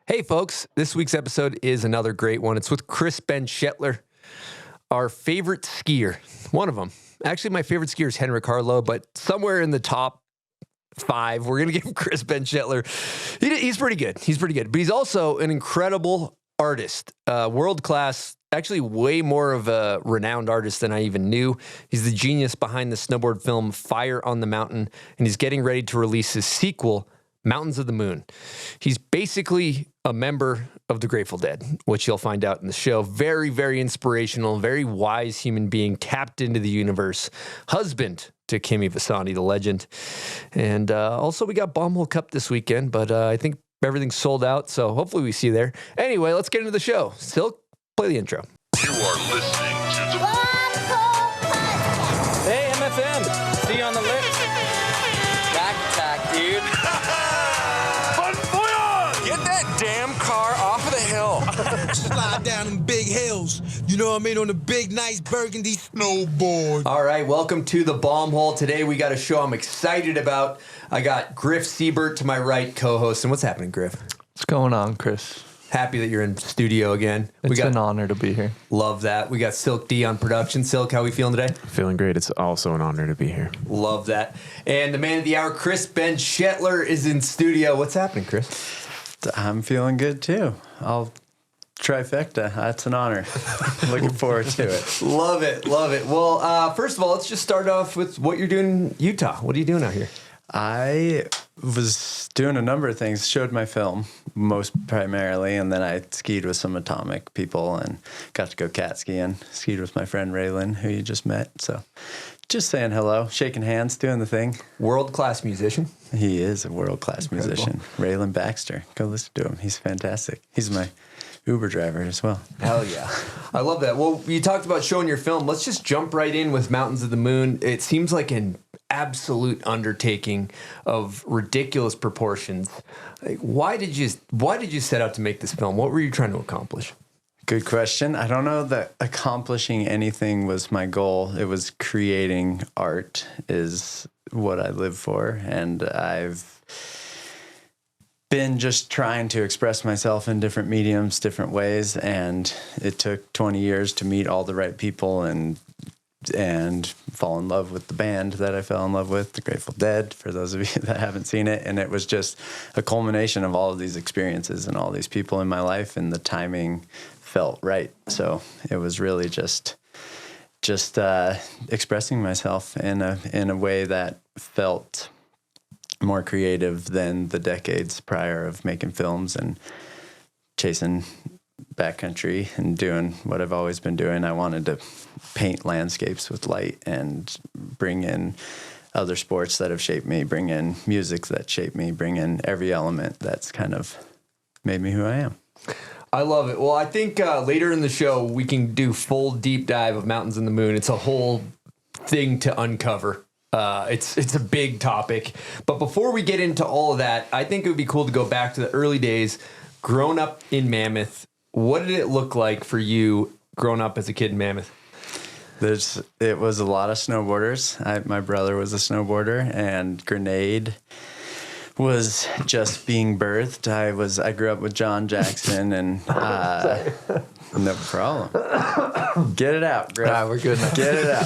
Hey, folks, this week's episode is another great one. It's with Chris Benchetler, our favorite skier, one of them. Actually, my favorite skier is Henrik Harlow, but somewhere in the top 5, we're going to give Chris Benchetler. He's pretty good. He's pretty good. But he's also an incredible artist, world-class, actually way more of a renowned artist than I even knew. He's the genius behind the snowboard film Fire on the Mountain, and he's getting ready to release his sequel, Mountains of the Moon. He's basically a member of the Grateful Dead, which you'll find out in the show. Very, very inspirational, very wise human being, tapped into the universe, husband to Kimi Vasani, the legend. And also we got Bombhole Cup this weekend, but I think everything's sold out, so hopefully we see you there. Anyway, let's get into the show. Silk, play the intro. You are listening to the Hey, MFM, see you on the lift. Back attack, dude. Bon voyage! Get that damn car off of the hill. Slide down them big hills, you know what I mean, on the big, nice burgundy snowboard. All right, welcome to the Bomb Hole. Today we got a show I'm excited about. I got Griff Siebert to my right, co-host. And what's happening, Griff? What's going on, Chris? Happy that you're in studio again. It's an honor to be here. Love that. We got Silk D on production. Silk, how we feeling today? Feeling great. It's also an honor to be here. Love that. And the man of the hour, Chris Benchetler, is in studio. What's happening, Chris? I'm feeling good too. I'll trifecta. That's an honor. Looking forward to it. Love it. Love it. Well, first of all, let's just start off with what you're doing in Utah. What are you doing out here? I was doing a number of things. Showed my film most primarily, and then I skied with some Atomic people and got to go cat skiing. Skied with my friend Raylan, who you just met. So just saying hello, shaking hands, doing the thing. World-class musician. He is a world-class musician. Raylan Baxter. Go listen to him. He's fantastic. He's my Uber driver as well. Hell yeah. I love that. Well, you talked about showing your film. Let's just jump right in with Mountains of the Moon. It seems like an absolute undertaking of ridiculous proportions. Like, why did you set out to make this film? What were you trying to accomplish? Good question. I don't know that accomplishing anything was my goal. It was creating art is what I live for. And I've been just trying to express myself in different mediums, different ways. And it took 20 years to meet all the right people and fall in love with the band that I fell in love with, the Grateful Dead, for those of you that haven't seen it. And it was just a culmination of all of these experiences and all these people in my life, and the timing felt right. So it was really just expressing myself in a way that felt more creative than the decades prior of making films and chasing backcountry and doing what I've always been doing. I wanted to paint landscapes with light and bring in other sports that have shaped me, bring in music that shaped me, bring in every element that's kind of made me who I am. I love it. Well, I think later in the show, we can do full deep dive of Mountains and the Moon. It's a whole thing to uncover. It's a big topic. But before we get into all of that, I think it would be cool to go back to the early days, growing up in Mammoth. What did it look like for you growing up as a kid in Mammoth? It was a lot of snowboarders. My brother was a snowboarder, and Grenade was just being birthed. I grew up with John Jackson, and no problem. Get it out, Griff. We're good now. Get it out.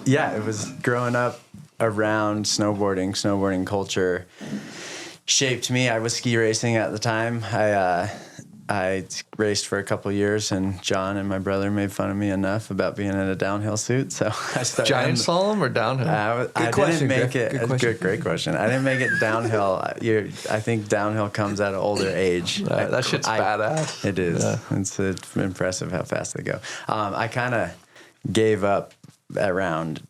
Yeah, it was growing up around snowboarding culture shaped me. I was ski racing at the time. I raced for a couple years, and John and my brother made fun of me enough about being in a downhill suit. So I started. Giant slalom or downhill? I didn't make it. Great question. I didn't make it downhill. I think downhill comes at an older age. That shit's badass. It is. Yeah. It's impressive how fast they go. I kind of gave up around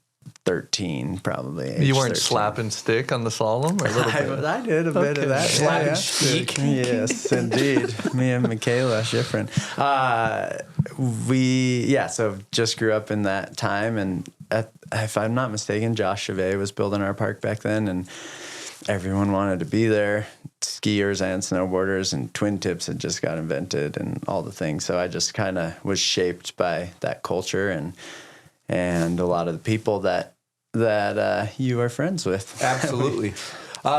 13, probably. You weren't 13. slapping stick on the slalom? Or a little bit? I did a bit of that. Slapping stick. Yes, indeed. Me and Michaela Schifrin. So just grew up in that time. And if I'm not mistaken, Josh Chevet was building our park back then. And everyone wanted to be there. Skiers and snowboarders, and twin tips had just got invented and all the things. So I just kind of was shaped by that culture and a lot of the people that you are friends with. Absolutely.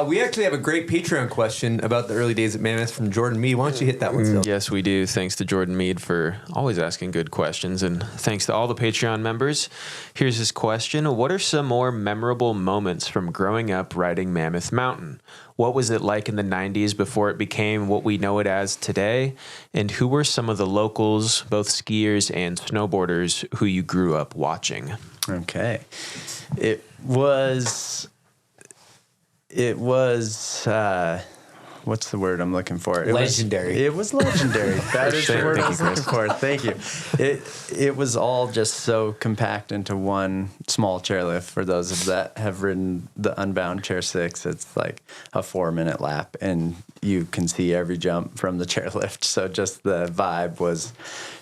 We actually have a great Patreon question about the early days at Mammoth from Jordan Mead. Why don't you hit that one, Still? Yes, we do. Thanks to Jordan Mead for always asking good questions. And thanks to all the Patreon members. Here's his question. What are some more memorable moments from growing up riding Mammoth Mountain? What was it like in the 90s before it became what we know it as today? And who were some of the locals, both skiers and snowboarders, who you grew up watching? Okay. It was what's the word I'm looking for? Legendary. It was legendary. That is the word I was looking for. Thank you. It was all just so compact into one small chairlift. For those of that have ridden the Unbound Chair 6, it's like a 4-minute lap, and you can see every jump from the chairlift. So just the vibe was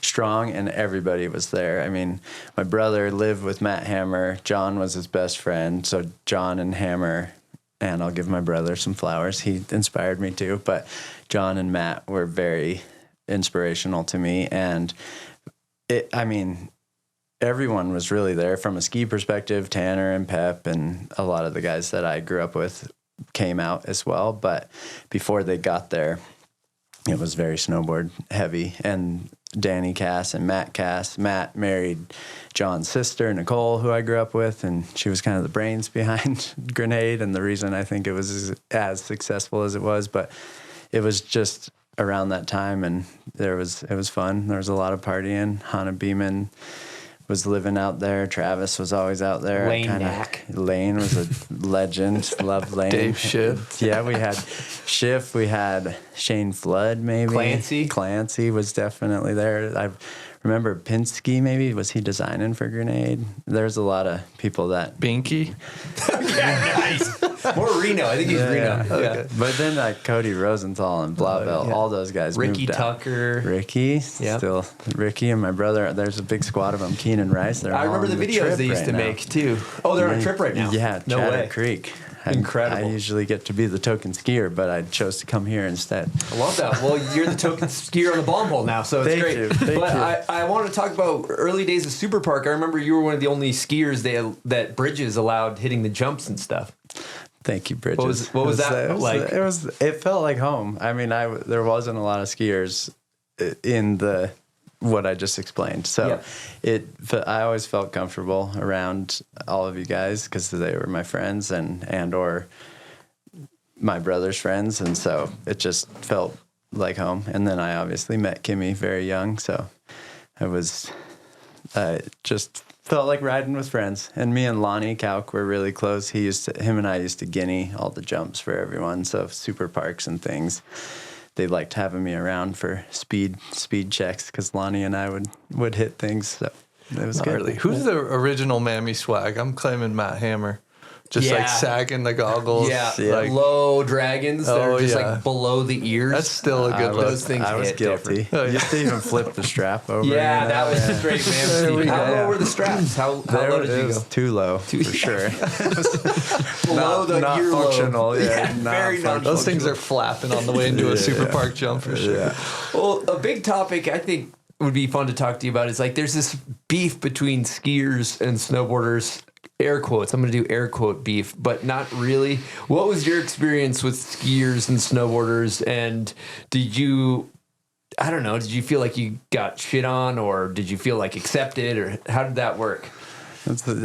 strong, and everybody was there. I mean, my brother lived with Matt Hammer. John was his best friend. So John and Hammer, and I'll give my brother some flowers. He inspired me too. But John and Matt were very inspirational to me. And everyone was really there from a ski perspective. Tanner and Pep and a lot of the guys that I grew up with came out as well. But before they got there, it was very snowboard heavy. And Danny Cass and Matt Cass. Matt married John's sister, Nicole, who I grew up with, and she was kind of the brains behind Grenade and the reason I think it was as successful as it was. But it was just around that time, and it was fun. There was a lot of partying. Hannah Beeman was living out there. Travis was always out there. Lane was a legend. Loved Lane. Dave Schiff. Yeah, we had Schiff. We had Shane Flood, maybe. Clancy was definitely there. I remember Pinsky, maybe. Was he designing for Grenade? There's a lot of people that... Binky? Yeah, nice. More Reno. I think he's Reno. Okay. But then like Cody Rosenthal and Blauvelt, all those guys Ricky moved out. Tucker. Ricky, still Ricky and my brother. There's a big squad of them. Keenan Rice. They're I all remember the on videos trip they used right to now. make too. Oh, they're on a trip right now. Yeah, No Chatter way. Creek. Incredible. I usually get to be the token skier, but I chose to come here instead. I love that. Well, you're the token skier on the bomb hole now, so it's Thank great. you. Thank but you. I want to talk about early days of Super Park. I remember you were one of the only skiers that Bridges allowed hitting the jumps and stuff. Thank you, Bridges. What was that like? It felt like home. I mean, there wasn't a lot of skiers in what I just explained. So I always felt comfortable around all of you guys because they were my friends and or my brother's friends. And so it just felt like home. And then I obviously met Kimmy very young. So I just felt like riding with friends. And me and Lonnie Kauk were really close. Him and I used to guinea all the jumps for everyone. So Super Parks and things. They liked having me around for speed checks because Lonnie and I would hit things. So it was good. Really. Who's the original Mammy swag? I'm claiming Matt Hammer. Just like sagging the goggles. Yeah, like, low dragons that are just like below the ears. That's still a good look. Those things I was hit guilty. different. You used to even flip the strap over. Yeah, you know? that was straight man. How low were the straps? How low did you go? Too low, for sure. Below the not ear functional. lobe. Yeah, not very functional. Those things are flapping on the way into a Super Park jump for sure. Yeah. Well, a big topic I think would be fun to talk to you about is like there's this beef between skiers and snowboarders. Air quotes. I'm going to do air quote beef, but not really. What was your experience with skiers and snowboarders? And did you feel like you got shit on, or did you feel like accepted, or how did that work?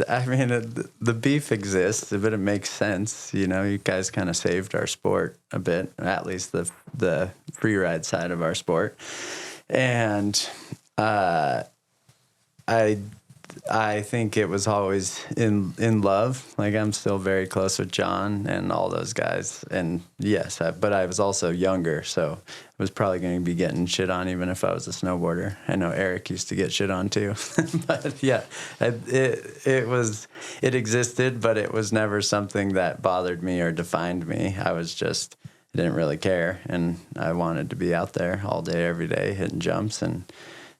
I mean, the beef exists, but it makes sense. You know, you guys kind of saved our sport a bit, at least the free ride side of our sport. And I think it was always in love. Like, I'm still very close with John and all those guys. And yes, but I was also younger, so I was probably going to be getting shit on even if I was a snowboarder. I know Eric used to get shit on too. But yeah, it existed, but it was never something that bothered me or defined me. I didn't really care, and I wanted to be out there all day, every day, hitting jumps, and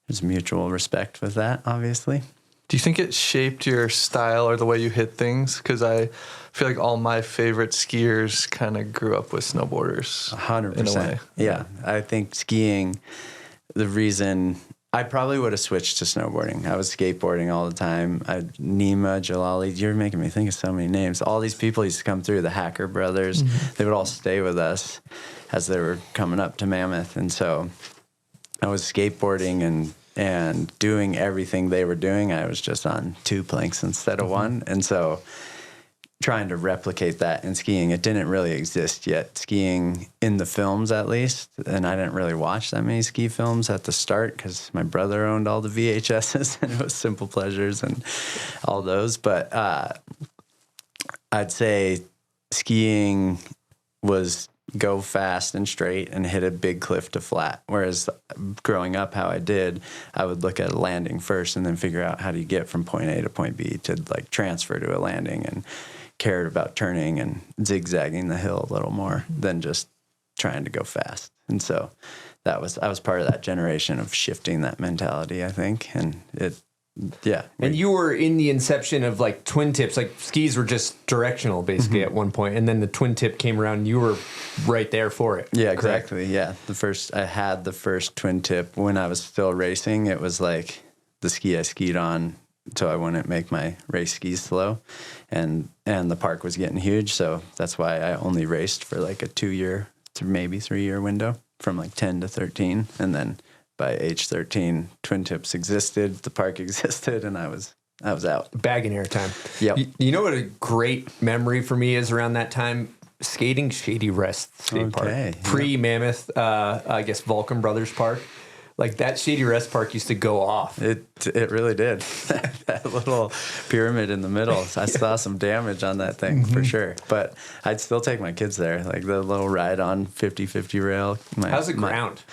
there's mutual respect with that, obviously. Do you think it shaped your style or the way you hit things? Because I feel like all my favorite skiers kind of grew up with snowboarders. 100%. In a way. Yeah. I think skiing, the reason I probably would have switched to snowboarding. I was skateboarding all the time. Nima, Jalali, you're making me think of so many names. All these people used to come through, the Hacker brothers. They would all stay with us as they were coming up to Mammoth. And so I was skateboarding and doing everything they were doing. I was just on 2 planks instead of 1. And so trying to replicate that in skiing, it didn't really exist yet. Skiing in the films, at least, and I didn't really watch that many ski films at the start because my brother owned all the VHSs and it was Simple Pleasures and all those. But I'd say skiing was go fast and straight and hit a big cliff to flat. Whereas growing up how I did, I would look at a landing first and then figure out how do you get from point A to point B to like transfer to a landing, and cared about turning and zigzagging the hill a little more than just trying to go fast. And so I was part of that generation of shifting that mentality, I think. And and you were in the inception of like twin tips, like skis were just directional basically at one point, and then the twin tip came around and you were right there for it. Yeah, correct? Exactly. Yeah. I had the first twin tip when I was still racing. It was like the ski I skied on so I wouldn't make my race skis slow, and the park was getting huge, so that's why I only raced for like a 2-year to maybe 3-year window from like 10 to 13, and then by age 13 twin tips existed, the park existed, and I was out bagging airtime. Yep. You know what a great memory for me is around that time? Skating Shady Rest State Park, pre-Mammoth, I guess Vulcan Brothers Park. Like that Shady Rest Park used to go off. It really did. That little pyramid in the middle. I saw some damage on that thing for sure. But I'd still take my kids there. Like the little ride on 50-50 rail. How's the ground?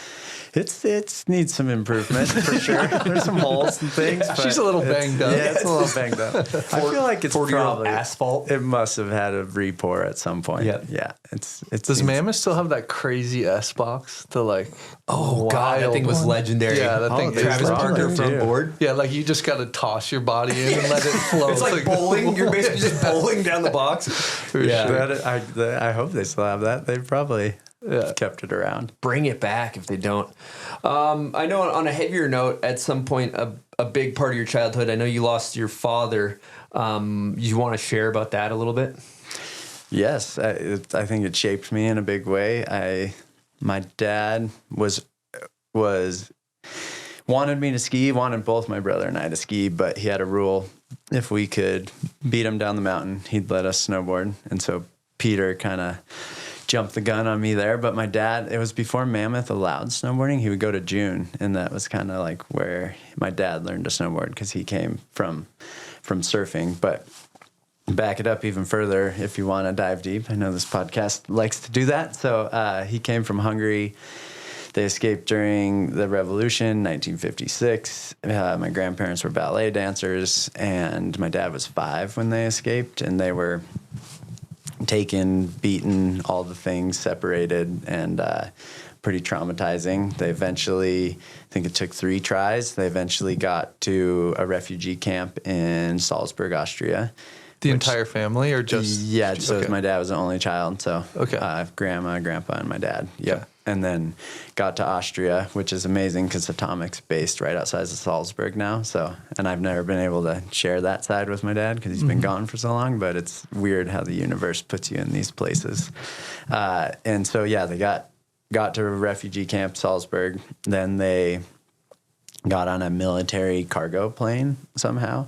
It needs some improvement for sure. There's some holes and things. She's a little banged up. Yeah, it's a little banged up. I feel like it's probably asphalt. It must have had a re-pour at some point. Yeah. Does Mammoth still have that crazy S box? The like, God, that thing was legendary. Yeah, that thing. Travis Parker front board. Yeah, like you just got to toss your body in and let it flow. It's like bowling. You're basically just bowling down the box. I hope they still have that. They probably kept it around. Bring it back if they don't. I know on a heavier note, at some point, a big part of your childhood, I know you lost your father. You want to share about that a little bit? Yes, I think it shaped me in a big way. My dad was wanted me to ski, wanted both my brother and I to ski, but he had a rule: if we could beat him down the mountain, he'd let us snowboard. And so Peter kind of jumped the gun on me there. But my dad, it was before Mammoth allowed snowboarding. He would go to June, and that was kind of like where my dad learned to snowboard because he came from surfing. But back it up even further if you want to dive deep. I know this podcast likes to do that. So he came from Hungary. They escaped during the Revolution, 1956. My grandparents were ballet dancers, and my dad was 5 when they escaped, and they were taken, beaten, all the things, separated, and pretty traumatizing. They eventually, I think it took 3 tries, they eventually got to a refugee camp in Salzburg, Austria. The entire family, or just? Yeah, so my dad was the only child, so grandma, grandpa, and my dad. Yep. Okay. And then got to Austria, which is amazing because Atomic's based right outside of Salzburg now. So, and I've never been able to share that side with my dad because he's been gone for so long, but it's weird how the universe puts you in these places. And so, they got to a refugee camp, Salzburg. Then they got on a military cargo plane somehow.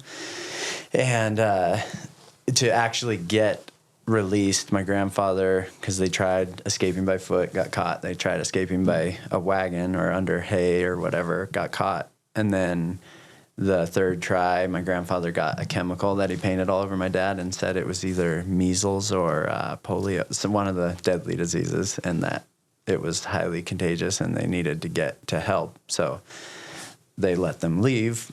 And to actually get released, my grandfather, because they tried escaping by foot, got caught. They tried escaping by a wagon or under hay or whatever, got caught. And then the 3rd try, my grandfather got a chemical that he painted all over my dad and said it was either measles or polio, so one of the deadly diseases, and that it was highly contagious and they needed to get to help. So they let them leave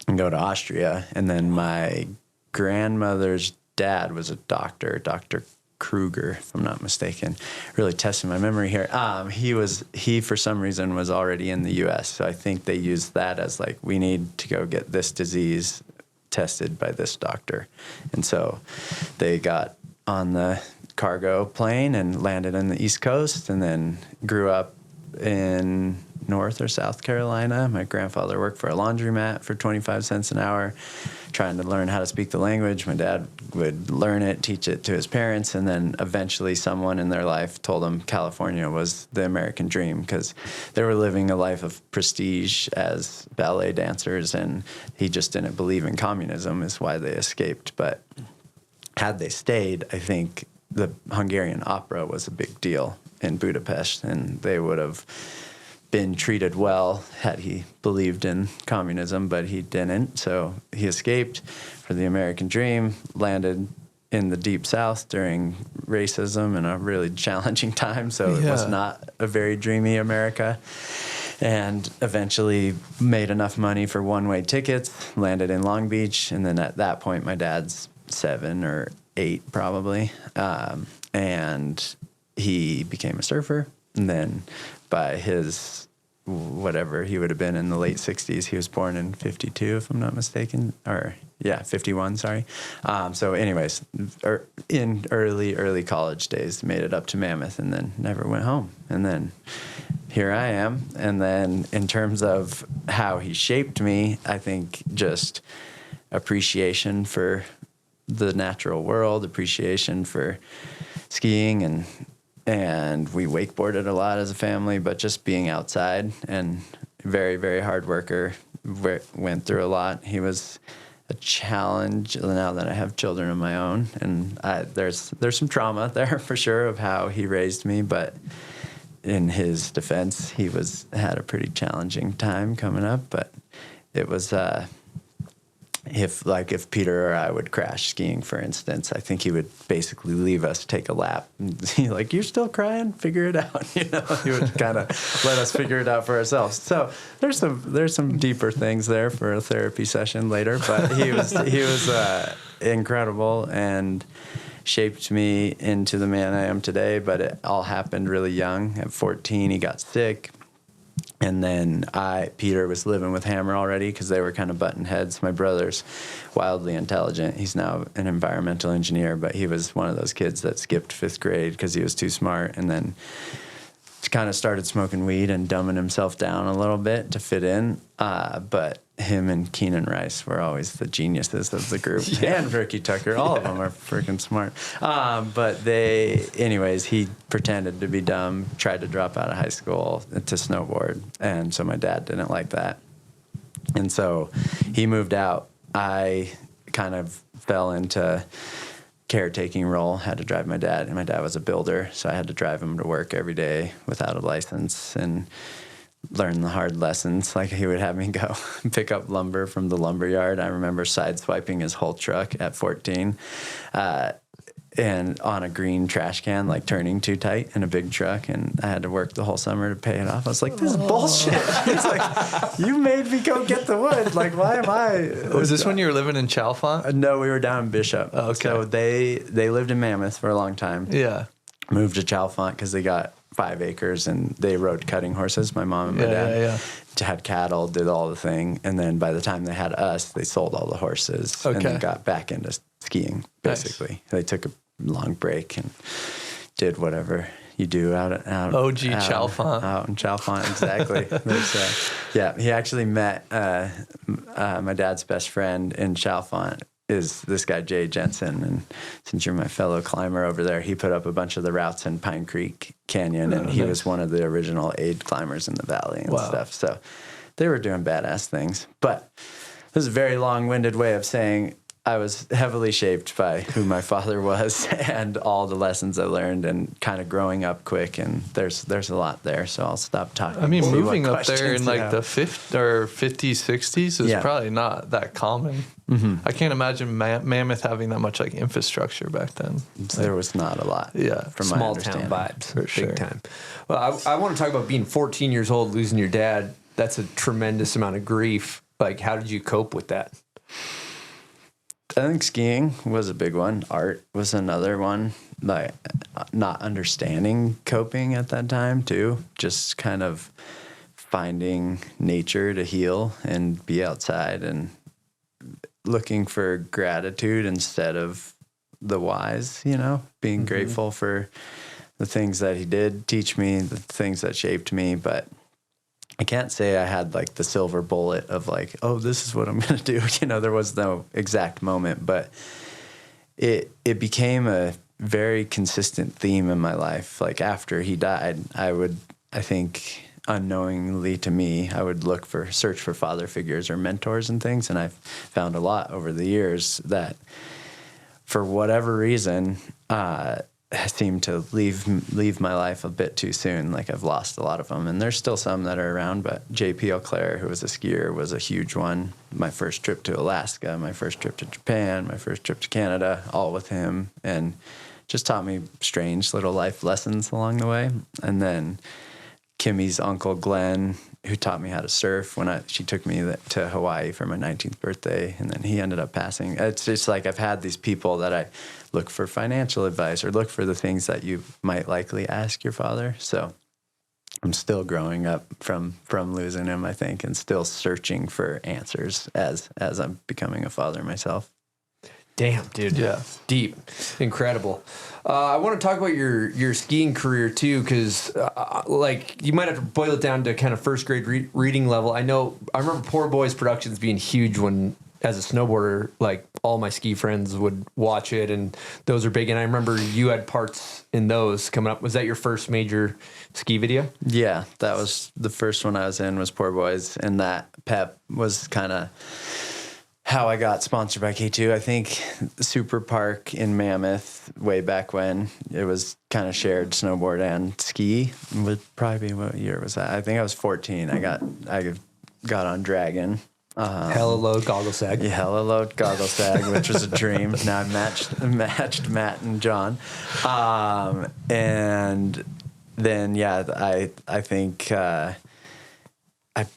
and go to Austria. And then my grandmother's dad was a doctor, Dr. Kruger, if I'm not mistaken. Really testing my memory here. He for some reason was already in the U.S., so I think they used that as like, we need to go get this disease tested by this doctor. And so they got on the cargo plane and landed on the East Coast, and then grew up in North or South Carolina. My grandfather worked for a laundromat for 25 cents an hour, trying to learn how to speak the language. My dad would learn it, teach it to his parents, and then eventually someone in their life told them California was the American dream because they were living a life of prestige as ballet dancers, and he just didn't believe in communism is why they escaped. But had they stayed, I think the Hungarian opera was a big deal in Budapest, and they would have been treated well had he believed in communism, but he didn't. So he escaped for the American dream, landed in the Deep South during racism and a really challenging time. So it was not a very dreamy America. And eventually made enough money for one-way tickets, landed in Long Beach. And then at that point, my dad's 7 or 8 probably. And he became a surfer. And then by his, whatever he would have been in the late 60s, he was born in 52, if I'm not mistaken. Or, 51, sorry. So anyways, in early college days, made it up to Mammoth and then never went home. And then here I am. And then in terms of how he shaped me, I think just appreciation for the natural world, appreciation for skiing, and we wakeboarded a lot as a family, but just being outside, and very, very hard worker, went through a lot. He was a challenge now that I have children of my own, and there's some trauma there for sure of how he raised me, but in his defense, he had a pretty challenging time coming up, but it was if Peter or I would crash skiing, for instance, I think he would basically leave us take a lap. He's like, "You're still crying? Figure it out." He would kind of let us figure it out for ourselves. So there's some deeper things there for a therapy session later. But he was incredible and shaped me into the man I am today. But it all happened really young. At 14, he got sick. And then Peter was living with Hammer already because they were kind of button heads. My brother's wildly intelligent. He's now an environmental engineer, but he was one of those kids that skipped 5th grade because he was too smart, and then kind of started smoking weed and dumbing himself down a little bit to fit in. But him and Keenan Rice were always the geniuses of the group. And Ricky Tucker, all of them are freaking smart. But he pretended to be dumb, tried to drop out of high school to snowboard. And so my dad didn't like that. And so he moved out. I kind of fell into caretaking role, had to drive my dad, and my dad was a builder, so I had to drive him to work every day without a license and learn the hard lessons. Like, he would have me go pick up lumber from the lumber yard. I remember sideswiping his whole truck at 14 and on a green trash can, like turning too tight in a big truck, and I had to work the whole summer to pay it off. I was like, this is bullshit. He's like, you made me go get the wood. Like, why am I? Was this when you were living in Chalfont? No, we were down in Bishop. Oh, okay. So they lived in Mammoth for a long time. Yeah. Moved to Chalfont because they got 5 acres and they rode cutting horses. My mom and my dad had cattle, did all the thing. And then by the time they had us, they sold all the horses and then got back into skiing, basically. Nice. They took a long break and did whatever you do out Chalfont. Out in Chalfont, exactly. He actually met my dad's best friend in Chalfont is this guy, Jay Jensen. And since you're my fellow climber over there, he put up a bunch of the routes in Pine Creek Canyon, and he was one of the original aid climbers in the valley and stuff. So they were doing badass things. But this is a very long-winded way of saying I was heavily shaped by who my father was and all the lessons I learned, and kind of growing up quick. And there's a lot there, so I'll stop talking. I mean, moving up there in like the 50s, 60s is probably not that common. Mm-hmm. I can't imagine Mammoth having that much like infrastructure back then. There was not a lot. Yeah, from small my town vibes, for sure. Big time. Well, I want to talk about being 14 years old, losing your dad. That's a tremendous amount of grief. Like, how did you cope with that? I think skiing was a big one. Art was another one. Like, not understanding coping at that time too. Just kind of finding nature to heal and be outside and looking for gratitude instead of the whys, being grateful for the things that he did teach me, the things that shaped me. But I can't say I had like the silver bullet of like, oh, this is what I'm going to do. You know, there was no exact moment, but it became a very consistent theme in my life. Like after he died, I think unknowingly to me, I would search for father figures or mentors and things. And I've found a lot over the years that for whatever reason, seemed to leave my life a bit too soon. Like I've lost a lot of them, and there's still some that are around, but J.P. Auclair, who was a skier, was a huge one. My first trip to Alaska, my first trip to Japan, my first trip to Canada, all with him, and just taught me strange little life lessons along the way. And then Kimmy's uncle Glenn, who taught me how to surf when she took me to Hawaii for my 19th birthday, and then he ended up passing. It's just like I've had these people that I look for financial advice or look for the things that you might likely ask your father. So I'm still growing up from losing him, I think, and still searching for answers as I'm becoming a father myself. Damn, dude. Yeah. Deep. Incredible. I want to talk about your skiing career, too, because, like, you might have to boil it down to kind of first grade reading level. I remember Poor Boys Productions being huge when, as a snowboarder, like, all my ski friends would watch it, and those are big. And I remember you had parts in those coming up. Was that your first major ski video? Yeah, that was the first one I was in was Poor Boys, and that Pep was kind of how I got sponsored by K2. I think Super Park in Mammoth, way back when, it was kind of shared snowboard and ski. Would probably be, what year was that? I think I was 14. I got on Dragon. Hella low goggle sag. Yeah, hella low goggle sag, which was a dream. Now I've matched Matt and John. And then, yeah, I think I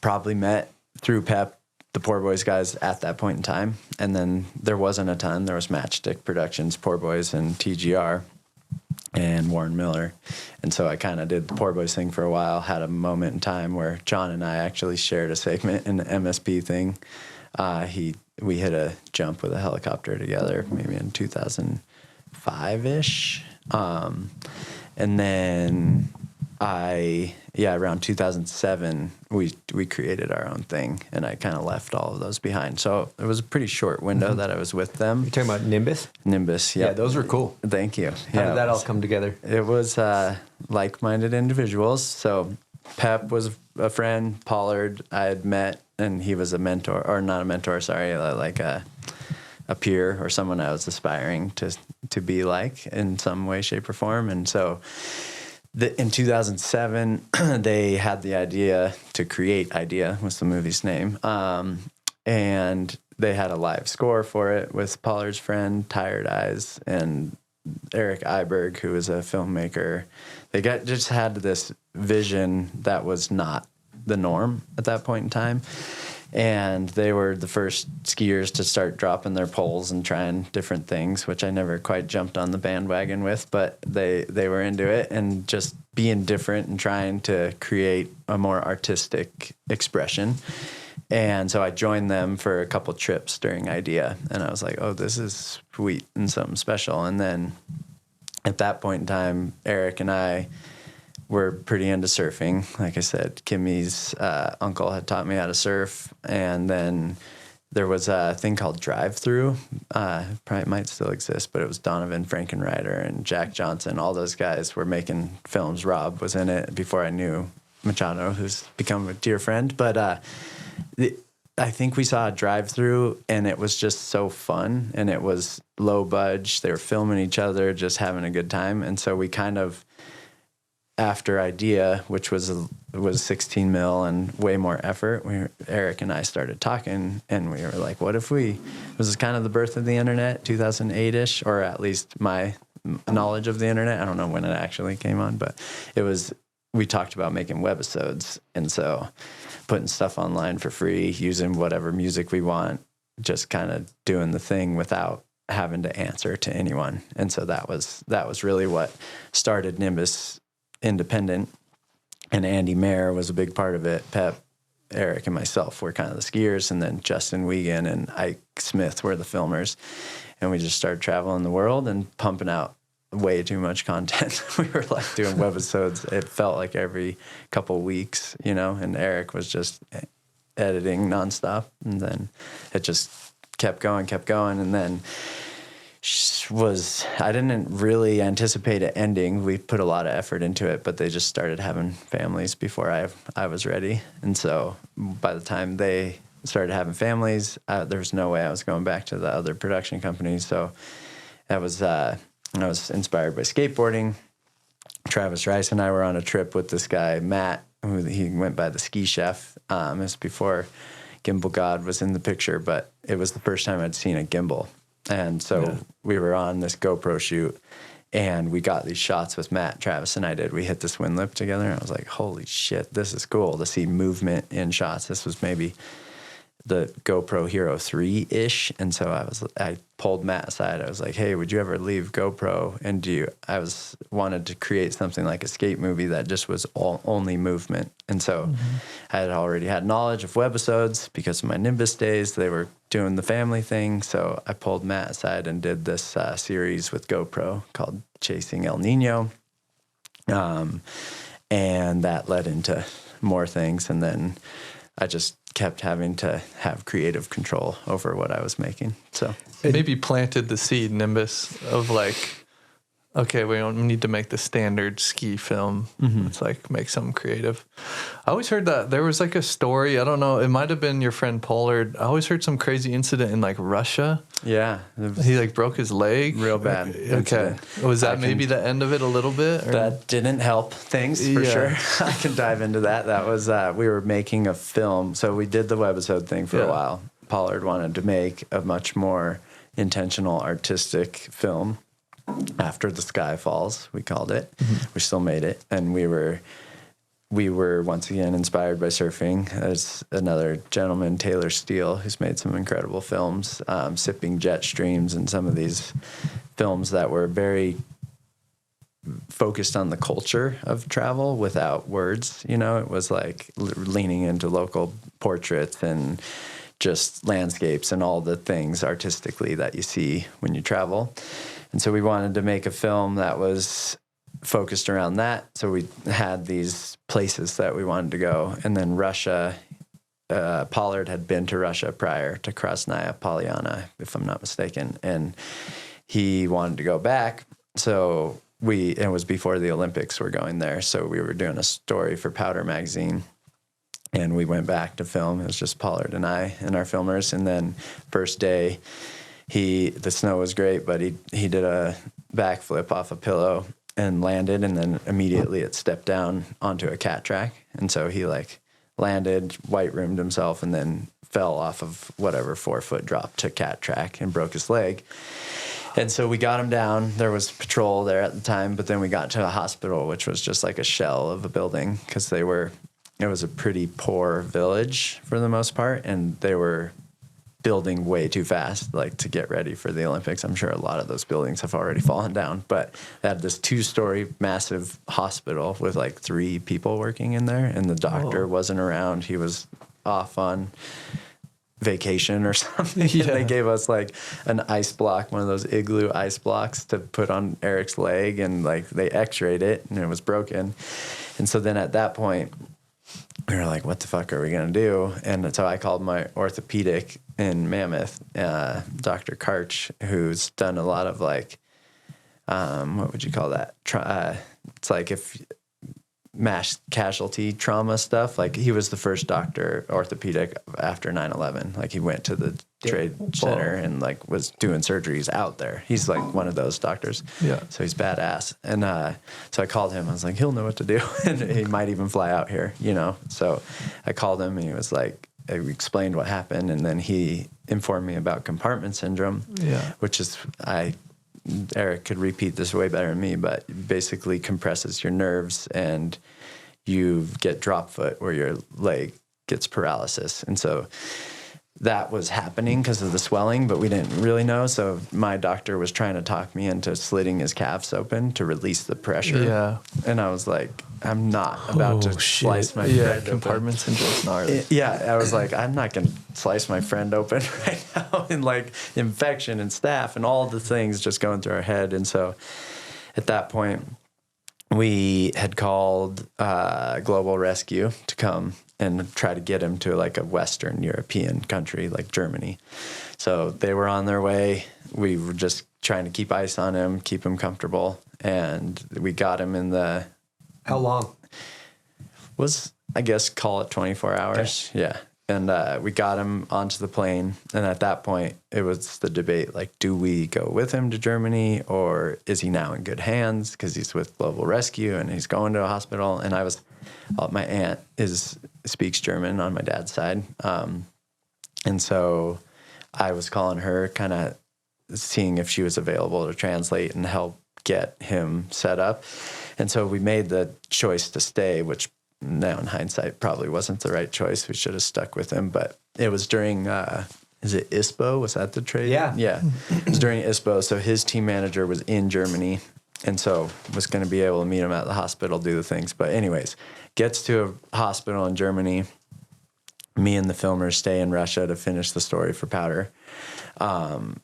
probably met through Pep the Poor Boys guys at that point in time. And then there wasn't a ton. There was Matchstick Productions, Poor Boys, and TGR, and Warren Miller. And so I kind of did the Poor Boys thing for a while, had a moment in time where John and I actually shared a segment in the MSP thing. We hit a jump with a helicopter together, maybe in 2005-ish. And then around 2007, we created our own thing, and I kind of left all of those behind. So it was a pretty short window that I was with them. You're talking about Nimbus? Nimbus, yeah. Yeah, those were cool. Thank you. How did that all come together? It was like-minded individuals. So Pep was a friend. Pollard I had met, and he was a mentor, or not a mentor, sorry, like a peer or someone I was aspiring to be like in some way, shape, or form. And so in 2007, they had the idea to create Idea, was the movie's name. And they had a live score for it with Pollard's friend, Tired Eyes, and Eric Iberg, who was a filmmaker. They just had this vision that was not the norm at that point in time. And they were the first skiers to start dropping their poles and trying different things, which I never quite jumped on the bandwagon with, but they were into it and just being different and trying to create a more artistic expression. And so I joined them for a couple trips during Idea, and I was like, oh, this is sweet and something special. And then at that point in time, Eric and I were pretty into surfing. Like I said, Kimmy's uncle had taught me how to surf, and then there was a thing called Drive-Thru. Probably might still exist, but it was Donovan Frankenreiter and Jack Johnson. All those guys were making films. Rob was in it before I knew Machado, who's become a dear friend. But I think we saw a Drive-Thru, and it was just so fun, and it was low budge. They were filming each other, just having a good time. And so we kind of, after Idea, which was 16 mil and way more effort, Eric and I started talking, and we were like, what if it was kind of the birth of the internet, 2008-ish, or at least my knowledge of the internet. I don't know when it actually came on, but we talked about making webisodes. And so putting stuff online for free, using whatever music we want, just kind of doing the thing without having to answer to anyone. And so that was really what started Nimbus Independent, and Andy Mayer was a big part of it. Pep, Eric, and myself were kind of the skiers, and then Justin Wiegand and Ike Smith were the filmers, and we just started traveling the world and pumping out way too much content. We were like doing webisodes. It felt like every couple weeks, you know, and Eric was just editing nonstop. And then it just kept going. And then I didn't really anticipate it ending. We put a lot of effort into it, but they just started having families before I was ready. And so by the time they started having families, there was no way I was going back to the other production companies. So I was inspired by skateboarding. Travis Rice and I were on a trip with this guy, Matt, who he went by the Ski Chef. It was before Gimbal God was in the picture, but it was the first time I'd seen a gimbal. And so we were on this GoPro shoot, and we got these shots with Matt, Travis, and I did. We hit this wind lip together, and I was like, holy shit, this is cool to see movement in shots. This was maybe the GoPro Hero 3-ish. And so I pulled Matt aside. I was like, hey, would you ever leave GoPro? And wanted to create something like a skate movie that just was only movement. And so I had already had knowledge of webisodes because of my Nimbus days. They were doing the family thing. So I pulled Matt aside and did this series with GoPro called Chasing El Nino. And that led into more things. And then I just kept having to have creative control over what I was making. So maybe planted the seed, Nimbus, of like, okay, we don't need to make the standard ski film. Let's like make something creative. I always heard that there was like a story. I don't know. It might have been your friend Pollard. I always heard some crazy incident in like Russia. Yeah. He like broke his leg. Real bad. Okay. Was that maybe the end of it a little bit? Or? That didn't help things for sure. I can dive into that. That was, we were making a film. So we did the webisode thing for a while. Pollard wanted to make a much more intentional artistic film. After the Sky Falls, we called it. We still made it, and we were once again inspired by surfing. There's another gentleman, Taylor Steele, who's made some incredible films, Sipping Jet Streams, and some of these films that were very focused on the culture of travel without words. You know, it was like leaning into local portraits and just landscapes and all the things artistically that you see when you travel. And so we wanted to make a film that was focused around that. So we had these places that we wanted to go. And then Russia, Pollard had been to Russia prior to Krasnaya Polyana, if I'm not mistaken. And he wanted to go back. So it was before the Olympics were going there. So we were doing a story for Powder Magazine. And we went back to film. It was just Pollard and I and our filmers. And then first day, the snow was great, but he did a backflip off a pillow and landed, and then immediately it stepped down onto a cat track. And so he like landed, white roomed himself, and then fell off of whatever 4-foot drop to cat track and broke his leg. And so we got him down. There was patrol there at the time, but then we got to a hospital, which was just like a shell of a building because it was a pretty poor village for the most part, and they were building way too fast, like to get ready for the Olympics. I'm sure a lot of those buildings have already fallen down, but they had this 2-story massive hospital with like 3 people working in there, and the doctor wasn't around. He was off on vacation or something. Yeah. They gave us like an ice block, one of those igloo ice blocks to put on Eric's leg, and like they x-rayed it and it was broken. And so then at that point, we were like, what the fuck are we going to do? And so I called my orthopedic in Mammoth, Dr. Karch, who's done a lot of like, what would you call that? It's like if mass casualty trauma stuff. Like he was the first doctor orthopedic after 9/11. Like he went to the trade center and like was doing surgeries out there. He's like one of those doctors. Yeah. So he's badass. And so I called him. I was like, he'll know what to do. And he might even fly out here, you know. So I called him and he was like, I explained what happened, and then he informed me about compartment syndrome. Yeah. Which is Eric could repeat this way better than me, but basically compresses your nerves and you get drop foot where your leg gets paralysis. And so that was happening because of the swelling, but we didn't really know. So my doctor was trying to talk me into slitting his calves open to release the pressure. Yeah. And I was like, I'm not about to slice my friend open. Compartment syndrome's gnarly. Yeah. I was like, I'm not going to slice my friend open right now. And like infection and staph and all the things just going through our head. And so at that point, we had called Global Rescue to come and try to get him to like a Western European country like Germany. So they were on their way. We were just trying to keep ice on him, keep him comfortable. And we got him in the... How long? Was, I guess, call it 24 hours. Okay. Yeah. And we got him onto the plane. And at that point, it was the debate, like, do we go with him to Germany or is he now in good hands because he's with Global Rescue and he's going to a hospital? And my aunt speaks German on my dad's side. And so I was calling her, kind of seeing if she was available to translate and help get him set up. And so we made the choice to stay, which now in hindsight probably wasn't the right choice. We should have stuck with him, but it was during, is it ISPO? Was that the trade? Yeah. Yeah. It was during ISPO. So his team manager was in Germany and so was going to be able to meet him at the hospital, do the things. But anyways, gets to a hospital in Germany. Me and the filmers stay in Russia to finish the story for Powder.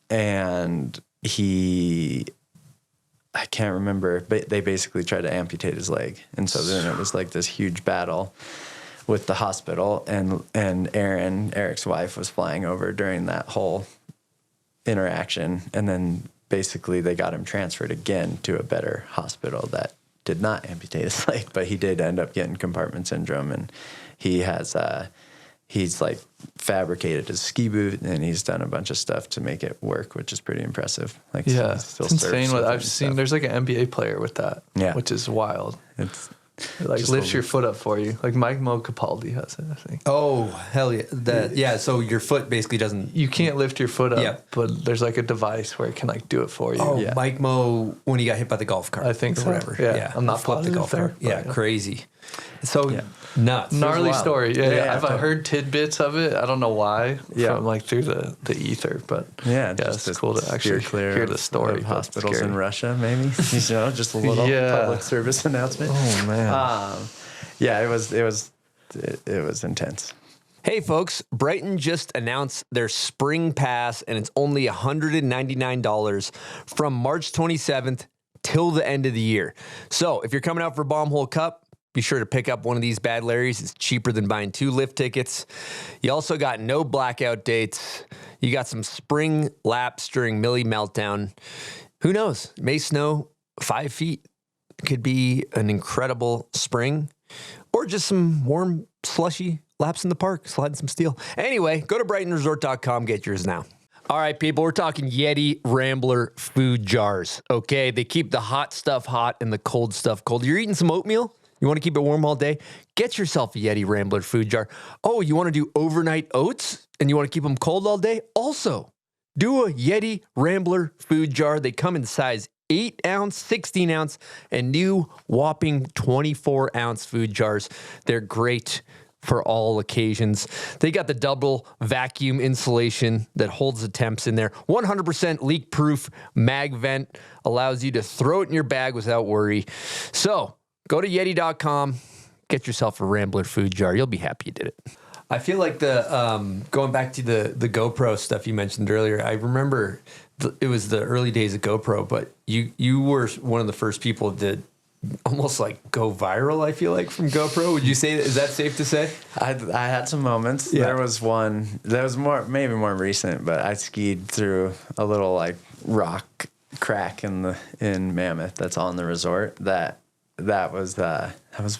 And I can't remember, but they basically tried to amputate his leg. And so then it was like this huge battle with the hospital. And Eric's wife, was flying over during that whole interaction. And then basically they got him transferred again to a better hospital that did not amputate his leg, but he did end up getting compartment syndrome. And he has, he's like fabricated his ski boot and he's done a bunch of stuff to make it work, which is pretty impressive. Like, yeah, it's insane what I've seen. There's like an NBA player with that, which is wild. It's like lifts your foot up for you. Like Mike Capaldi has it, I think. Oh, hell yeah. Yeah, so your foot basically doesn't... You can't lift your foot up, but there's like a device where it can like do it for you. Oh, yeah. Mike Mo, when he got hit by the golf cart. I think or so. whatever. Yeah. I'm not flipped the golf cart. Yeah, crazy. So nuts. Gnarly story. Yeah. I've heard tidbits of it. I don't know why. From like through the ether, but it's cool to actually hear the story. Of hospitals in Russia, maybe. Just a little public service announcement. Oh man. It was intense. Hey folks, Brighton just announced their spring pass and it's only $199 from March 27th till the end of the year. So if you're coming out for Bomb Hole Cup, be sure to pick up one of these Bad Larrys. It's cheaper than buying 2 lift tickets. You also got no blackout dates. You got some spring laps during Millie Meltdown. Who knows? It may snow 5 feet. It could be an incredible spring or just some warm, slushy laps in the park, sliding some steel. Anyway, go to BrightonResort.com, get yours now. All right, people, we're talking Yeti Rambler food jars, okay? They keep the hot stuff hot and the cold stuff cold. You're eating some oatmeal? You want to keep it warm all day? Get yourself a Yeti Rambler food jar. Oh, you want to do overnight oats and you want to keep them cold all day? Also, do a Yeti Rambler food jar. They come in size 8-ounce, 16-ounce, and new whopping 24-ounce food jars. They're great for all occasions. They got the double vacuum insulation that holds the temps in there. 100% leak-proof mag vent allows you to throw it in your bag without worry. So go to Yeti.com, get yourself a Rambler food jar. You'll be happy you did it. I feel like going back to the GoPro stuff you mentioned earlier, I remember it was the early days of GoPro, but you were one of the first people that almost like go viral, I feel like, from GoPro. Would you say that? Is that safe to say? I had some moments. Yeah. There was one that was maybe more recent, but I skied through a little like rock crack in Mammoth that's on the resort. That was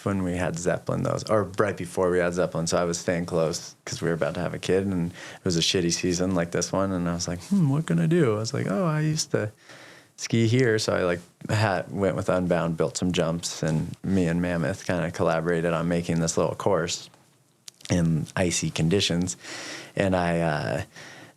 when we had Zeppelin, or right before we had Zeppelin. So I was staying close because we were about to have a kid, and it was a shitty season like this one. And I was like, what can I do? I was like, I used to ski here, so I went with Unbound, built some jumps, and me and Mammoth kind of collaborated on making this little course in icy conditions, and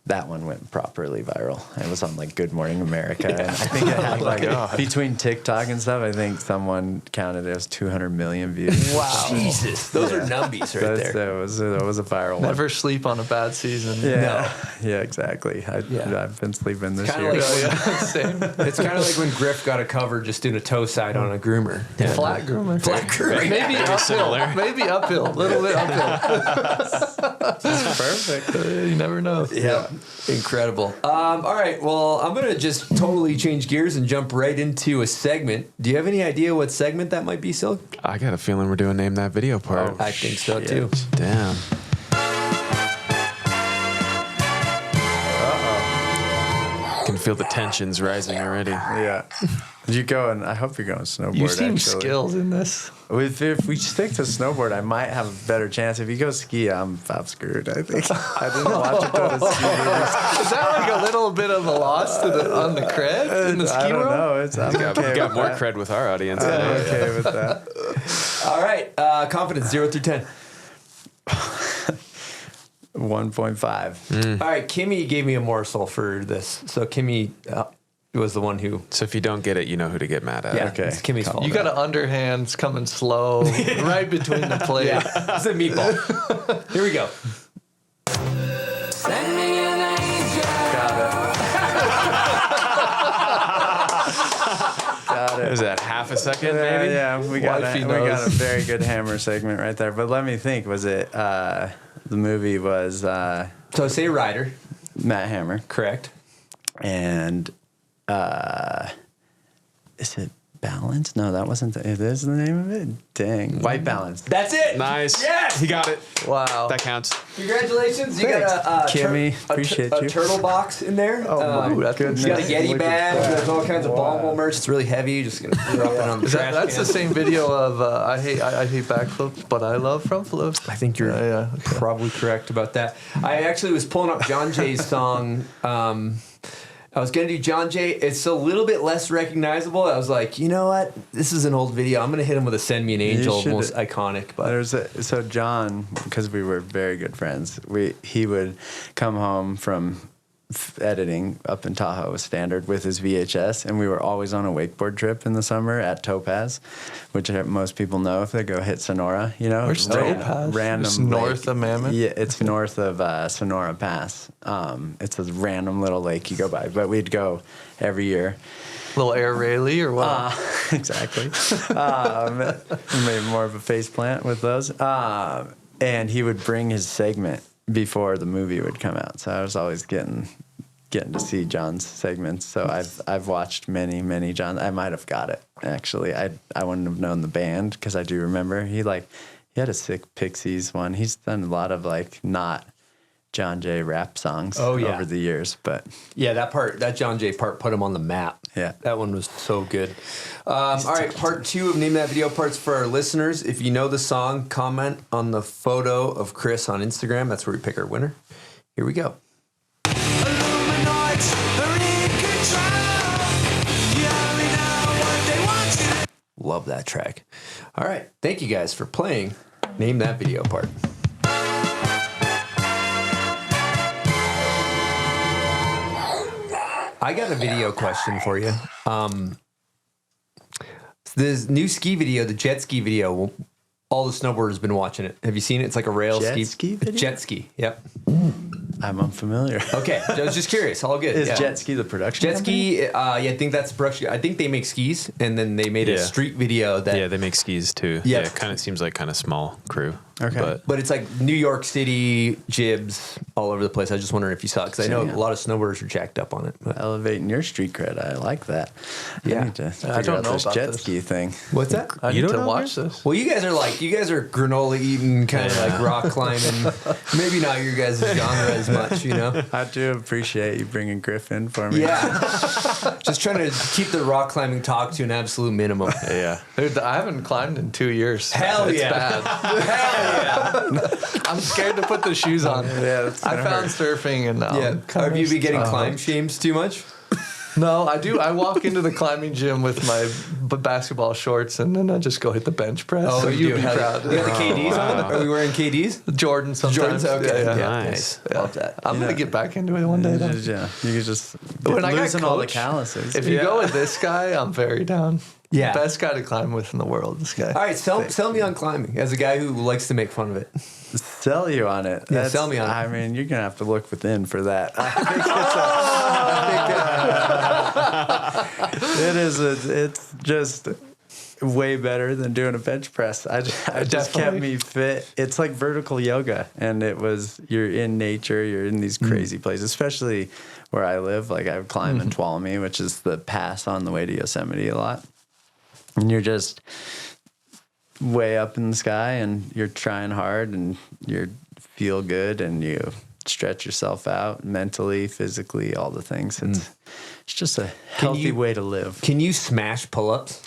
that one went properly viral. It was on like Good Morning America. And I think it had like between TikTok and stuff, I think someone counted it was 200 million views. Wow. Jesus. Those are numbies right there. That was a viral one. Never sleep on a bad season. Yeah. No. Yeah, exactly. I've been sleeping this year. Same. It's kind of like when Griff got a cover just doing a toe side on a groomer. Yeah. Flat groomer. Maybe uphill. Maybe uphill. A little bit uphill. That's perfect. You never know. Yeah. Incredible. All right. Well, I'm going to just totally change gears and jump right into a segment. Do you have any idea what segment that might be, Silk? I got a feeling we're doing Name That Video part. I think so, too. Damn. Can feel the tensions rising already. Yeah. You go and I hope you're going snowboard. You seem actually. skilled in this. If we stick to snowboard, I might have a better chance. If you go ski, I'm screwed. I think I didn't watch a ton of ski movies. Is that like a little bit of a loss to on the cred in the ski I don't world? know. I'm okay We got with more that. cred with our audience. I'm today. okay with that. All right. Confidence, 0 through 10. 1.5. All right. Kimmy gave me a morsel for this. So Kimmy was the one who... So if you don't get it, you know who to get mad at. Yeah, Okay. it's Kimmy's fault. You got an underhands coming slow, right between the plate. Yeah, it's a meatball. Here we go. Got it. Is that half a second, maybe? Yeah, we got Wifey a knows. very good hammer segment right there. But let me think. Was it the movie was So say Ryder. Matt Hammer Correct. and is it Balance? No, that wasn't. It is the name of it. Dang, White Balance. That's it. Nice. Yes. He got it. Wow. That counts. Congratulations. You got a Kimmy, appreciate a you. turtle box in there. Ooh, that's goodness. You got a Yeti Look at badge. that. There's all kinds of Wow. Bombable merch. It's really heavy. Just gonna drop it on the trash That's can. the same video of I hate backflips, but I love front flips. I think you're Yeah, okay. probably correct about that. I actually was pulling up John Jay's song. I was going to do John Jay. It's a little bit less recognizable. I was like, you know what? This is an old video. I'm going to hit him with a Send Me an Angel, should- most iconic. But So John, because we were very good friends, he would come home from editing up in Tahoe Standard with his VHS, and we were always on a wakeboard trip in the summer at Topaz, which most people know if they go hit Sonora. You know, Where's Topaz? Random It's north lake. of Mammoth? Yeah, it's north of Sonora Pass. It's a random little lake you go by, but we'd go every year. Little air railie or what? Exactly. Made more of a face plant with those. And he would bring his segment before the movie would come out. So I was always getting to see John's segments. So I've watched many John. I might have got it actually. I wouldn't have known the band because I do remember he had a sick Pixies one. He's done a lot of not John Jay rap songs over the years, but yeah, that John Jay part put him on the map. Yeah. That one was so good. All right, part 2 of Name That Video parts for our listeners. If you know the song, comment on the photo of Chris on Instagram. That's where we pick our winner. Here we go. Love that track. All right. Thank you guys for playing Name That Video part. I got a video question for you. This new ski video, the jet ski video, all the snowboarders have been watching it. Have you seen it? It's like a rail Jet ski video? Jet ski, yep. I'm unfamiliar. Okay, I was just curious. All good. Is yeah. Jet Ski the production Jet company? ski, yeah, I think that's production. I think they make skis, and then they made a Yeah. street video that. Yeah, they make skis too. Yeah. Yeah, it kind of seems like kind of small crew. Okay. But it's like New York City jibs all over the place. I was just wondering if you saw it because I know Yeah. a lot of snowboarders are jacked up on it. But. Elevating your street cred. I like that. Yeah. I need to figure don't out know this about jet this. ski thing. What's that? I You need don't to know watch this. Well, you guys are granola eating, kind of like rock climbing. Maybe not your guys' genre as much, you know. I do appreciate you bringing Griff in for me. Yeah, just trying to keep the rock climbing talk to an absolute minimum. Yeah. Dude, I haven't climbed in 2 years. Hell It's yeah. bad. Hell yeah! I'm scared to put the shoes on. Yeah, that's I gonna found surfing and Have you been getting climb shames too much? No, I do. I walk into the climbing gym with my basketball shorts, and then I just go hit the bench press. so you you'd be do. proud. You got the KDs on? wow. Are we wearing KDs? Jordan sometimes. Jordans? Okay. Yeah, yeah. Nice. Love that. I'm gonna get back into it one day. Though. Yeah, you could just When I got loosen all the coach, calluses. If you go with this guy, I'm very down. Yeah. Best guy to climb with in the world. This guy. All right, sell me on climbing as a guy who likes to make fun of it. Sell you on it. Yeah, sell me on it. I mean, you're gonna have to look within for that. It's just way better than doing a bench press. I just kept me fit. It's like vertical yoga, and you're in nature, you're in these crazy places, especially where I live. Like I would climb in Tuolumne, which is the pass on the way to Yosemite a lot. And you're just way up in the sky, and you're trying hard, and you feel good, and you stretch yourself out mentally, physically, all the things. It's just a healthy way to live. Can you smash pull-ups?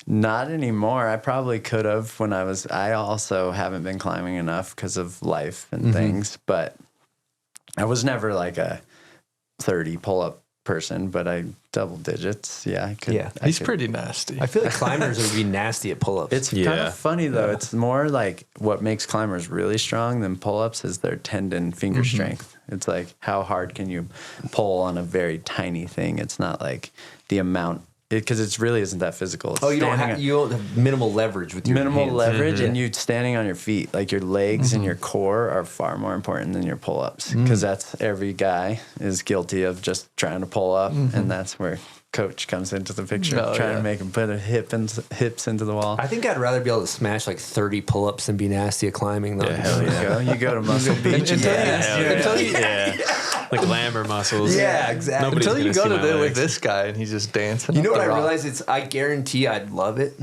Not anymore. I probably could have when I also haven't been climbing enough because of life and things, but I was never like a 30 pull-up person, but I double digits. Yeah, I could. Yeah, he's pretty nasty. I feel like climbers would be nasty at pull-ups. It's kind of funny though. Yeah. It's more like what makes climbers really strong than pull-ups is their tendon finger strength. It's like how hard can you pull on a very tiny thing? It's not like the amount, because it really isn't that physical. It's you don't have minimal leverage with your hands. Leverage, and you standing on your feet. Like your legs and your core are far more important than your pull-ups, because that's every guy is guilty of just trying to pull up, and that's where coach comes into the picture, trying to make him put a hips into the wall. I think I'd rather be able to smash like 30 pull-ups than be nasty at climbing, though. Yeah, hell yeah. You go to Muscle Beach. Like glamour muscles. Yeah, exactly. Until you go to with this guy and he's just dancing. You know what I realize? I guarantee I'd love it,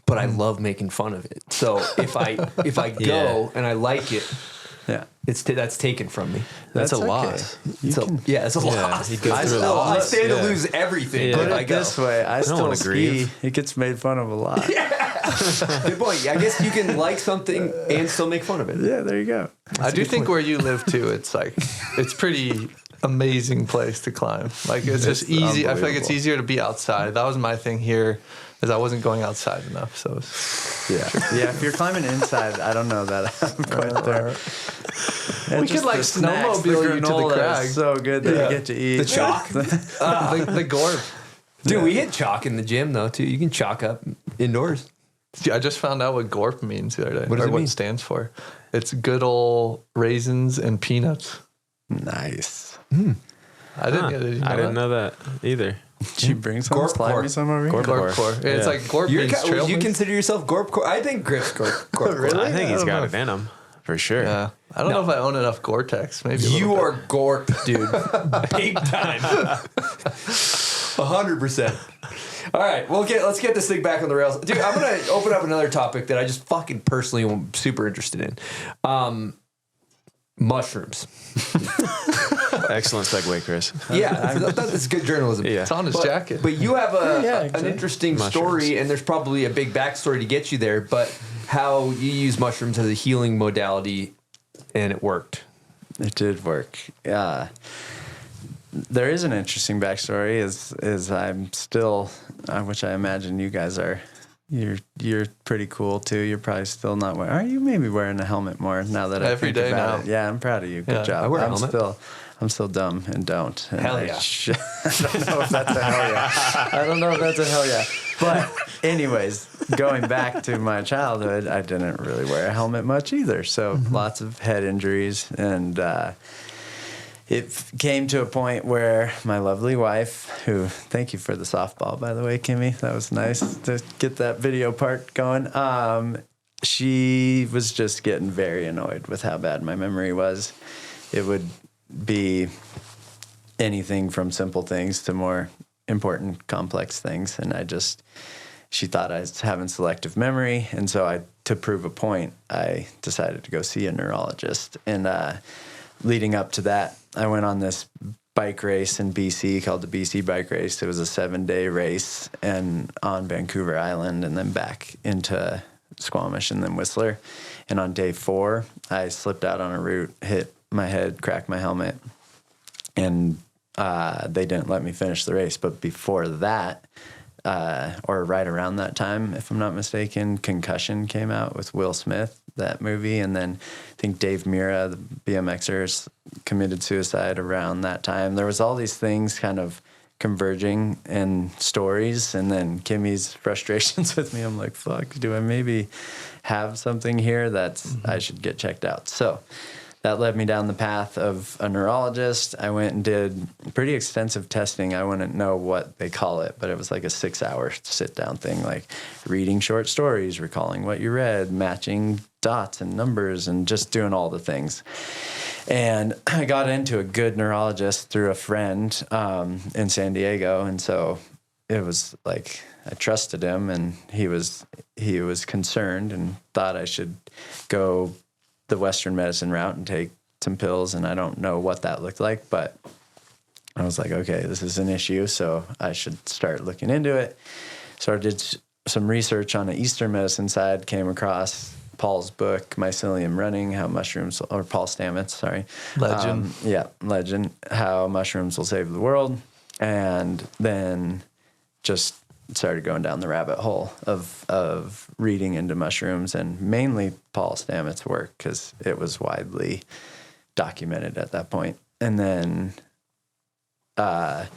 but I love making fun of it. So if I go and I like it, that's taken from me. That's a loss. It's a loss. I stand to lose everything. Put it this way, I still ski. It gets made fun of a lot. Good point. I guess you can like something and still make fun of it. Yeah, there you go. I do think where you live too, it's pretty amazing place to climb. Like it's just easy. I feel like it's easier to be outside. That was my thing here, is I wasn't going outside enough. So if you're climbing inside, I don't know that I'm quite there. We could like snowmobile you to the crag. So good that you get to eat the chalk, the gorp. Dude, we hit chalk in the gym though too. You can chalk up indoors. I just found out what gorp means the other day. What does it mean? It stands for. It's good old raisins and peanuts. Nice. I didn't know that either. Did you bring some? Slide me some over here. Gorpcore. It's like gorp means trail. Would you consider yourself gorpcore? I think Griff's gorpcore. Really? I think he's got it in him for sure. Yeah. I don't know if I own enough Gore-Tex. Maybe you are gorp, dude. Big time. 100%. All right, let's get this thing back on the rails. Dude, I'm going to open up another topic that I just fucking personally am super interested in. Mushrooms. Excellent segue, Chris. Yeah, that's good journalism. Yeah. It's on his jacket. But you have an interesting story, and there's probably a big backstory to get you there, but how you use mushrooms as a healing modality, and it worked. It did work. Yeah. There is an interesting backstory, is I'm still, which I imagine you guys are, you're pretty cool too. You're probably still not wearing, are you maybe wearing a helmet more now that I think about now. it? Yeah, I'm proud of you. Good job. I wear a helmet. I'm still dumb and don't. And hell yeah. I don't know if that's a hell yeah. I don't know if that's a hell yeah. But anyways, going back to my childhood, I didn't really wear a helmet much either. So lots of head injuries, and it came to a point where my lovely wife, who, thank you for the softball, by the way, Kimmy. That was nice to get that video part going. She was just getting very annoyed with how bad my memory was. It would be anything from simple things to more important, complex things. And she thought I was having selective memory. And so to prove a point, I decided to go see a neurologist. And leading up to that, I went on this bike race in BC called the BC Bike Race. It was a 7-day race and on Vancouver Island and then back into Squamish and then Whistler. And on day 4, I slipped out on a route, hit my head, cracked my helmet, and they didn't let me finish the race. But before that, or right around that time, if I'm not mistaken, Concussion came out with Will Smith, that movie. And then I think Dave Mira, the BMXer, committed suicide around that time. There was all these things kind of converging in stories. And then Kimmy's frustrations with me. I'm like, fuck, do I maybe have something here that's I should get checked out? So that led me down the path of a neurologist. I went and did pretty extensive testing. I wouldn't know what they call it, but it was like a 6-hour sit-down thing, like reading short stories, recalling what you read, matching dots and numbers, and just doing all the things. And I got into a good neurologist through a friend in San Diego, and so it was like I trusted him, and he was concerned and thought I should go the Western medicine route and take some pills, and I don't know what that looked like, but I was like, okay, this is an issue, so I should start looking into it. So I did some research on the Eastern medicine side, came across Paul's book, Mycelium Running, how mushrooms, or Paul Stamets, sorry. Legend. Legend, how mushrooms will save the world. And then just started going down the rabbit hole of reading into mushrooms, and mainly Paul Stamets' work because it was widely documented at that point. And then that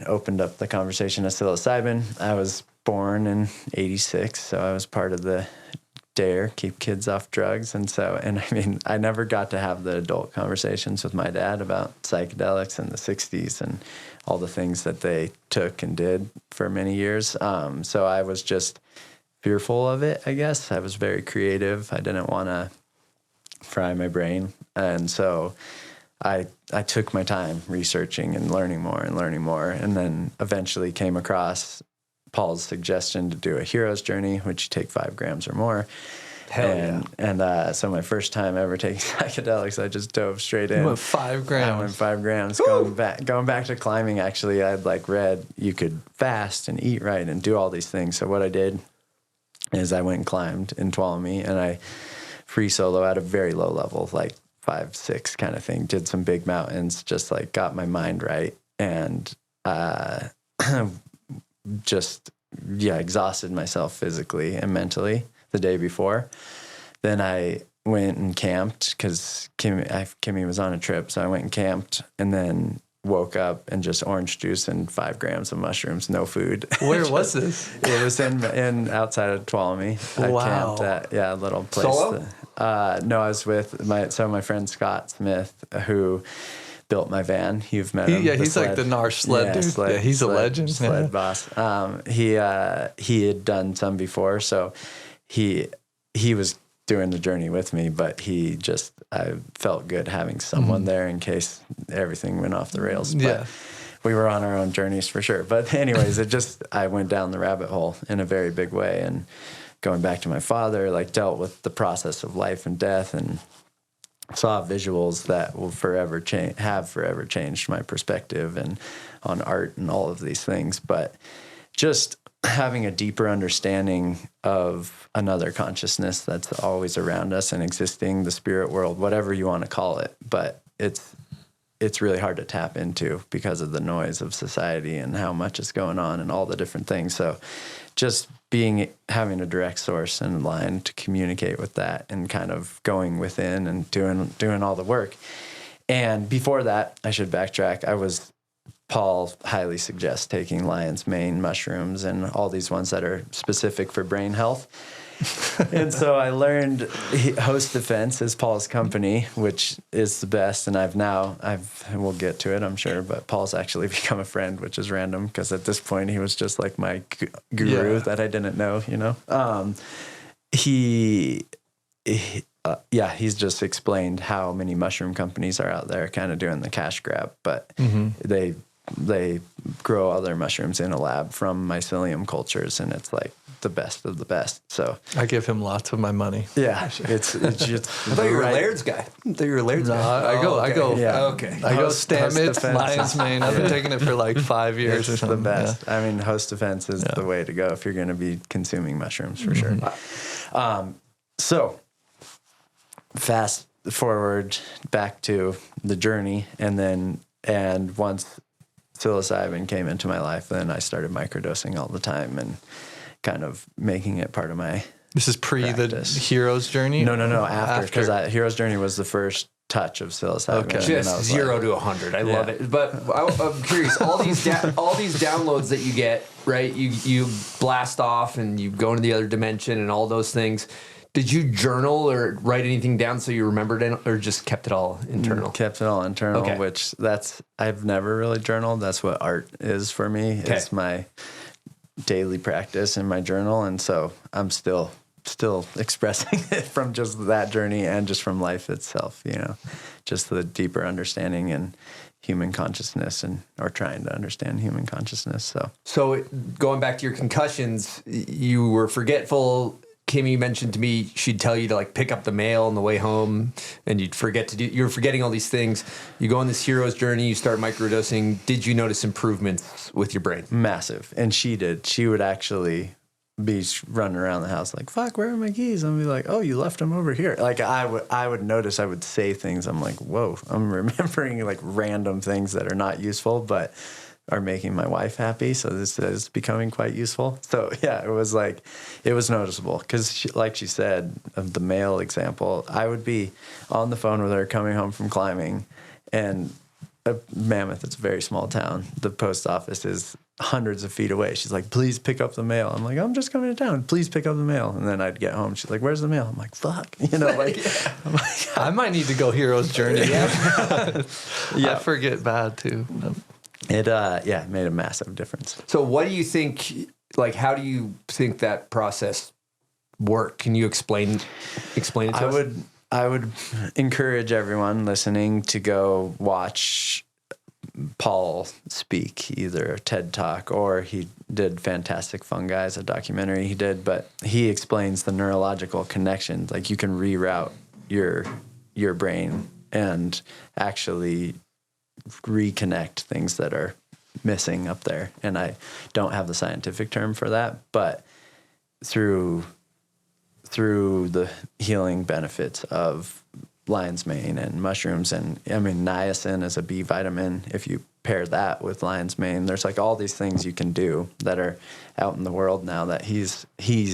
opened up the conversation of psilocybin. I was born in 86, so I was part of the DARE, Keep Kids Off Drugs. And I never got to have the adult conversations with my dad about psychedelics in the 60s and all the things that they took and did for many years. So I was just fearful of it, I guess. I was very creative. I didn't want to fry my brain. And so I took my time researching and learning more, and then eventually came across Paul's suggestion to do a hero's journey, which you take 5 grams or more. And so my first time ever taking psychedelics, I just dove straight in. You went 5 grams. I went 5 grams. Going back to climbing, actually, I'd read you could fast and eat right and do all these things. So what I did is I went and climbed in Tuolumne, and I free solo at a very low level, like 5, 6 kind of thing. Did some big mountains, just got my mind right, and just exhausted myself physically and mentally the day before. Then I went and camped because Kimmy was on a trip, so I went and camped, and then woke up and just orange juice and 5 grams of mushrooms, no food. Where was this? It was in outside of Tuolumne. Wow. I camped at a little place. Solo? No, I was with my friend Scott Smith, who built my van. You've met him. Yeah, he's like the Nar sled dude. Yeah, he's a legend. Sled boss. He had done some before, so he was doing the journey with me, but I felt good having someone there in case everything went off the rails. But we were on our own journeys for sure. But anyways, I went down the rabbit hole in a very big way, and going back to my father, dealt with the process of life and death, and saw visuals that will forever changed my perspective and on art and all of these things. But just having a deeper understanding of another consciousness that's always around us and existing, the spirit world, whatever you want to call it. But it's really hard to tap into because of the noise of society and how much is going on and all the different things. So just having a direct source and line to communicate with that, and kind of going within and doing all the work. And before that, I should backtrack. Paul highly suggests taking lion's mane mushrooms and all these ones that are specific for brain health. And so I learned Host Defense is Paul's company, which is the best. And we'll get to it, I'm sure, but Paul's actually become a friend, which is random because at this point he was just like my guru that I didn't know, he's just explained how many mushroom companies are out there kind of doing the cash grab, but they grow other mushrooms in a lab from mycelium cultures, and it's like the best of the best. So I give him lots of my money. Yeah, it's just. I thought you were a Laird's guy. I go. Yeah. Okay. I go Stamets, Lion's Mane. I've been taking it for like 5 years or something. The best. Yeah. I mean, Host Defense is the way to go if you're going to be consuming mushrooms for sure. So fast forward back to the journey, and once psilocybin came into my life, then I started microdosing all the time and kind of making it part of my This is pre practice. The hero's journey? No, after. Because hero's journey was the first touch of psilocybin. Okay. Just 0 to 100. I love it. But I'm curious, all these downloads that you get, right? You blast off and you go into the other dimension and all those things. Did you journal or write anything down so you remembered it, or just kept it all internal? Kept it all internal, Okay. which I've never really journaled. That's what art is for me. Okay. It's my daily practice in my journal. And so I'm still expressing it from just that journey and just from life itself, just the deeper understanding and human consciousness or trying to understand human consciousness. So going back to your concussions, you were forgetful. Kimmy mentioned to me she'd tell you to like pick up the mail on the way home, and you'd forget to do. You're forgetting all these things. You go on this hero's journey. You start microdosing. Did you notice improvements with your brain? Massive. And she did. She would actually be running around the house like, fuck, where are my keys? And I'd be like, oh, you left them over here. Like I would notice, I would say things. I'm like, whoa, I'm remembering like random things that are not useful, but are making my wife happy. So this is becoming quite useful. So yeah, it was noticeable because like she said, of the mail example, I would be on the phone with her coming home from climbing, and Mammoth, it's a very small town. The post office is hundreds of feet away. She's like, please pick up the mail. I'm like, I'm just coming to town. Please pick up the mail. And then I'd get home. She's like, where's the mail? I'm like, fuck. I'm like, I might need to go hero's journey. Yeah, I forget bad too. It made a massive difference. So what do you think, like, how do you think that process worked? Can you explain it to us? I would encourage everyone listening to go watch Paul speak, either a TED Talk or he did Fantastic Fungi, a documentary he did, but he explains the neurological connections. Like you can reroute your brain and actually reconnect things that are missing up there. And I don't have the scientific term for that, but through the healing benefits of lion's mane and mushrooms, and I mean niacin is a B vitamin. If you pair that with lion's mane, there's like all these things you can do that are out in the world now that he's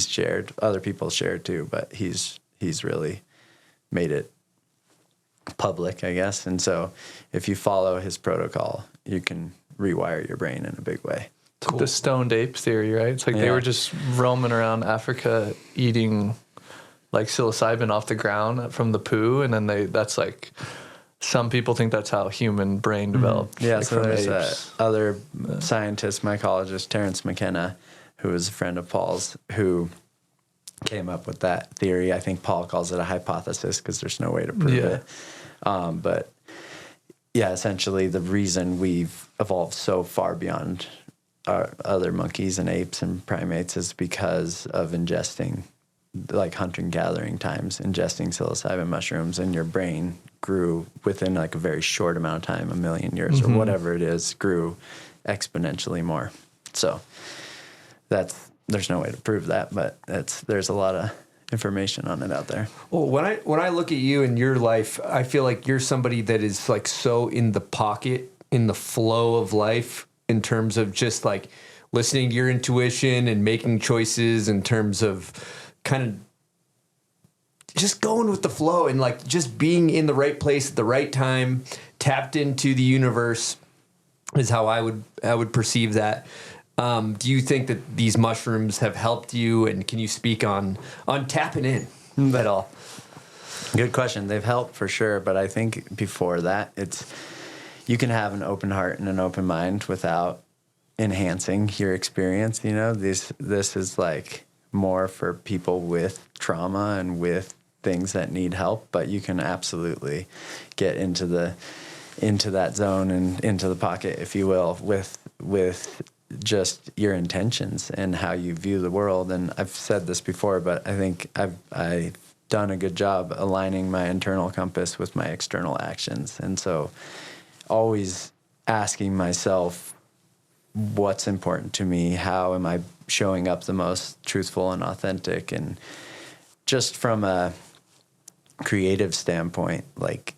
shared. Other people shared too, but he's really made it public, I guess. And so if you follow his protocol, you can rewire your brain in a big way. Cool. The stoned ape theory, right? It's like they were just roaming around Africa eating like psilocybin off the ground from the poo, and then that's like, some people think that's how human brain developed. Yeah, like so there's other scientist, mycologist, Terence McKenna, who was a friend of Paul's, who came up with that theory. I think Paul calls it a hypothesis because there's no way to prove it. But yeah, essentially the reason we've evolved so far beyond our other monkeys and apes and primates is because of ingesting, like hunting gathering times, ingesting psilocybin mushrooms, and your brain grew within like a very short amount of time, 1 million years or whatever it is, grew exponentially more. So there's no way to prove that, but there's a lot of information on it out there. Well, when I look at you and your life, I feel like you're somebody that is like so in the pocket, in the flow of life, in terms of just like listening to your intuition and making choices in terms of kind of just going with the flow and like just being in the right place at the right time, tapped into the universe is how I would perceive that. Do you think that these mushrooms have helped you, and can you speak on tapping in at all? Good question. They've helped for sure, but I think before that, you can have an open heart and an open mind without enhancing your experience. This is like more for people with trauma and with things that need help, but you can absolutely get into that zone and into the pocket, if you will, with just your intentions and how you view the world. And I've said this before, but I think I've done a good job aligning my internal compass with my external actions. And so always asking myself, what's important to me? How am I showing up the most truthful and authentic? And just from a creative standpoint, like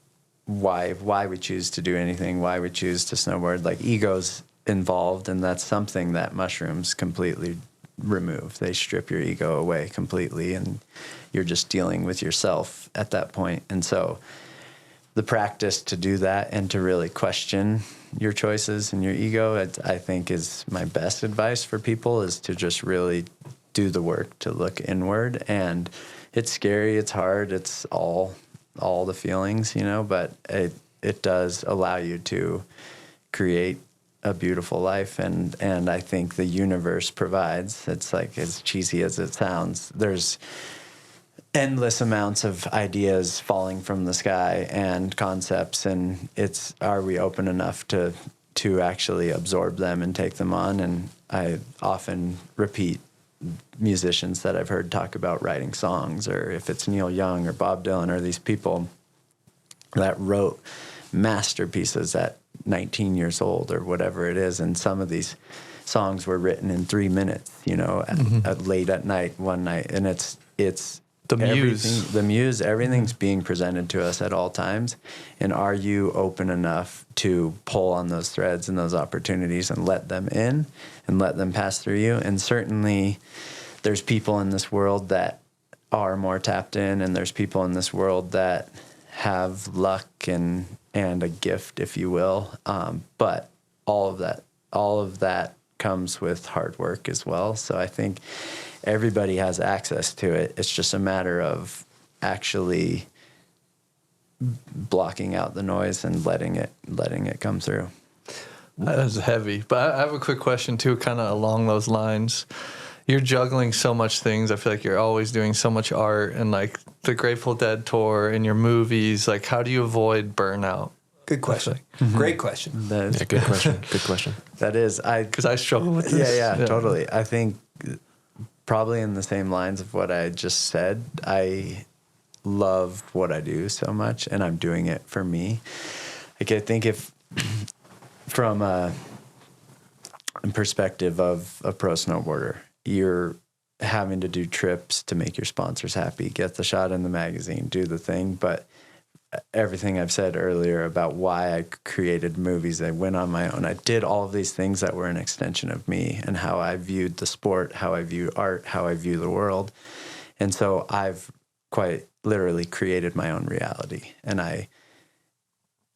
why we choose to do anything, why we choose to snowboard, like ego's involved, and that's something that mushrooms completely remove. They strip your ego away completely, and you're just dealing with yourself at that point. And so the practice to do that and to really question your choices and your ego, I think is my best advice for people, is to just really do the work to look inward and it's scary, it's hard, it's all the feelings, but it does allow you to create a beautiful life, and I think the universe provides. It's like, as cheesy as it sounds, there's endless amounts of ideas falling from the sky and concepts, and are we open enough to actually absorb them and take them on? And I often repeat musicians that I've heard talk about writing songs, or if it's Neil Young or Bob Dylan or these people that wrote masterpieces at 19 years old or whatever it is, and some of these songs were written in 3 minutes, at late at night one night, and it's the muse. Everything's being presented to us at all times, and are you open enough to pull on those threads and those opportunities and let them in and let them pass through you? And certainly there's people in this world that are more tapped in, and there's people in this world that have luck and a gift, if you will. But all of that comes with hard work as well. So I think everybody has access to it. It's just a matter of actually blocking out the noise and letting it come through. That is heavy. But I have a quick question too, kind of along those lines. You're juggling so much things. I feel like you're always doing so much art, and like the Grateful Dead tour and your movies. Like, how do you avoid burnout? Good question. Great question. Good question. Good question. That is, because I struggle with this. Yeah, totally. I think probably in the same lines of what I just said. I love what I do so much, and I'm doing it for me. Like, I think if from a perspective of a pro snowboarder, you're having to do trips to make your sponsors happy, get the shot in the magazine, do the thing. But everything I've said earlier about why I created movies, I went on my own. I did all of these things that were an extension of me and how I viewed the sport, how I view art, how I view the world. And so I've quite literally created my own reality. And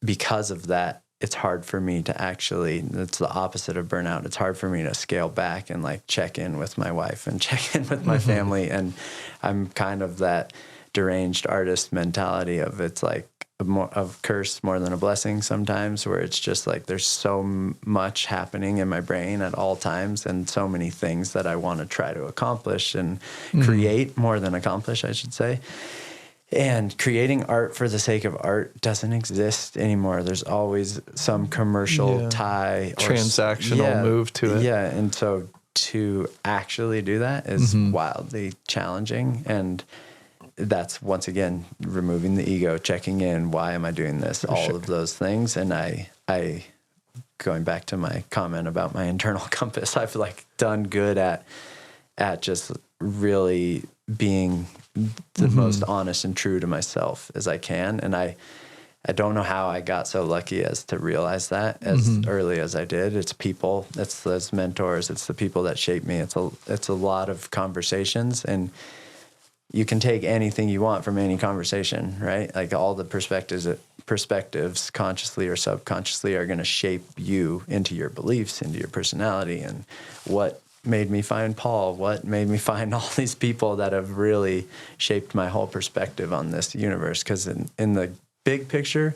because of that, it's hard for me to actually, it's the opposite of burnout. It's hard for me to scale back and like check in with my wife and check in with my family. And I'm kind of that deranged artist mentality of, it's like a curse more than a blessing sometimes, where it's just like there's so much happening in my brain at all times, and so many things that I want to try to accomplish and create, more than accomplish, I should say. And creating art for the sake of art doesn't exist anymore. There's always some commercial tie or transactional move to it. Yeah, and so to actually do that is wildly challenging. And that's, once again, removing the ego, checking in, why am I doing this? All of those things. And I going back to my comment about my internal compass, I've like done good at just really being the most honest and true to myself as I can. And I don't know how I got so lucky as to realize that as early as I did. It's people, it's those mentors, it's the people that shape me. It's a lot of conversations, and you can take anything you want from any conversation, right? Like all the perspectives consciously or subconsciously are going to shape you into your beliefs, into your personality. And what made me find Paul, what made me find all these people that have really shaped my whole perspective on this universe. Because in the big picture,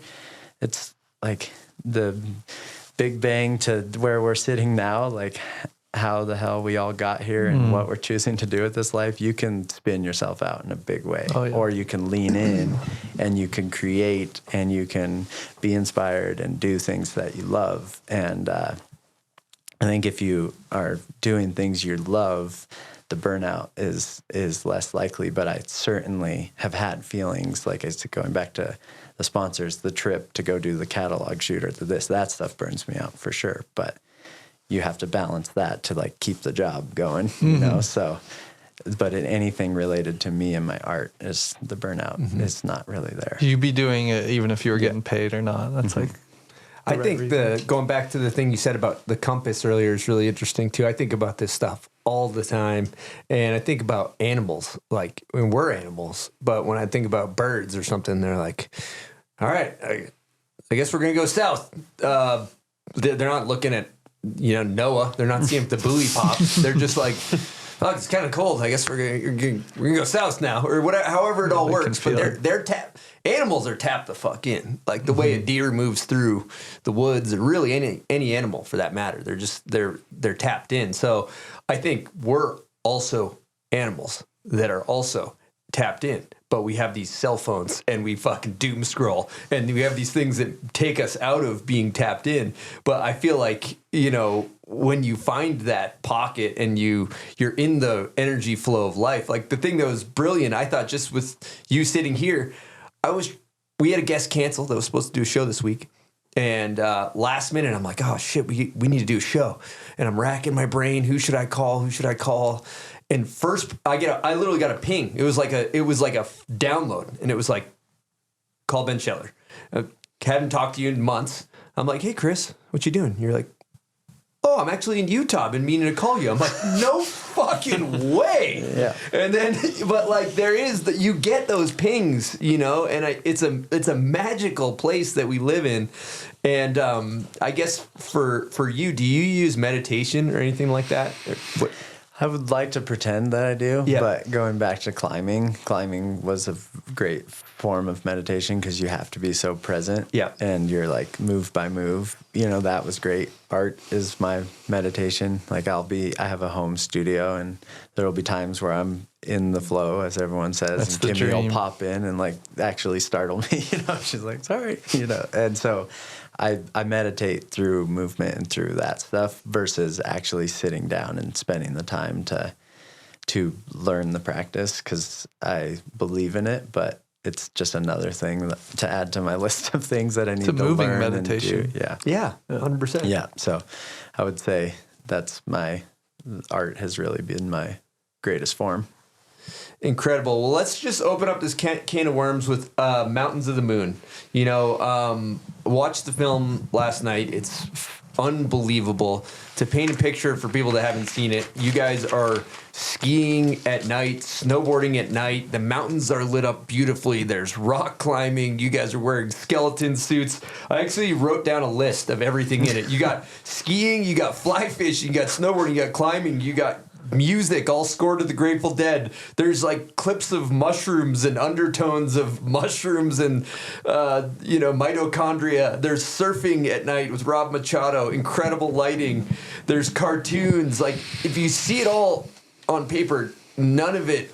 it's like the Big Bang to where we're sitting now, like how the hell we all got here and what we're choosing to do with this life. You can spin yourself out in a big way, or you can lean in and you can create and you can be inspired and do things that you love. And I think if you are doing things you love, the burnout is less likely. But I certainly have had feelings like, it's going back to the sponsors, the trip to go do the catalog shoot or that stuff burns me out for sure. But you have to balance that to like keep the job going, you know? So, but in anything related to me and my art, is the burnout is not really there. You'd be doing it even if you were getting paid or not. That's like, I think going back to the thing you said about the compass earlier is really interesting too. I think about this stuff all the time, and I think about animals. Like, I mean, we're animals, but when I think about birds or something, they're like, all right, I guess we're going to go south. They're not looking at, Noah. They're not seeing if the buoy pops. They're just like, fuck, it's kind of cold. I guess we're gonna go south now, or whatever. However it all works. But they're animals are tapped the fuck in, like the way a deer moves through the woods, or really any animal for that matter. They're tapped in. So I think we're also animals that are also tapped in. But we have these cell phones and we fucking doom scroll, and we have these things that take us out of being tapped in. But I feel like, you know, when you find that pocket and you're in the energy flow of life, like the thing that was brilliant, I thought, just with you sitting here, we had a guest cancel that was supposed to do a show this week. And last minute, I'm like, oh shit, we need to do a show. And I'm racking my brain. Who should I call? And first, I literally got a ping. It was like a download, and it was like, call Benchetler. Hadn't talked to you in months. I'm like, hey Chris, what you doing? You're like, oh, I'm actually in Utah. Been meaning to call you. I'm like, no fucking way. Yeah. And then, but like, you get those pings, you know, and it's a magical place that we live in. And I guess for you, do you use meditation or anything like that? I would like to pretend that I do, but going back to climbing was a great form of meditation because you have to be so present. Yeah. And you're like move by move. You know, that was great. Art is my meditation. Like I have a home studio, and there will be times where I'm in the flow, as everyone says. That's and the Kimmy dream. will pop in and like actually startle me. You know, she's like, sorry, you know. And so I meditate through movement and through that stuff versus actually sitting down and spending the time to learn the practice, because I believe in it, but it's just another thing to add to my list of things that I need to learn. It's a moving meditation. And do. Yeah, 100%. Yeah, so I would say art has really been my greatest form. Incredible. Well, let's just open up this can of worms with Mountains of the Moon. You know, watched the film last night. It's unbelievable. To paint a picture for people that haven't seen it, you guys are skiing at night, snowboarding at night. The mountains are lit up beautifully. There's rock climbing. You guys are wearing skeleton suits. I actually wrote down a list of everything in it. You got skiing, you got fly fishing, you got snowboarding, you got climbing, you got music all scored to the Grateful Dead. There's like clips of mushrooms and undertones of mushrooms and mitochondria. There's surfing at night with Rob Machado. Incredible lighting. There's cartoons. Like, if you see it all on paper, none of it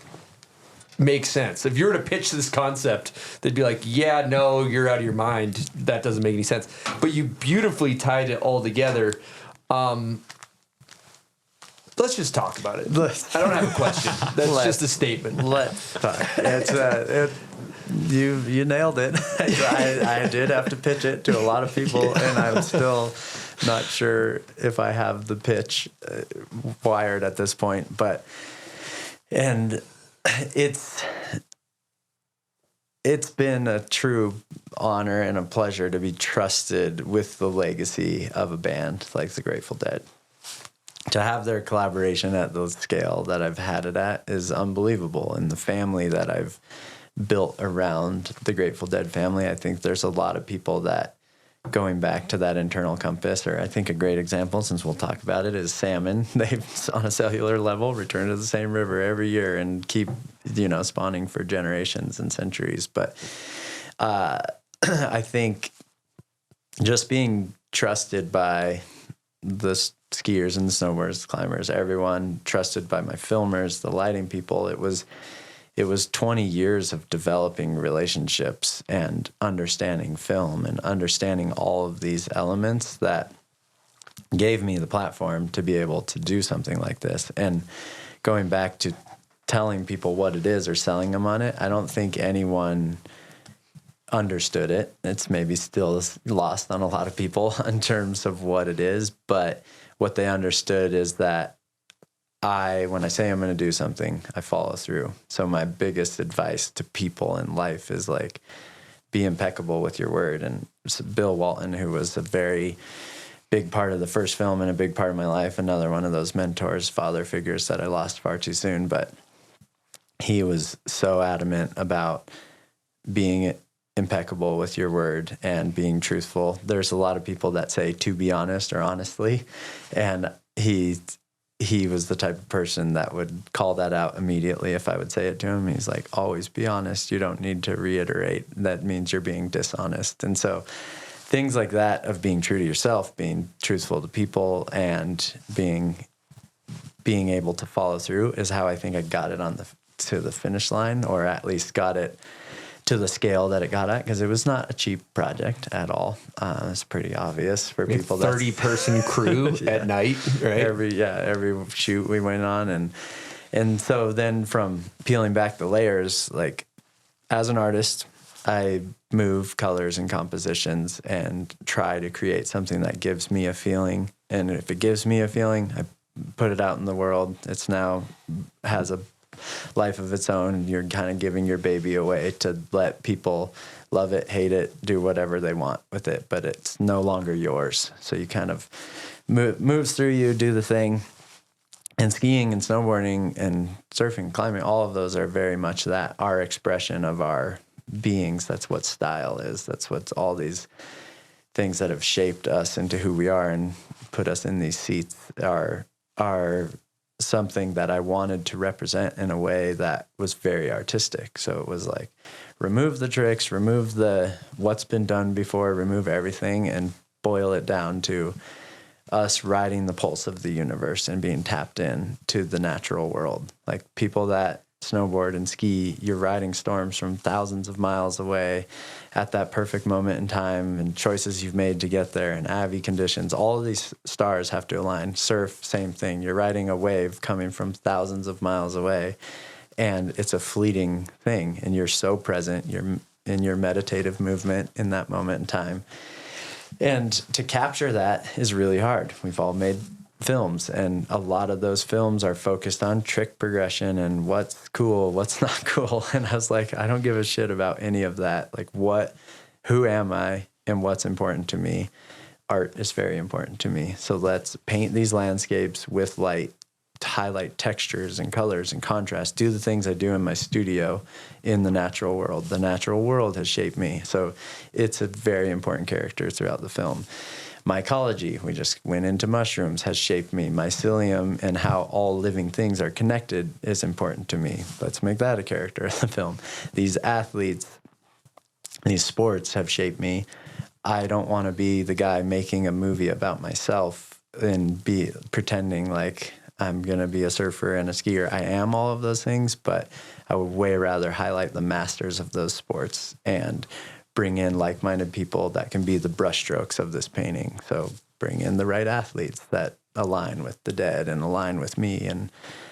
makes sense. If you were to pitch this concept, they'd be like, yeah, no, you're out of your mind. That doesn't make any sense. But you beautifully tied it all together. Let's just talk about it. I don't have a question. That's just a statement. Let's talk. You nailed it. I did have to pitch it to a lot of people, and I'm still not sure if I have the pitch wired at this point. But it's been a true honor and a pleasure to be trusted with the legacy of a band like the Grateful Dead. To have their collaboration at the scale that I've had it at is unbelievable. And the family that I've built around the Grateful Dead family, I think there's a lot of people that, going back to that internal compass, or I think a great example, since we'll talk about it, is salmon. They, on a cellular level, return to the same river every year and keep, spawning for generations and centuries. But I think just being trusted by the skiers and the snowboarders, the climbers, everyone, trusted by my filmers, the lighting people. It was 20 years of developing relationships and understanding film and understanding all of these elements that gave me the platform to be able to do something like this. And going back to telling people what it is or selling them on it, I don't think anyone understood it. It's maybe still lost on a lot of people in terms of what it is, but what they understood is that when I say I'm going to do something, I follow through. So my biggest advice to people in life is like, be impeccable with your word. And Bill Walton, who was a very big part of the first film and a big part of my life, another one of those mentors, father figures that I lost far too soon, but he was so adamant about being impeccable with your word and being truthful. There's a lot of people that say to be honest or honestly, and he he was the type of person that would call that out immediately if I would say it to him. He's like, always be honest. You don't need to reiterate. That means you're being dishonest. And so things like that of being true to yourself, being truthful to people, and being able to follow through is how I think I got it to the finish line, or at least got it to the scale that it got at, because it was not a cheap project at all. It's pretty obvious for people. 30-person crew at night, right? Every shoot we went on, and so then from peeling back the layers, like as an artist, I move colors and compositions and try to create something that gives me a feeling. And if it gives me a feeling, I put it out in the world. It's now has a life of its own. You're kind of giving your baby away to let people love it, hate it, do whatever they want with it, but it's no longer yours. So you kind of moves through you, do the thing. And skiing and snowboarding and surfing, climbing, all of those are very much that, our expression of our beings. That's what style is. That's what's all these things that have shaped us into who we are and put us in these seats are something that I wanted to represent in a way that was very artistic. So it was like, remove the tricks, remove the what's been done before, remove everything, and boil it down to us riding the pulse of the universe and being tapped in to the natural world. Like people that snowboard and ski, you're riding storms from thousands of miles away at that perfect moment in time, and choices you've made to get there, and AVI conditions. All of these stars have to align. Surf, same thing. You're riding a wave coming from thousands of miles away, and it's a fleeting thing, and you're so present. You're in your meditative movement in that moment in time. And to capture that is really hard. We've all made films, and a lot of those films are focused on trick progression and what's cool, what's not cool. And I was like, I don't give a shit about any of that. Like, who am I and what's important to me? Art is very important to me. So let's paint these landscapes with light to highlight textures and colors and contrast, do the things I do in my studio in the natural world. The natural world has shaped me. So it's a very important character throughout the film. Mycology, we just went into mushrooms, has shaped me. Mycelium and how all living things are connected is important to me. Let's make that a character in the film. These athletes, these sports have shaped me. I don't want to be the guy making a movie about myself and be pretending like I'm going to be a surfer and a skier. I am all of those things, but I would way rather highlight the masters of those sports and bring in like-minded people that can be the brushstrokes of this painting. So bring in the right athletes that align with the dead and align with me and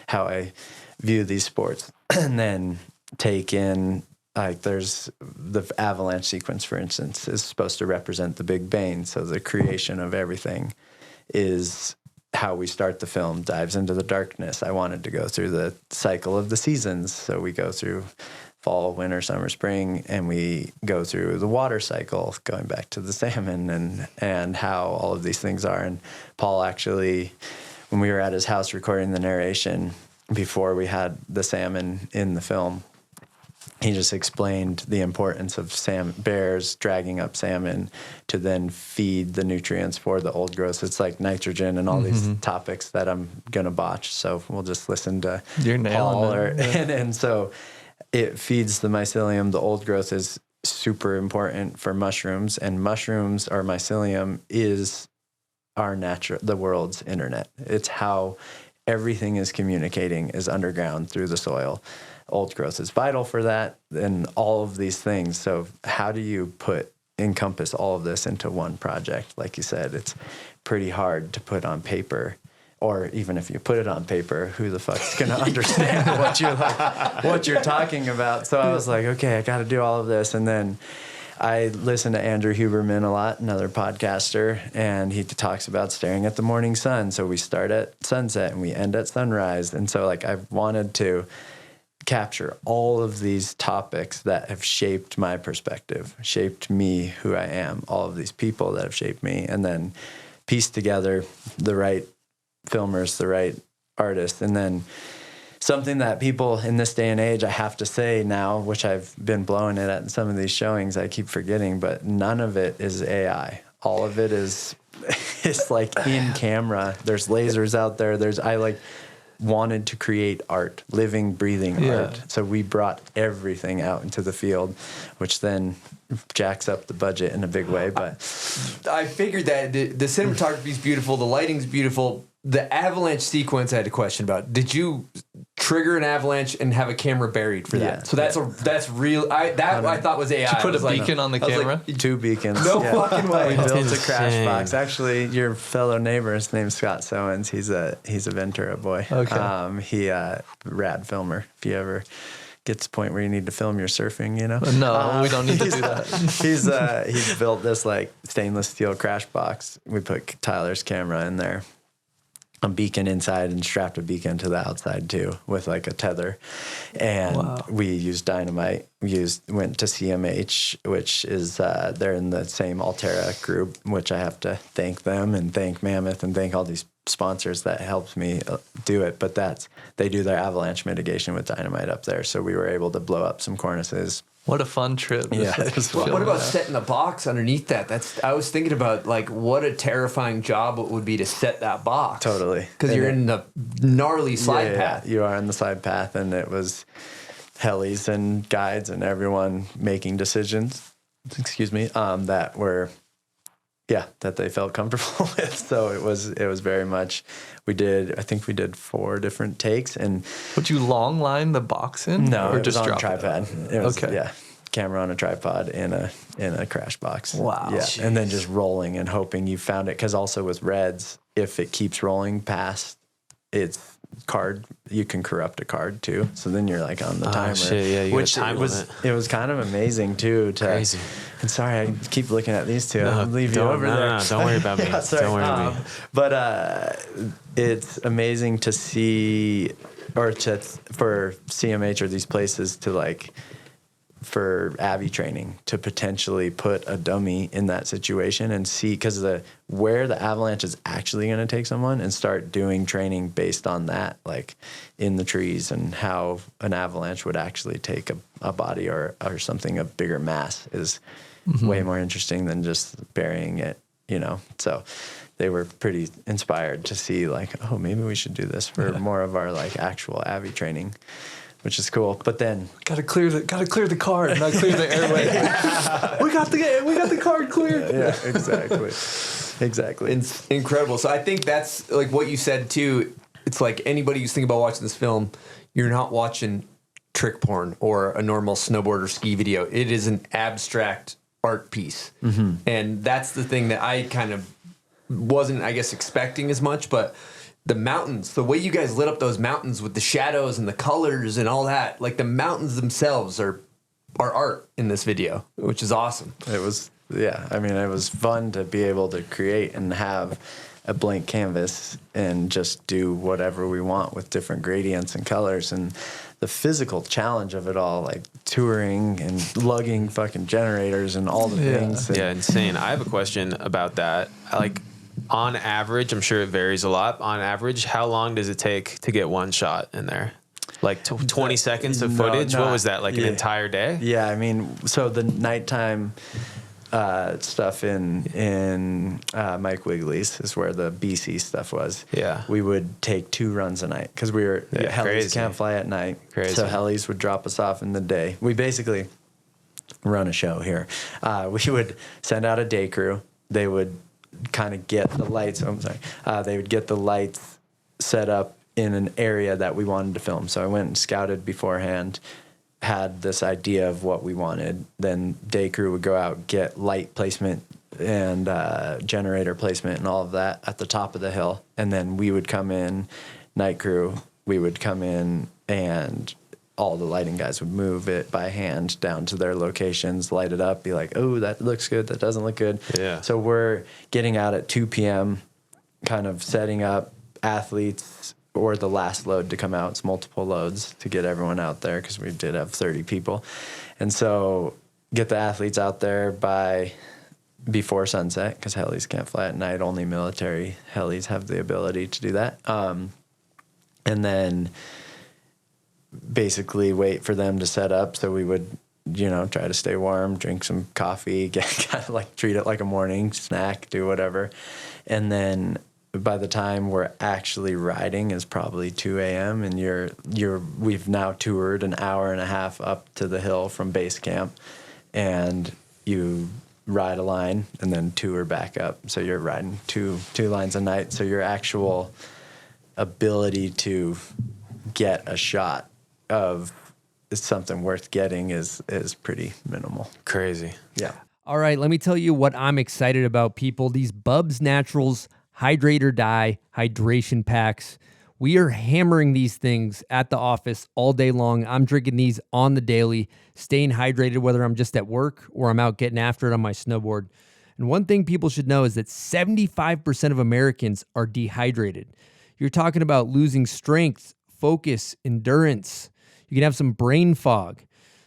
how I view these sports. And then take in, like, there's the avalanche sequence, for instance, is supposed to represent the Big Bang. So the creation of everything is how we start the film, dives into the darkness. I wanted to go through the cycle of the seasons. So we go through fall, winter, summer, spring, and we go through the water cycle, going back to the salmon and how all of these things are. And Paul actually, when we were at his house recording the narration before we had the salmon in the film, he just explained the importance of bears dragging up salmon to then feed the nutrients for the old growth. It's like nitrogen and all these topics that I'm going to botch. So we'll just listen to Paul. And so it feeds the mycelium. The old growth is super important for mushrooms, and mushrooms or mycelium is the world's internet. It's how everything is communicating, is underground through the soil. Old growth is vital for that, and all of these things. So how do you encompass all of this into one project? Like you said, it's pretty hard to put on paper, or even if you put it on paper, who the fuck's going to understand what you're talking about? So I was like, okay, I got to do all of this. And then I listen to Andrew Huberman a lot, another podcaster, and he talks about staring at the morning sun. So we start at sunset and we end at sunrise. And so like I wanted to capture all of these topics that have shaped my perspective, shaped me, who I am, all of these people that have shaped me, and then piece together the right filmers, the right artists. And then something that people in this day and age, I have to say now, which I've been blowing it at some of these showings, I keep forgetting, but none of it is AI. All of it is this like in camera. There's lasers out there. I wanted to create art, living, breathing art. So we brought everything out into the field, which then jacks up the budget in a big way. But I figured that the cinematography is beautiful, the lighting's beautiful. The avalanche sequence I had a question about. Did you trigger an avalanche and have a camera buried for that? Yeah. So that's real. I thought was AI. Did you put a beacon on the camera? 2 beacons. No fucking way. We built a insane. crash box. Actually, your fellow neighbor, his name's Scott Sowens. He's a Ventura boy. Okay. He rad filmer. If you ever get to the point where you need to film your surfing, you know. No, we don't need to do that. He's built this like stainless steel crash box. We put Tyler's camera in there, a beacon inside, and strapped a beacon to the outside too with like a tether. And we used dynamite. Went to CMH, which is they're in the same Altera group, which I have to thank them and thank Mammoth and thank all these sponsors that helped me do it. But they do their avalanche mitigation with dynamite up there, so we were able to blow up some cornices. What a fun trip. Yeah. What about setting the box underneath that? I was thinking about like what a terrifying job it would be to set that box. Totally. Because you're in the gnarly slide path. You are in the slide path, and it was helis and guides and everyone making decisions, that were, that they felt comfortable with. So it was very much, I think we did 4 different takes. And would you long line the box in? no, or it just was on a drop tripod. It was, okay. Yeah. Camera on a tripod in a crash box. Wow. Yeah. Jeez. And then just rolling and hoping you found it. Cause also with reds, if it keeps rolling past its card, you can corrupt a card too. So then you're like on the timer. Shit, yeah, you which got a time limit. It was kind of amazing too. Crazy. And sorry, I keep looking at these two. I'll leave you over there. No, don't worry about me. Yeah, sorry. Don't worry about me. But it's amazing to see, for CMH or these places to like, for Abby training to potentially put a dummy in that situation and see, because where the avalanche is actually going to take someone, and start doing training based on that, like in the trees, and how an avalanche would actually take a body or something of bigger mass is way more interesting than just burying it, you know. So they were pretty inspired to see like, oh, maybe we should do this for more of our like actual Abby training, which is cool. But then gotta clear the card, not clear the airway. we got the card cleared. Yeah, exactly. It's incredible. So I think that's like what you said too. It's like anybody who's thinking about watching this film, you're not watching trick porn or a normal snowboard or ski video. It is an abstract art piece. And that's the thing that I kind of wasn't, I guess, expecting as much. But the mountains, the way you guys lit up those mountains with the shadows and the colors and all that, like the mountains themselves are art in this video, which is awesome. It was, I mean, it was fun to be able to create and have a blank canvas and just do whatever we want with different gradients and colors. And the physical challenge of it all, like touring and lugging fucking generators and all the things. Yeah, insane. I have a question about that. Like, on average, I'm sure it varies a lot. On average, how long does it take to get one shot in there? Like 20 seconds of footage? What was that, like an entire day? Yeah, I mean, so the nighttime stuff in Mike Wigley's is where the BC stuff was. Yeah. We would take 2 runs a night because helis crazy. can't fly at night. Crazy. So helis would drop us off in the day. We basically run a show here. We would send out a day crew. They would kind of get the lights. They would get the lights set up in an area that we wanted to film. So I went and scouted beforehand, had this idea of what we wanted. Then day crew would go out, get light placement and generator placement and all of that at the top of the hill. And then we would come in, night crew, we would come in, and all the lighting guys would move it by hand down to their locations, light it up, be like, oh, that looks good, that doesn't look good. Yeah. So we're getting out at 2 p.m., kind of setting up athletes or the last load to come out. It's multiple loads to get everyone out there because we did have 30 people. And so get the athletes out there before sunset because helis can't fly at night. Only military helis have the ability to do that. And then basically wait for them to set up. So we would try to stay warm, drink some coffee, treat it like a morning snack, do whatever. And then by the time we're actually riding is probably 2 a.m. and we've now toured an hour and a half up to the hill from base camp, and you ride a line and then tour back up. So you're riding two lines a night. So your actual ability to get a shot of something worth getting is pretty minimal. Crazy. Yeah. All right, let me tell you what I'm excited about, people. These Bubs Naturals Hydrate or Die hydration packs. We are hammering these things at the office all day long. I'm drinking these on the daily, staying hydrated, whether I'm just at work or I'm out getting after it on my snowboard. And one thing people should know is that 75% of Americans are dehydrated. You're talking about losing strength, focus, endurance. You can have some brain fog.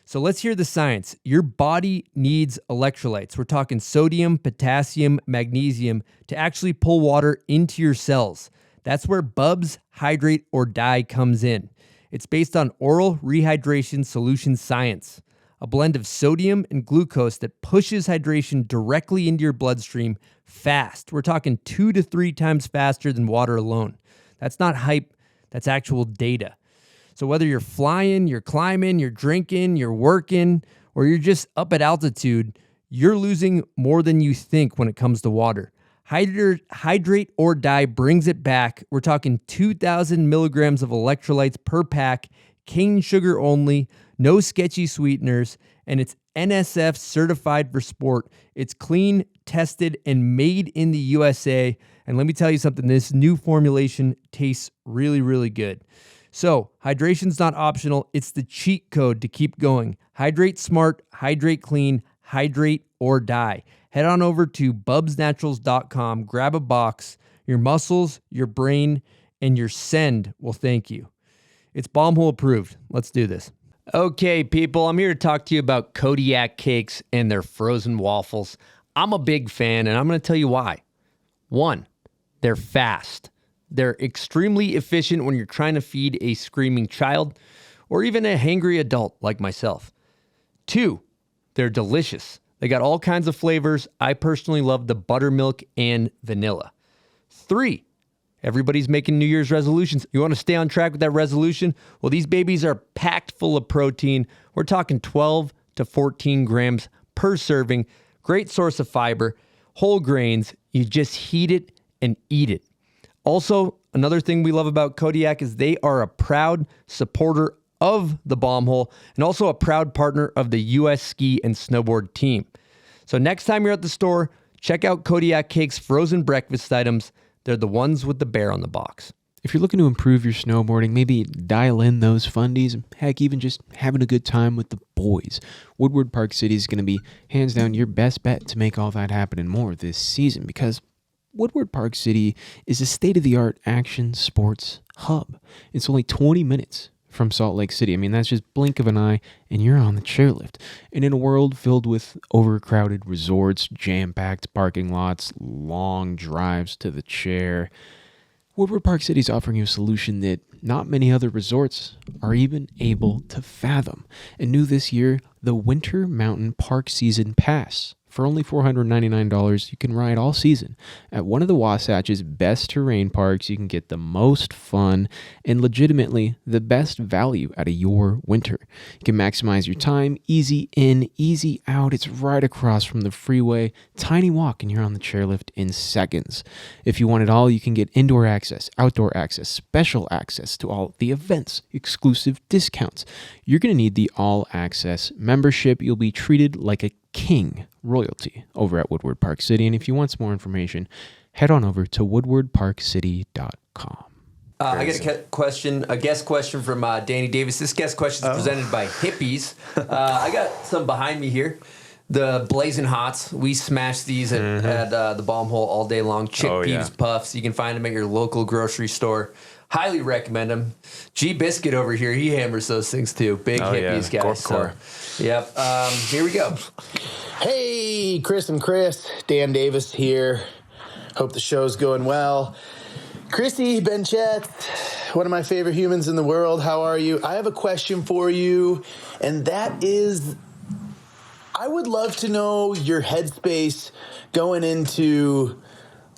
So let's hear the science. Your body needs electrolytes. We're talking sodium, potassium, magnesium to actually pull water into your cells. That's where Bubs Hydrate or Die comes in. It's based on oral rehydration solution science, a blend of sodium and glucose that pushes hydration directly into your bloodstream fast. We're talking 2 to 3 times faster than water alone. That's not hype, that's actual data. So whether you're flying, you're climbing, you're drinking, you're working, or you're just up at altitude, you're losing more than you think when it comes to water. Hydrate or Die brings it back. We're talking 2,000 milligrams of electrolytes per pack, cane sugar only, no sketchy sweeteners, and it's NSF certified for sport. It's clean, tested, and made in the USA. And let me tell you something, this new formulation tastes really, really good. So, hydration's not optional. It's the cheat code to keep going. Hydrate smart, hydrate clean, hydrate or die. Head on over to bubsnaturals.com, grab a box. Your muscles, your brain, and your send will thank you. It's Bombhole approved. Let's do this. Okay, people, I'm here to talk to you about Kodiak cakes and their frozen waffles. I'm a big fan, and I'm going to tell you why. 1, they're fast. They're extremely efficient when you're trying to feed a screaming child or even a hangry adult like myself. 2, they're delicious. They got all kinds of flavors. I personally love the buttermilk and vanilla. 3, everybody's making New Year's resolutions. You want to stay on track with that resolution? Well, these babies are packed full of protein. We're talking 12 to 14 grams per serving. Great source of fiber, whole grains. You just heat it and eat it. Also, another thing we love about Kodiak is they are a proud supporter of the Bombhole and also a proud partner of the U.S. ski and snowboard team. So next time you're at the store, check out Kodiak Cake's frozen breakfast items. They're the ones with the bear on the box. If you're looking to improve your snowboarding, maybe dial in those fundies, and heck, even just having a good time with the boys, Woodward Park City is going to be hands down your best bet to make all that happen and more this season, because Woodward Park City is a state-of-the-art action sports hub. It's only 20 minutes from Salt Lake City. I mean, that's just blink of an eye, and you're on the chairlift. And in a world filled with overcrowded resorts, jam-packed parking lots, long drives to the chair, Woodward Park City is offering you a solution that not many other resorts are even able to fathom. And new this year, the Winter Mountain Park Season Pass. For only $499, you can ride all season at one of the Wasatch's best terrain parks. You can get the most fun and legitimately the best value out of your winter. You can maximize your time, easy in, easy out. It's right across from the freeway. Tiny walk and you're on the chairlift in seconds. If you want it all, you can get indoor access, outdoor access, special access to all the events, exclusive discounts. You're going to need the all-access membership. You'll be treated like a king royalty over at Woodward Park City. And if you want some more information, head on over to woodwardparkcity.com. I got a guest question from Danny Davis. This guest question is presented by Hippies. I got some behind me here. The Blazing Hots. We smash these at the Bombhole all day long. Chickpeas puffs. You can find them at your local grocery store. Highly recommend them. G Biscuit over here, he hammers those things too. Big hippies, guys. Core. So, yep. Here we go. Hey, Chris and Chris. Dan Davis here. Hope the show's going well. Chrissy Benchetler, one of my favorite humans in the world. How are you? I have a question for you, and that is, I would love to know your headspace going into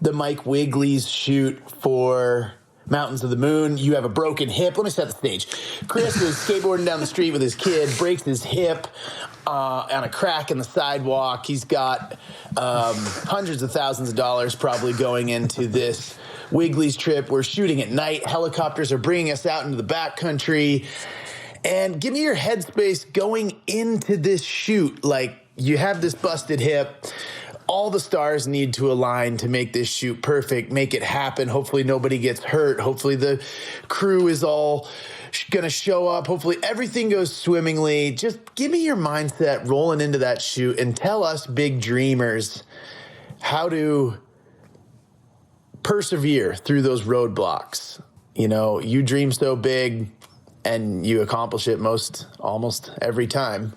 the Mike Wigley's shoot for Mountains of the Moon. You have a broken hip. Let me set the stage. Chris was skateboarding down the street with his kid, breaks his hip on a crack in the sidewalk. He's got hundreds of thousands of dollars probably going into this Wigley's trip. We're shooting at night. Helicopters are bringing us out into the backcountry. And give me your headspace going into this shoot. Like, you have this busted hip. All the stars need to align to make this shoot perfect, make it happen. Hopefully nobody gets hurt. Hopefully the crew is all going to show up. Hopefully everything goes swimmingly. Just give me your mindset rolling into that shoot and tell us big dreamers how to persevere through those roadblocks. You know, you dream so big and you accomplish it almost every time.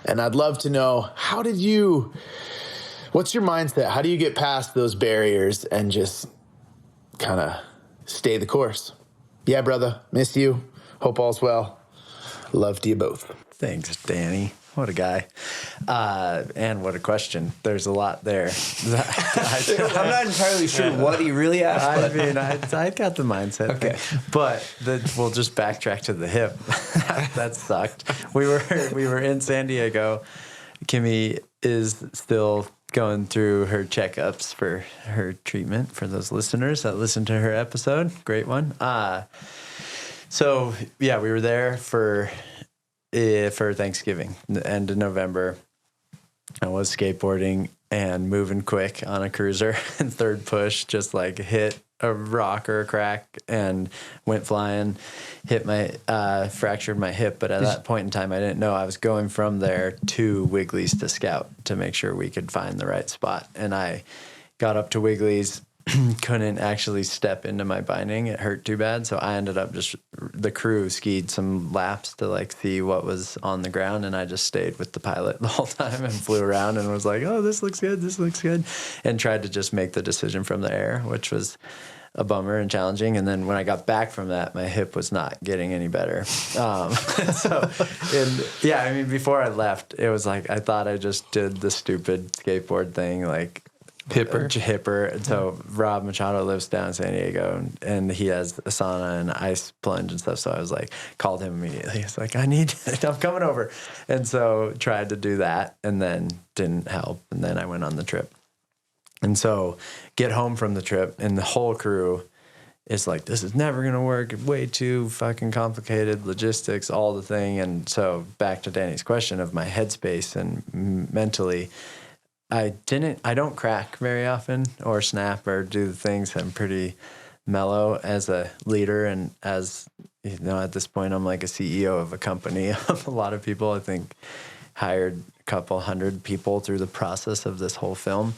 And I'd love to know, what's your mindset? How do you get past those barriers and just kind of stay the course? Yeah, brother. Miss you. Hope all's well. Love to you both. Thanks, Danny. What a guy. And what a question. There's a lot there. I'm not entirely sure what he really asked. I mean, I got the mindset thing. But we'll just backtrack to the hip. That sucked. We were in San Diego. Kimmy is still going through her checkups for her treatment, for those listeners that listened to her episode. Great one. So, yeah, we were there for Thanksgiving, the end of November. I was skateboarding and moving quick on a cruiser, and third push just like hit a rock or a crack and went flying, fractured my hip. But at that point in time, I didn't know I was going from there to Wigley's to scout to make sure we could find the right spot. And I got up to Wigley's, couldn't actually step into my binding. It hurt too bad. So I ended up the crew skied some laps to like see what was on the ground. And I just stayed with the pilot the whole time and flew around and was like, oh, this looks good. And tried to just make the decision from the air, which was a bummer and challenging. And then when I got back from that, my hip was not getting any better. Before I left, it was like, I thought I just did the stupid skateboard thing, like, Hipper. And so Rob Machado lives down in San Diego, and he has a sauna and ice plunge and stuff. So I was like, called him immediately. He's like, I'm coming over. And so tried to do that, and then didn't help. And then I went on the trip. And so get home from the trip, and the whole crew is like, this is never going to work. Way too fucking complicated, logistics, all the thing. And so back to Danny's question of my headspace and mentally, I don't crack very often or snap or do the things. I'm pretty mellow as a leader. And as you know, at this point, I'm like a CEO of a company of a lot of people. I think hired a couple hundred people through the process of this whole film.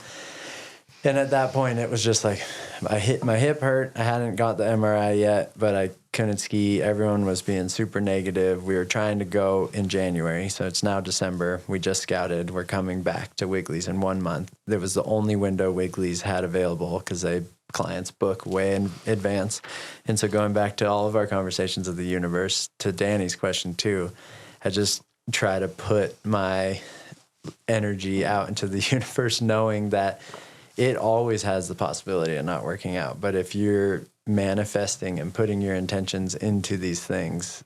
And at that point, it was just like, my hip hurt. I hadn't got the MRI yet, but I couldn't ski. Everyone was being super negative. We were trying to go in January, so it's now December. We just scouted. We're coming back to Wigley's in 1 month. It was the only window Wigley's had available because clients book way in advance. And so going back to all of our conversations of the universe, to Danny's question too, I just try to put my energy out into the universe knowing that it always has the possibility of not working out. But if you're manifesting and putting your intentions into these things,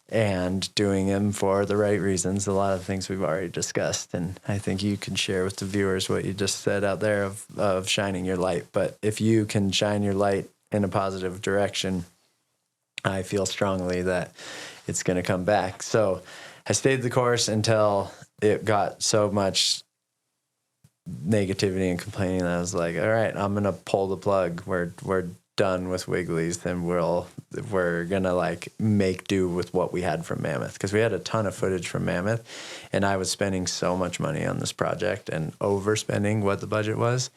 and doing them for the right reasons, a lot of things we've already discussed. And I think you can share with the viewers what you just said out there of shining your light. But if you can shine your light in a positive direction, I feel strongly that it's going to come back. So I stayed the course until it got so much negativity and complaining that I was like, all right, I'm gonna pull the plug. We're done with Wigley's, and we're gonna like make do with what we had from Mammoth, because we had a ton of footage from Mammoth, and I was spending so much money on this project and overspending what the budget was.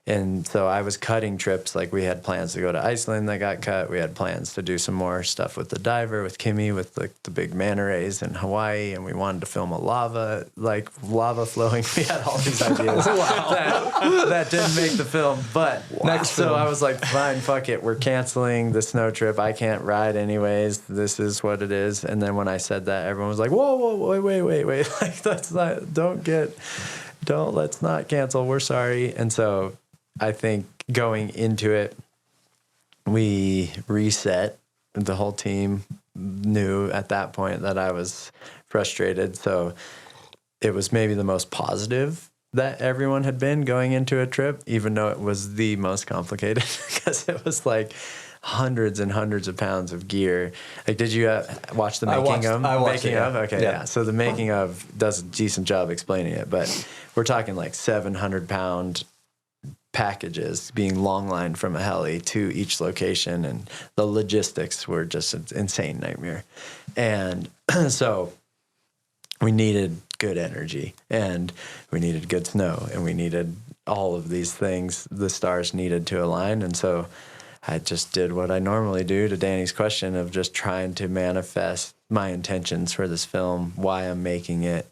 And so I was cutting trips. Like we had plans to go to Iceland that got cut. We had plans to do some more stuff with the diver, with Kimmy, with the big manta rays in Hawaii. And we wanted to film a lava flowing. We had all these ideas that didn't make the film. But so I was like, fine, fuck it. We're canceling the snow trip. I can't ride anyways. This is what it is. And then when I said that, everyone was like, whoa, wait. Like, let's not cancel. We're sorry. And so I think going into it, we reset. The whole team knew at that point that I was frustrated. So it was maybe the most positive that everyone had been going into a trip, even though it was the most complicated because it was like hundreds and hundreds of pounds of gear. Like, did you watch the making of? I watched it, yeah. Okay, yeah. So the making of does a decent job explaining it, but we're talking like 700-pound packages being long lined from a heli to each location, and the logistics were just an insane nightmare. And so we needed good energy, and we needed good snow, and we needed all of these things. The stars needed to align, and so I just did what I normally do, to Danny's question, of just trying to manifest my intentions for this film, why I'm making it,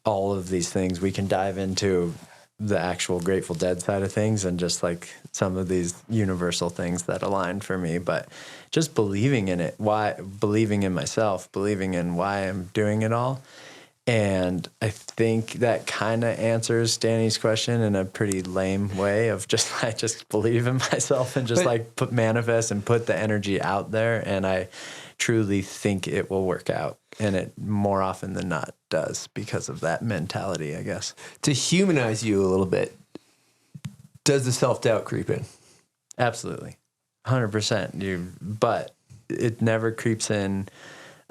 all of these things. We can dive into the actual Grateful Dead side of things and just like some of these universal things that aligned for me, but just believing in it, believing in myself, believing in why I'm doing it all. And I think that kind of answers Danny's question in a pretty lame way of just, I just believe in myself and just manifest and put the energy out there. And I truly think it will work out. And it more often than not does because of that mentality, I guess. To humanize you a little bit, does the self-doubt creep in? Absolutely. 100%. But it never creeps in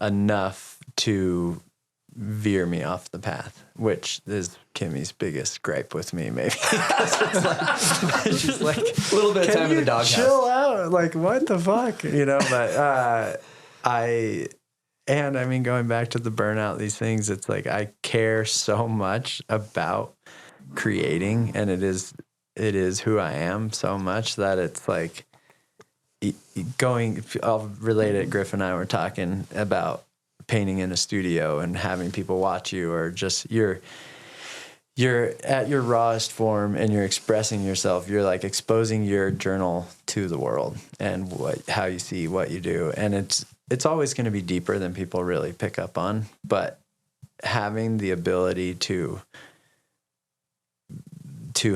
enough to veer me off the path, which is Kimmy's biggest gripe with me, maybe. She's like, a little bit of time in the doghouse. Chill out. Like, what the fuck? But I mean, going back to the burnout, these things, it's like I care so much about creating, and it is who I am so much that it's like I'll relate it. Griff and I were talking about painting in a studio and having people watch you, or just you're at your rawest form and you're expressing yourself. You're like exposing your journal to the world and how you see what you do. And it's always going to be deeper than people really pick up on, but having the ability to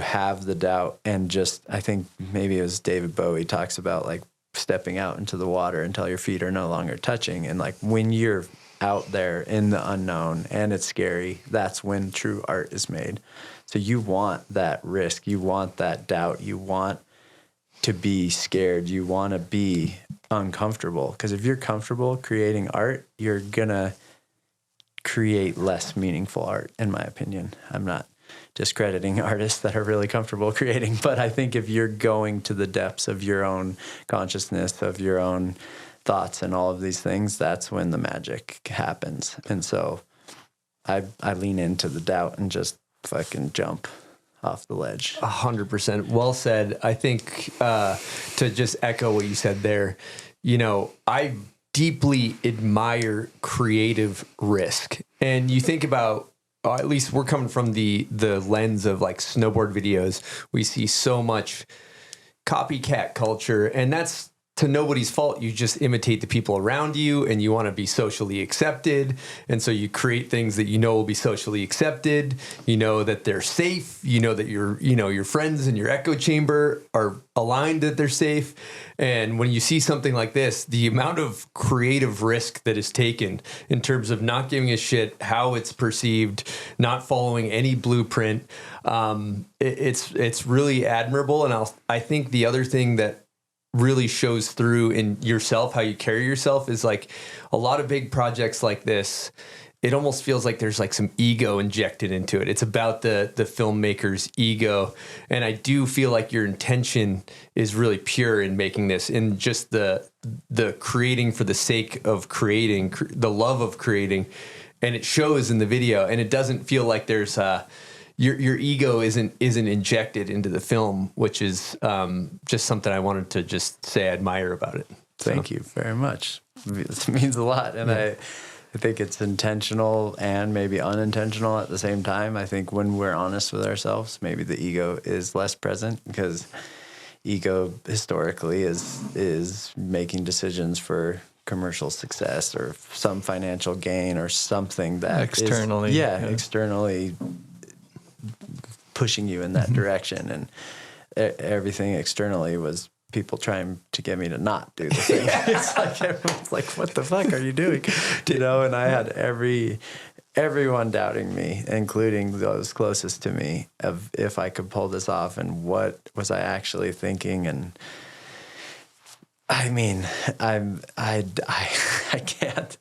have the doubt, and just, I think maybe it was David Bowie talks about like stepping out into the water until your feet are no longer touching. And like when you're out there in the unknown and it's scary, that's when true art is made. So you want that risk, you want that doubt, you want to be scared, you want to be uncomfortable, because if you're comfortable creating art, you're gonna create less meaningful art, in my opinion. I'm not discrediting artists that are really comfortable creating, but I think if you're going to the depths of your own consciousness, of your own thoughts and all of these things, that's when the magic happens. And so I lean into the doubt and just fucking jump off the ledge. 100%. Well said. I think to just echo what you said there, I deeply admire creative risk. And you think about, at least we're coming from the lens of like snowboard videos. We see so much copycat culture, and that's to nobody's fault. You just imitate the people around you, and you want to be socially accepted. And so you create things that will be socially accepted. You know that they're safe. You know that your friends in your echo chamber are aligned that they're safe. And when you see something like this, the amount of creative risk that is taken in terms of not giving a shit how it's perceived, not following any blueprint, it's really admirable. And I think the other thing that really shows through in yourself, how you carry yourself, is like a lot of big projects like this, it almost feels like there's like some ego injected into it. It's about the filmmaker's ego. And I do feel like your intention is really pure in making this, in just the creating for the sake of creating, the love of creating. And it shows in the video, and it doesn't feel like there's your ego isn't injected into the film, which is just something I wanted to just say I admire about it. Thank you very much. It means a lot. And I think it's intentional and maybe unintentional at the same time. I think when we're honest with ourselves, maybe the ego is less present, because ego historically is making decisions for commercial success or some financial gain or something that externally, externally pushing you in that direction. And everything externally was people trying to get me to not do the thing. It's like everyone's like, what the fuck are you doing? You know, and I had everyone doubting me, including those closest to me, of if I could pull this off and what was I actually thinking. And I mean, I can't,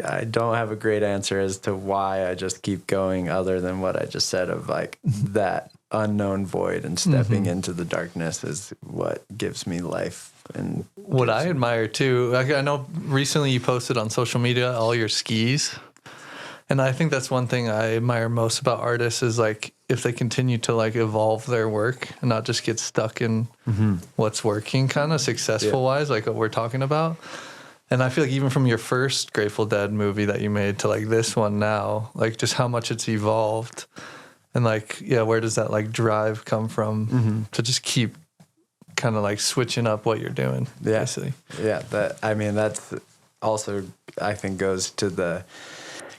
I don't have a great answer as to why I just keep going, other than what I just said of like that unknown void and stepping into the darkness is what gives me life. And what I admire too, like I know recently you posted on social media all your skis, and I think that's one thing I admire most about artists is like if they continue to like evolve their work and not just get stuck in what's working kind of successful wise, like what we're talking about. And I feel like even from your first Grateful Dead movie that you made to like this one now, like just how much it's evolved. And like, yeah, where does that like drive come from to just keep kind of like switching up what you're doing? Yeah. Basically. Yeah. That's also, I think, goes to the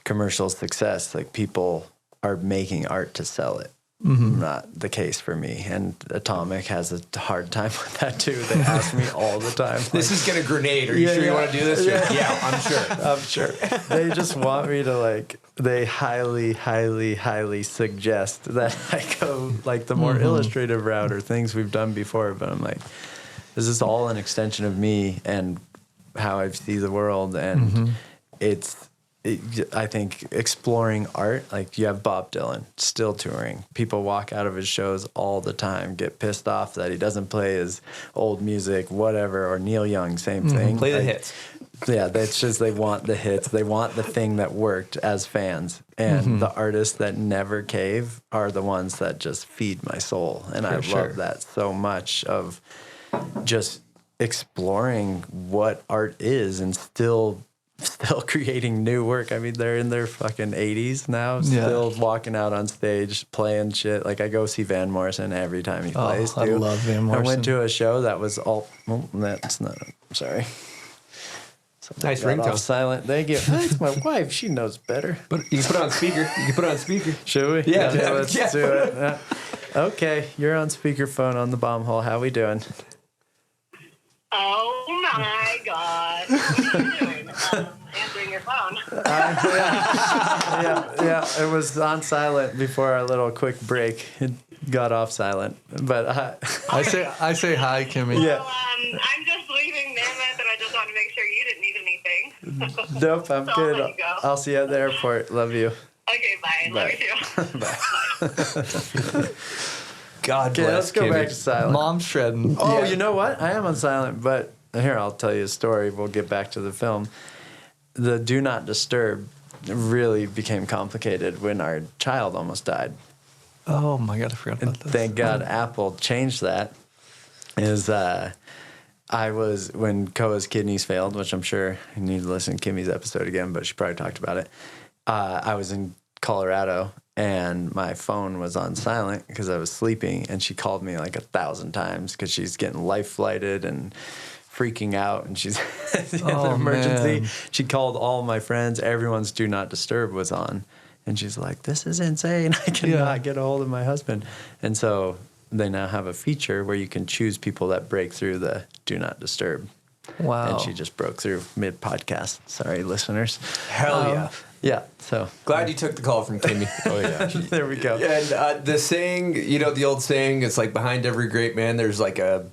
commercial success. Like people are making art to sell it. Not the case for me. And Atomic has a hard time with that too. They ask me all the time. This is get a grenade. Are you sure you want to do this? Yeah, I'm sure. I'm sure. They just want me to like, they highly, highly, highly suggest that I go like the more illustrative route or things we've done before. But I'm like, this is all an extension of me and how I see the world. And I think exploring art, like you have Bob Dylan still touring. People walk out of his shows all the time, get pissed off that he doesn't play his old music, whatever, or Neil Young, same thing. Play the hits. Yeah, that's just, they want the hits. They want the thing that worked as fans. And the artists that never cave are the ones that just feed my soul. And I love that so much, of just exploring what art is and still creating new work. I mean, they're in their fucking 80s now, still walking out on stage, playing shit. Like, I go see Van Morrison every time he plays, too. I love Van Morrison. I went to a show that was all... Well, that's not... Sorry. Nice ringtone. Silent. Thank you. That's my wife. She knows better. But you can put it on speaker. Should we? Yeah. Let's do it. Okay, you're on speakerphone on the bomb hole. How we doing? Oh my God. What are you doing? Answering your phone. Yeah. It was on silent before our little quick break. It got off silent. But I say hi, Kimmy. Yeah. I'm just leaving Mammoth, and I just want to make sure you didn't need anything. Nope, I'm So good. I'll let you go. I'll see you at the airport. Love you. Okay, bye. Love you too. God Okay, bless let's go Kimmy. back to silent. Mom's shredding. Oh, you know what? I am on silent, but here, I'll tell you a story. We'll get back to the film. The Do Not Disturb really became complicated when our child almost died. Oh my God, I forgot about this. Thank God Apple changed that. I was, when Koa's kidneys failed, which I'm sure you need to listen to Kimmy's episode again, but she probably talked about it. I was in Colorado, and my phone was on silent because I was sleeping, and she called me like 1,000 times because she's getting life flighted and freaking out, and she's in an emergency. Man. She called all my friends. Everyone's Do Not Disturb was on. And she's like, this is insane. I cannot get a hold of my husband. And so they now have a feature where you can choose people that break through the Do Not Disturb. Wow. And she just broke through mid-podcast. Sorry, listeners. Hell yeah. Yeah, so. Glad you took the call from Kimmy. Oh, yeah. There we go. And the saying, you know, the old saying, it's like behind every great man, there's like a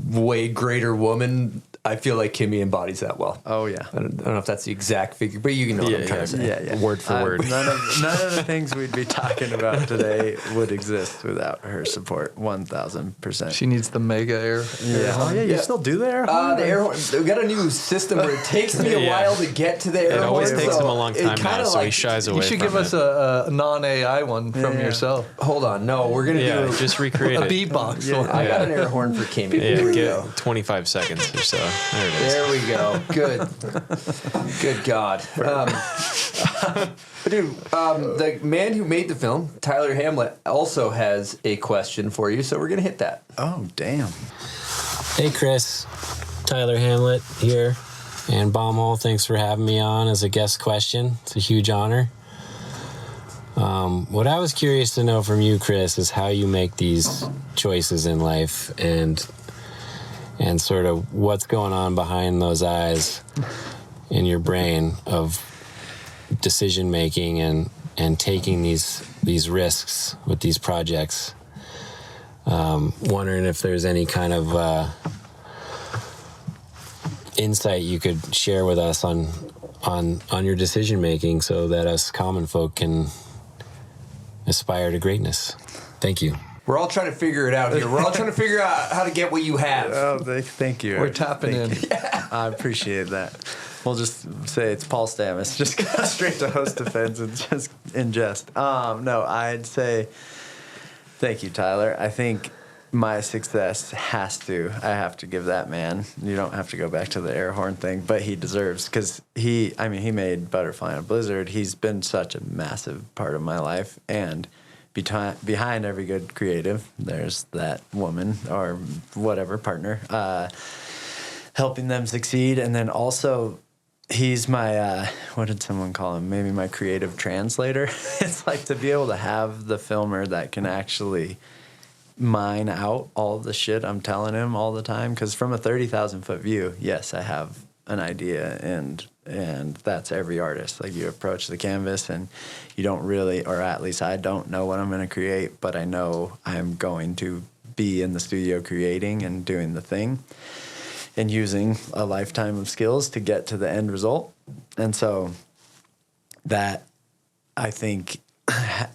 way greater woman. I feel like Kimmy embodies that well. Oh yeah. I don't know if that's the exact figure, but you know what I'm trying to say. Yeah. Word for word. None of the things we'd be talking about today would exist without her support. 1,000%. She needs the mega air. Oh yeah, you still do the air horn? The air horn. We got a new system where it takes me a while to get to the air horn. It always takes so him a long it time kinda now, so he like- shies away You should from give us it. a non-AI one from yourself. Hold on, no, we're gonna do Just recreate A it. beatbox one. I got an air horn for Kimmy. Yeah, Here we get go. 25 seconds or so. There it is. There we go. Good. Good God. Dude, the man who made the film, Tyler Hamlet, also has a question for you, so we're going to hit that. Oh, damn. Hey, Chris. Tyler Hamlet here. And Bombhole, thanks for having me on as a guest question. It's a huge honor. What I was curious to know from you, Chris, is how you make these choices in life and sort of what's going on behind those eyes in your brain of decision making and taking these risks with these projects. Wondering if there's any kind of insight you could share with us on your decision making so that us common folk can aspire to greatness. Thank you. We're all trying to figure it out here. We're all trying to figure out how to get what you have. Oh, thank you. We're tapping in. I appreciate that. We'll just say it's Paul Stamets. Just go straight to host defense and just ingest. No, I'd say thank you, Tyler. I think my success I have to give that man. You don't have to go back to the air horn thing, but he deserves, because he made Butterfly in a Blizzard. He's been such a massive part of my life, and behind every good creative, there's that woman or whatever partner, helping them succeed. And then also, he's my, what did someone call him? Maybe my creative translator. It's like to be able to have the filmer that can actually mine out all the shit I'm telling him all the time. Because from a 30,000 foot view, yes, I have an idea, and that's every artist. Like, you approach the canvas and you don't really, or at least I don't know what I'm going to create, but I know I'm going to be in the studio creating and doing the thing and using a lifetime of skills to get to the end result. And so that, I think,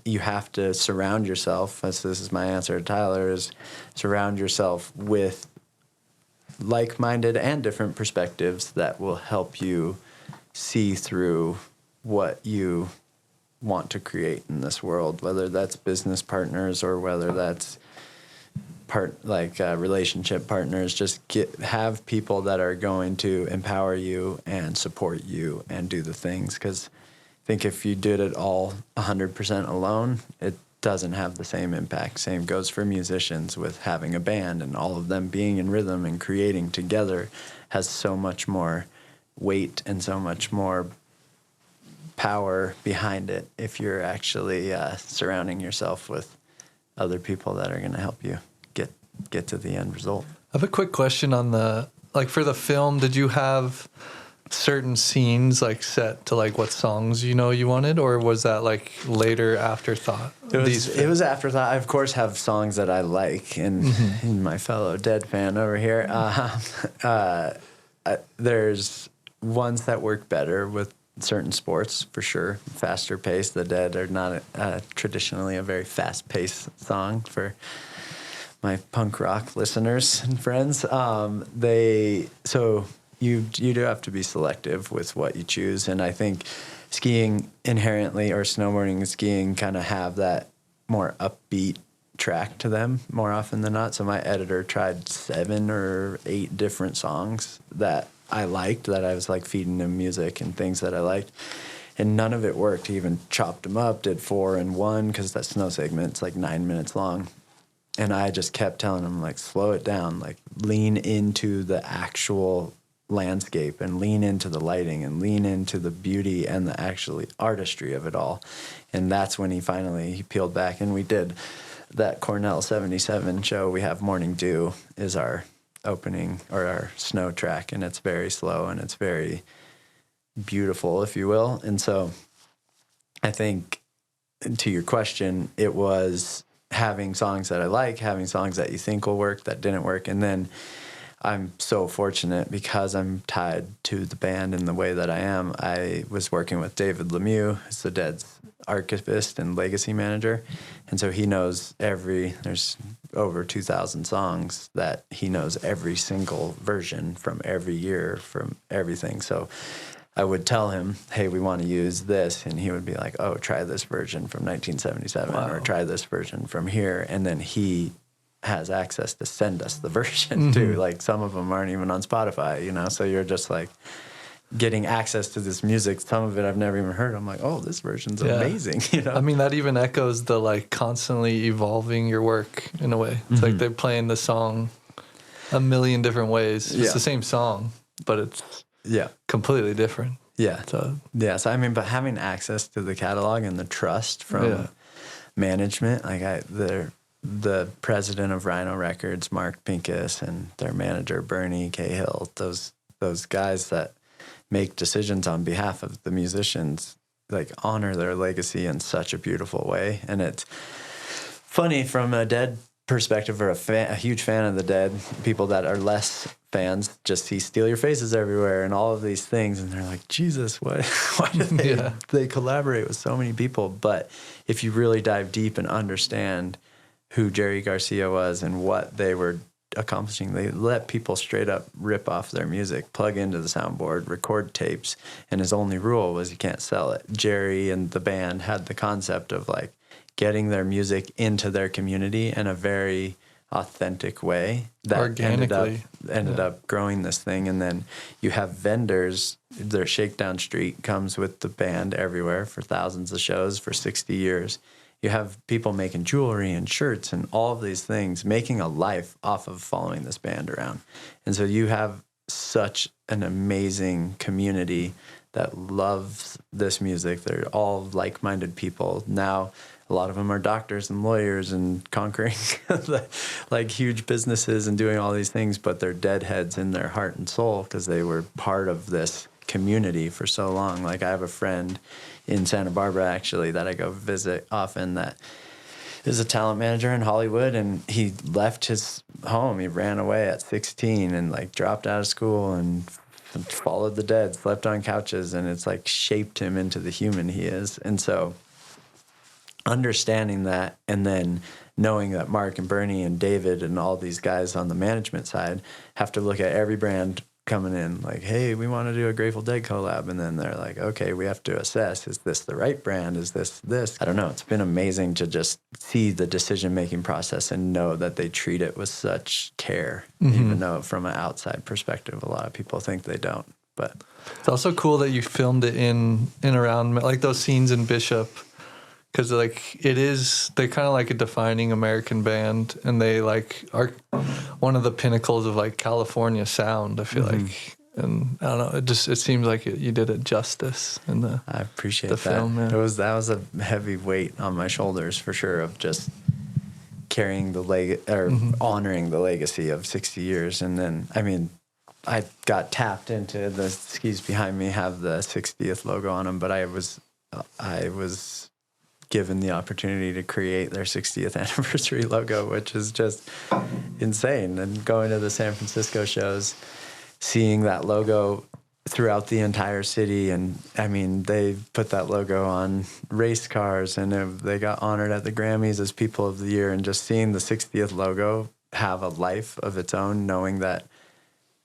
you have to surround yourself, as this is my answer to Tyler, is surround yourself with like-minded and different perspectives that will help you see through what you want to create in this world, whether that's business partners or whether that's relationship partners. Just have people that are going to empower you and support you and do the things, because I think if you did it all 100% alone, it doesn't have the same impact. Same goes for musicians with having a band, and all of them being in rhythm and creating together has so much more weight and so much more power behind it if you're actually surrounding yourself with other people that are going to help you get to the end result. I have a quick question on for the film, did you have certain scenes set to what songs you wanted, or was that later afterthought? It was afterthought. I of course have songs that I like, and my fellow Dead fan over here, there's ones that work better with certain sports for sure. Faster pace. The Dead are not traditionally a very fast paced song for my punk rock listeners and friends. You do have to be selective with what you choose. And I think skiing inherently, or snowboarding and skiing, kind of have that more upbeat track to them more often than not. So my editor tried 7 or 8 different songs that I liked, that I was feeding him music and things that I liked. And none of it worked. He even chopped them up, did 4 and 1, because that snow segment's 9 minutes long. And I just kept telling him, slow it down, lean into the actual landscape and lean into the lighting and lean into the beauty and the actually artistry of it all. And that's when he peeled back, and we did that Cornell 77 show. We have Morning Dew is our opening, or our snow track, and it's very slow and it's very beautiful, if you will. And so I think, to your question, it was having songs that I like, having songs that you think will work that didn't work, and then I'm so fortunate because I'm tied to the band in the way that I am. I was working with David Lemieux, who's the Dead's archivist and legacy manager. And so he knows there's over 2,000 songs that he knows every single version from every year, from everything. So I would tell him, hey, we want to use this. And he would be like, oh, try this version from 1977 or try this version from here. And then he has access to send us the version too. Like some of them aren't even on Spotify, you know? So you're just like getting access to this music. Some of it I've never even heard. I'm like, oh, this version's amazing. You know? I mean, that even echoes the like constantly evolving your work in a way. It's like they're playing the song a million different ways. It's the same song, but it's completely different. Yeah. So I mean, but having access to the catalog and the trust from management, like the president of Rhino Records, Mark Pincus, and their manager Bernie Cahill, those guys that make decisions on behalf of the musicians, like honor their legacy in such a beautiful way. And it's funny from a Dead perspective, or a huge fan of the Dead, people that are less fans just see Steal Your Faces everywhere and all of these things, and they're like, Jesus, why do they collaborate with so many people? But if you really dive deep and understand who Jerry Garcia was and what they were accomplishing, they let people straight up rip off their music, plug into the soundboard, record tapes, and his only rule was you can't sell it. Jerry and the band had the concept of like getting their music into their community in a very authentic way that organically ended up growing this thing. And then you have vendors, their Shakedown Street comes with the band everywhere for thousands of shows for 60 years. You have people making jewelry and shirts and all of these things, making a life off of following this band around. And so you have such an amazing community that loves this music. They're all like-minded people. Now, a lot of them are doctors and lawyers and conquering like huge businesses and doing all these things, but they're deadheads in their heart and soul because they were part of this community for so long. Like I have a friend in Santa Barbara, actually, that I go visit often that is a talent manager in Hollywood, and he left his home. He ran away at 16 and like dropped out of school and followed the Dead, slept on couches, and it's like shaped him into the human he is. And so understanding that, and then knowing that Mark and Bernie and David and all these guys on the management side have to look at every brand coming in like, hey, we want to do a Grateful Dead collab. And then they're like, okay, we have to assess, is this the right brand? Is this? I don't know. It's been amazing to just see the decision-making process and know that they treat it with such care, even though from an outside perspective, a lot of people think they don't. But it's also cool that you filmed it in around like those scenes in Bishop. Because like they're kind of like a defining American band, and they like are one of the pinnacles of like California sound. I feel like, and I don't know, it seems like you did it justice in the. I appreciate the film. Yeah. That was a heavy weight on my shoulders for sure, of just carrying the honoring the legacy of 60 years, and then I mean, I got tapped into the skis behind me have the 60th logo on them, but I was given the opportunity to create their 60th anniversary logo, which is just insane. And going to the San Francisco shows, seeing that logo throughout the entire city. And I mean, they put that logo on race cars, and they got honored at the Grammys as People of the Year. And just seeing the 60th logo have a life of its own, knowing that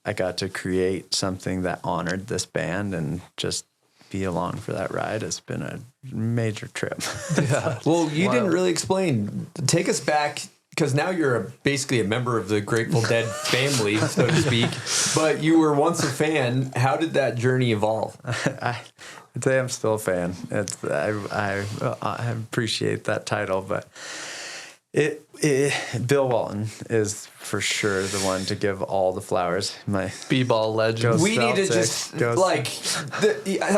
I got to create something that honored this band and just be along for that ride has been a major trip. Yeah. Well, you didn't really explain. Take us back, because now you're basically a member of the Grateful Dead family, so to speak. But you were once a fan. How did that journey evolve? I'd say I'm still a fan. I appreciate that title, but Bill Walton is for sure the one to give all the flowers. My b-ball legend. We need to just I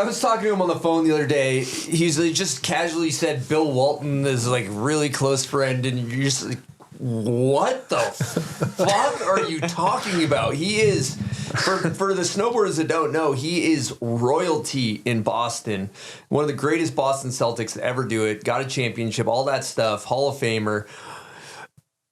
was talking to him on the phone the other day. He's just casually said Bill Walton is like really close friend, and you're just like, what the fuck are you talking about? He is, for the snowboarders that don't know, he is royalty in Boston. One of the greatest Boston Celtics to ever do it. Got a championship, all that stuff. Hall of Famer.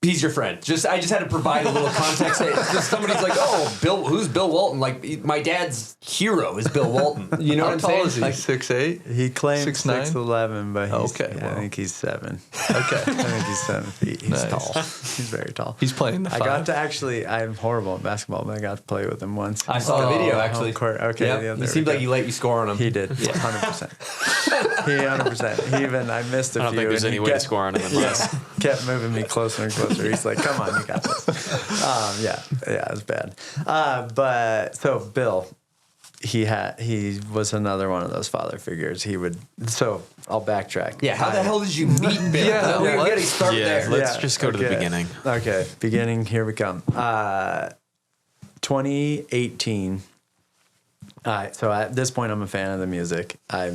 he's your friend. I just had to provide a little context. Somebody's like, oh, who's Bill Walton? Like, my dad's hero is Bill Walton. You know what I'm saying? How tall is he? Like 6'8"? He claims 6'9"? 6'11", but I think he's 7. Okay. I think he's 7 feet. He's Nice. tall. He's very tall. He's playing the I five. got to actually, I'm horrible at basketball, but I got to play with him once. I saw the video, actually. Home court. Okay. Yep. Yeah, He there seemed we like go. you let you score on him. He did. 100%. He 100%. He even, I missed a few. I don't think there's and he any way to score on him unless. kept moving me closer and closer. He's like, come on, you got this. Yeah, it was bad. But so Bill, he was another one of those father figures. So I'll backtrack. Yeah, how the hell did you meet Bill? Yeah, we got to start there. Let's just go to the beginning. Okay, beginning, here we come. 2018. So at this point, I'm a fan of the music. I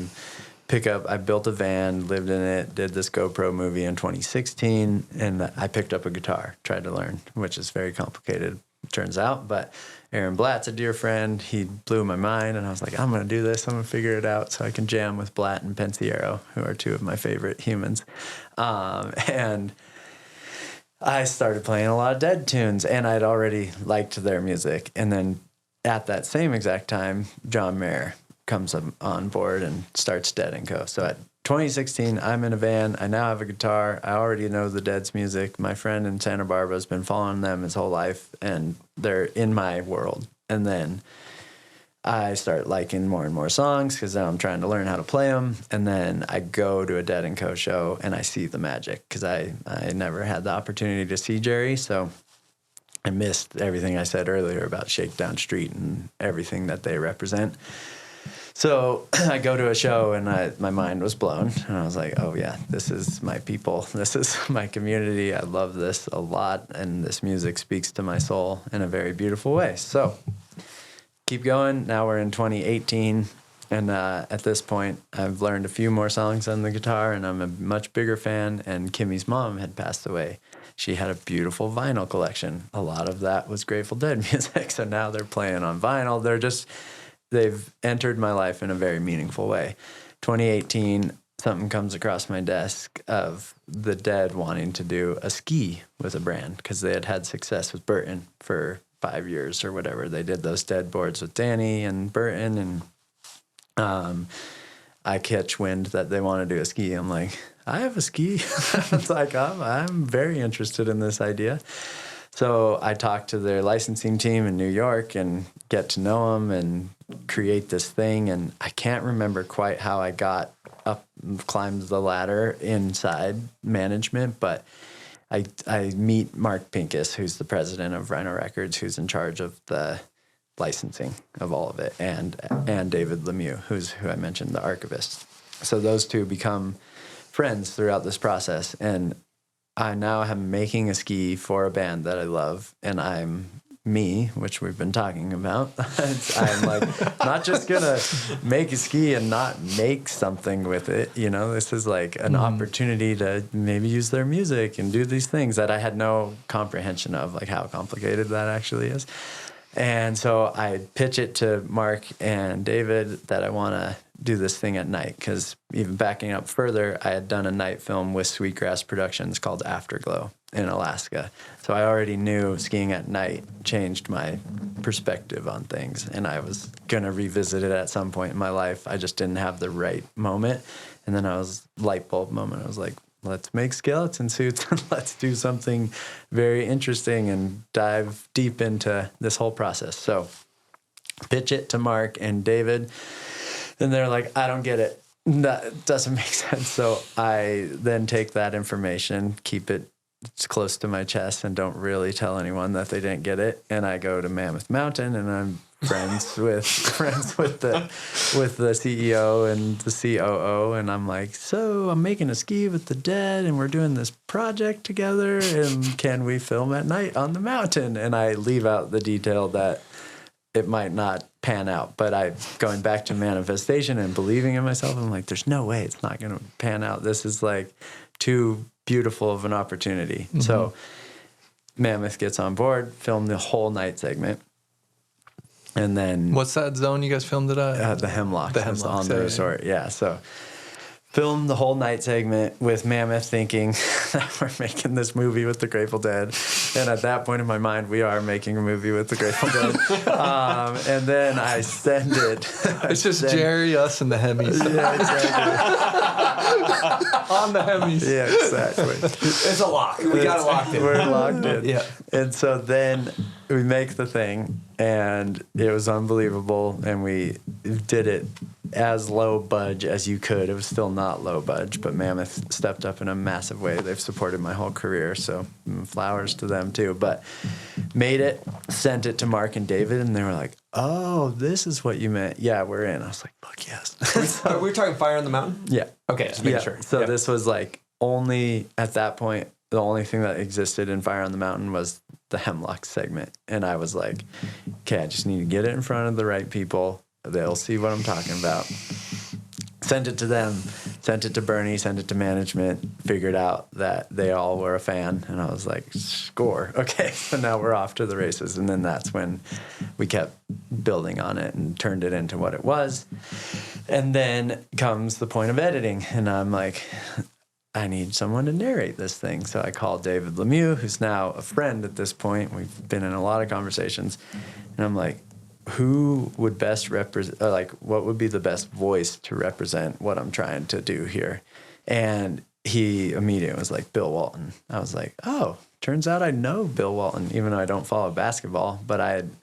built a van, lived in it, did this GoPro movie in 2016, and I picked up a guitar, tried to learn, which is very complicated, turns out. But Aaron Blatt's a dear friend. He blew my mind, and I was like, I'm going to do this. I'm going to figure it out so I can jam with Blatt and Pensiero, who are two of my favorite humans. And I started playing a lot of Dead tunes, and I'd already liked their music. And then at that same exact time, John Mayer comes on board and starts Dead & Co. So at 2016, I'm in a van. I now have a guitar. I already know the Dead's music. My friend in Santa Barbara has been following them his whole life, and they're in my world. And then I start liking more and more songs because now I'm trying to learn how to play them. And then I go to a Dead & Co. show, and I see the magic because I never had the opportunity to see Jerry, so I missed everything I said earlier about Shakedown Street and everything that they represent. So I go to a show, and my mind was blown, and I was like, oh yeah, this is my people. This is my community. I love this a lot, and this music speaks to my soul in a very beautiful way. So keep going. Now we're in 2018, and at this point, I've learned a few more songs on the guitar, and I'm a much bigger fan, and Kimmy's mom had passed away. She had a beautiful vinyl collection. A lot of that was Grateful Dead music, so now they're playing on vinyl. They've entered my life in a very meaningful way. 2018, something comes across my desk of the Dead wanting to do a ski with a brand because they had success with Burton for 5 years or whatever. They did those Dead boards with Danny and Burton, and I catch wind that they want to do a ski. I'm like, I have a ski. It's like, I'm very interested in this idea. So I talked to their licensing team in New York and get to know them and create this thing. And I can't remember quite how I got up, climbed the ladder inside management, but I meet Mark Pincus, who's the president of Rhino Records, who's in charge of the licensing of all of it, and David Lemieux, who I mentioned, the archivist. So those two become friends throughout this process, and I now am making a ski for a band that I love, and I'm me, which we've been talking about. I'm like, not just gonna make a ski and not make something with it. You know, this is like an opportunity to maybe use their music and do these things that I had no comprehension of, like how complicated that actually is. And so I pitch it to Mark and David that I want to do this thing at night, because even backing up further, I had done a night film with Sweetgrass Productions called Afterglow in Alaska. So I already knew skiing at night changed my perspective on things, and I was going to revisit it at some point in my life. I just didn't have the right moment. And then light bulb moment. I was like, let's make skeleton suits and let's do something very interesting and dive deep into this whole process. So pitch it to Mark and David. And they're like, I don't get it. That doesn't make sense. So I then take that information, keep it close to my chest, and don't really tell anyone that they didn't get it. And I go to Mammoth Mountain, and I'm friends with the CEO and the COO, and I'm like, so I'm making a ski with the Dead, and we're doing this project together, and can we film at night on the mountain? And I leave out the detail that it might not pan out, but going back to manifestation and believing in myself, I'm like, there's no way it's not going to pan out. This is like too beautiful of an opportunity. Mm-hmm. So Mammoth gets on board, filmed the whole night segment. And then... What's that zone you guys filmed it at? The Hemlock. The Hemlock on the resort. Yeah. So filmed the whole night segment with Mammoth, thinking that we're making this movie with the Grateful Dead. And at that point in my mind, we are making a movie with the Grateful Dead. And then I send it. It's just Jerry, us, and the Hemis. Yeah, exactly. On the Hemis. Yeah, exactly. It's a lock. We got it locked in. We're locked in. Yeah. And so then we make the thing, and it was unbelievable. And we did it as low budge as you could. It was still not low budge, but Mammoth stepped up in a massive way. They've supported my whole career, so flowers to them too. But made it, sent it to Mark and David, and they were like, "Oh, this is what you meant." Yeah, we're in. I was like, "Fuck yes." So, we were talking Fire on the Mountain? Yeah. Okay, just making sure. So this was like only at that point, the only thing that existed in Fire on the Mountain was the Hemlock segment. And I was like, okay, I just need to get it in front of the right people. They'll see what I'm talking about. Sent it to them, sent it to Bernie, sent it to management, figured out that they all were a fan. And I was like, score. Okay, so now we're off to the races. And then that's when we kept building on it and turned it into what it was. And then comes the point of editing. And I'm like, I need someone to narrate this thing. So I called David Lemieux, who's now a friend at this point. We've been in a lot of conversations. And I'm like, who would best represent, like, what would be the best voice to represent what I'm trying to do here? And he immediately was like, Bill Walton. I was like, oh, turns out I know Bill Walton, even though I don't follow basketball. But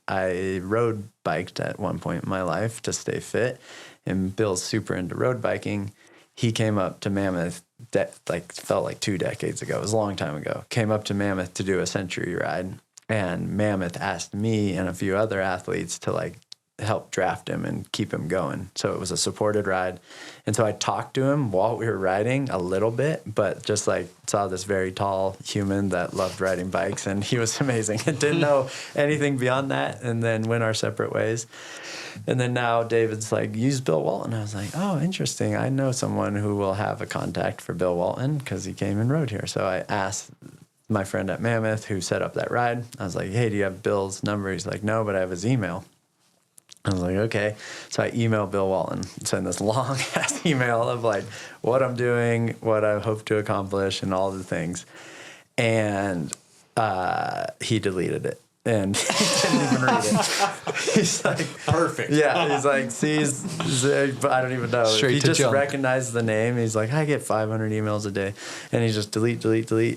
I road biked at one point in my life to stay fit. And Bill's super into road biking. He came up to Mammoth, felt like 2 decades ago. It was a long time ago. Came up to Mammoth to do a century ride. And Mammoth asked me and a few other athletes to like help draft him and keep him going. So it was a supported ride. And so I talked to him while we were riding a little bit, but just like saw this very tall human that loved riding bikes, and he was amazing. And didn't know anything beyond that, and then went our separate ways. And then now David's like, use Bill Walton. I was like, oh, interesting. I know someone who will have a contact for Bill Walton because he came and rode here. So I asked my friend at Mammoth who set up that ride. I was like, hey, do you have Bill's number? He's like, no, but I have his email. I was like, okay. So I emailed Bill Walton, send this long ass email of like what I'm doing, what I hope to accomplish, and all the things. And he deleted it. And he didn't even read it. He's like, perfect. Yeah, he's like, I don't even know. Straight he to just junk. recognized the name. He's like, I get 500 emails a day. And he just delete.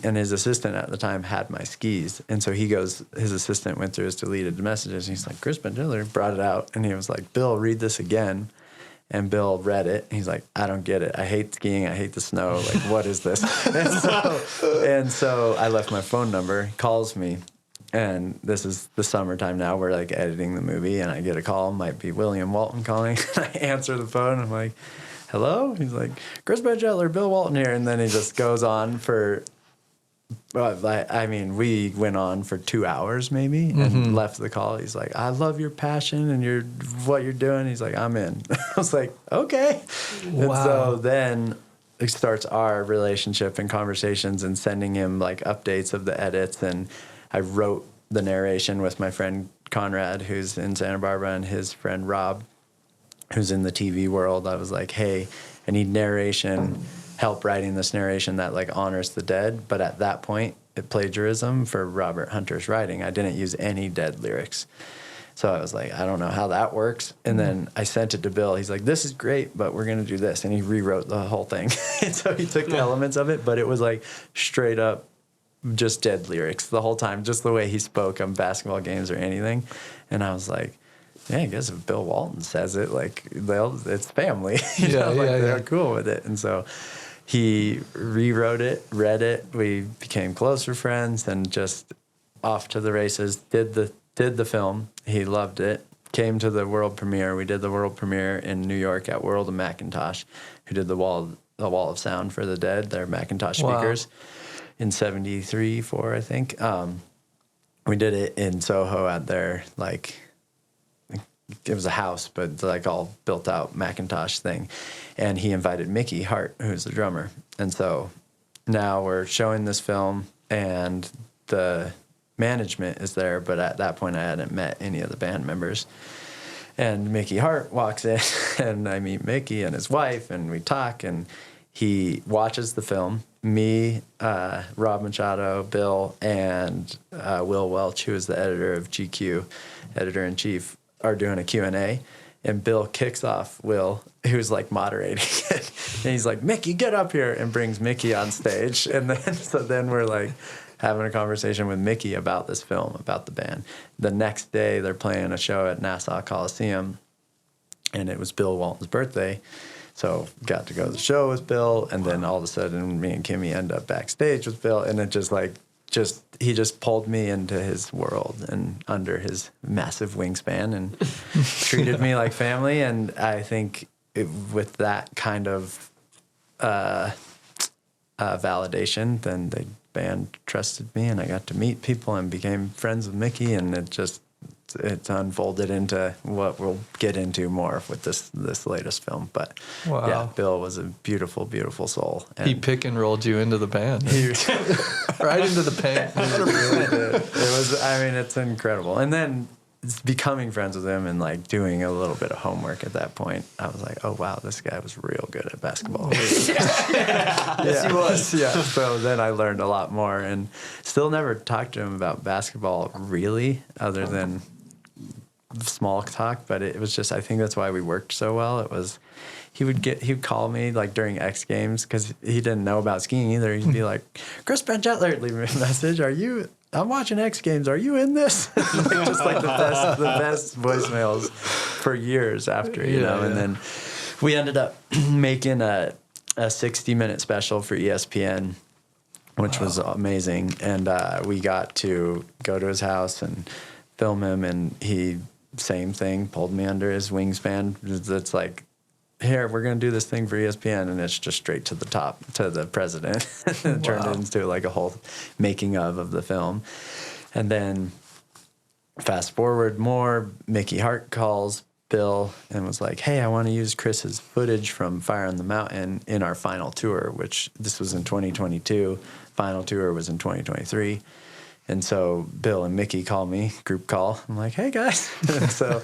And his assistant at the time had my skis. And so his assistant went through his deleted messages. And he's like, Chris Benchetler brought it out. And he was like, Bill, read this again. And Bill read it. And he's like, I don't get it. I hate skiing. I hate the snow. Like, what is this? And so I left my phone number. He calls me. And this is the summertime now. We're like editing the movie, and I get a call. Might be William Walton calling. I answer the phone. I'm like, hello? He's like, Chris Benchetler, Bill Walton here. And then he just goes on for, we went on for 2 hours maybe and left the call. He's like, I love your passion and what you're doing. He's like, I'm in. I was like, okay. Wow. And so then it starts our relationship and conversations and sending him like updates of the edits. And I wrote the narration with my friend Conrad, who's in Santa Barbara, and his friend Rob, who's in the TV world. I was like, hey, I need help writing this narration that like honors the dead. But at that point, it plagiarism for Robert Hunter's writing. I didn't use any dead lyrics. So I was like, I don't know how that works. And then I sent it to Bill. He's like, this is great, but we're going to do this. And he rewrote the whole thing. And so he took the elements of it, but it was like straight up just dead lyrics the whole time, just the way he spoke on basketball games or anything. And I was like, yeah, I guess if Bill Walton says it, like, it's family. They're cool with it. And so he rewrote it, read it. We became closer friends and just off to the races, did the film. He loved it. Came to the world premiere. We did the world premiere in New York at World of Macintosh, who did the wall of sound for the dead, their Macintosh speakers. Wow. In 73, 4, I think. We did it in Soho at their, like, it was a house, but like all built out Macintosh thing. And he invited Mickey Hart, who's the drummer. And so now we're showing this film and the management is there, but at that point I hadn't met any of the band members. And Mickey Hart walks in and I meet Mickey and his wife and we talk, and he watches the film. Me, Rob Machado, Bill, and Will Welch, who is the editor of GQ, editor-in-chief, are doing a Q&A. And Bill kicks off Will, who's like moderating it. And he's like, Mickey, get up here, and brings Mickey on stage. And then we're like having a conversation with Mickey about this film, about the band. The next day, they're playing a show at Nassau Coliseum, and it was Bill Walton's birthday. So got to go to the show with Bill, and then all of a sudden, me and Kimmy end up backstage with Bill, and it he just pulled me into his world and under his massive wingspan and treated me like family. And I think with that kind of validation, then the band trusted me, and I got to meet people and became friends with Mickey, and it's unfolded into what we'll get into more with this latest film. But wow. Yeah, Bill was a beautiful, beautiful soul. And he pick and rolled you into the band. Right into the paint. It was, I mean, it's incredible. And then becoming friends with him and like doing a little bit of homework at that point, I was like, oh wow, this guy was real good at basketball. Yes, he was. Yeah. So then I learned a lot more, and still never talked to him about basketball really, other than small talk. But it was just, I think that's why we worked so well. It was, he'd call me like during X Games, because he didn't know about skiing either. He'd be like, Chris Benchetler, leave me a message. I'm watching X Games. Are you in this? Just like the best voicemails for years after, you know. And then we ended up making a 60-minute special for ESPN, which was amazing. And we got to go to his house and film him, and he, same thing, pulled me under his wingspan. It's like, here, we're going to do this thing for ESPN, and it's just straight to the top, to the president. It turned into like a whole making of the film. And then fast forward more, Mickey Hart calls Bill and was like, hey, I want to use Chris's footage from Fire on the Mountain in our final tour, which this was in 2022. Final tour was in 2023. And so Bill and Mickey call me, group call. I'm like, hey, guys. And so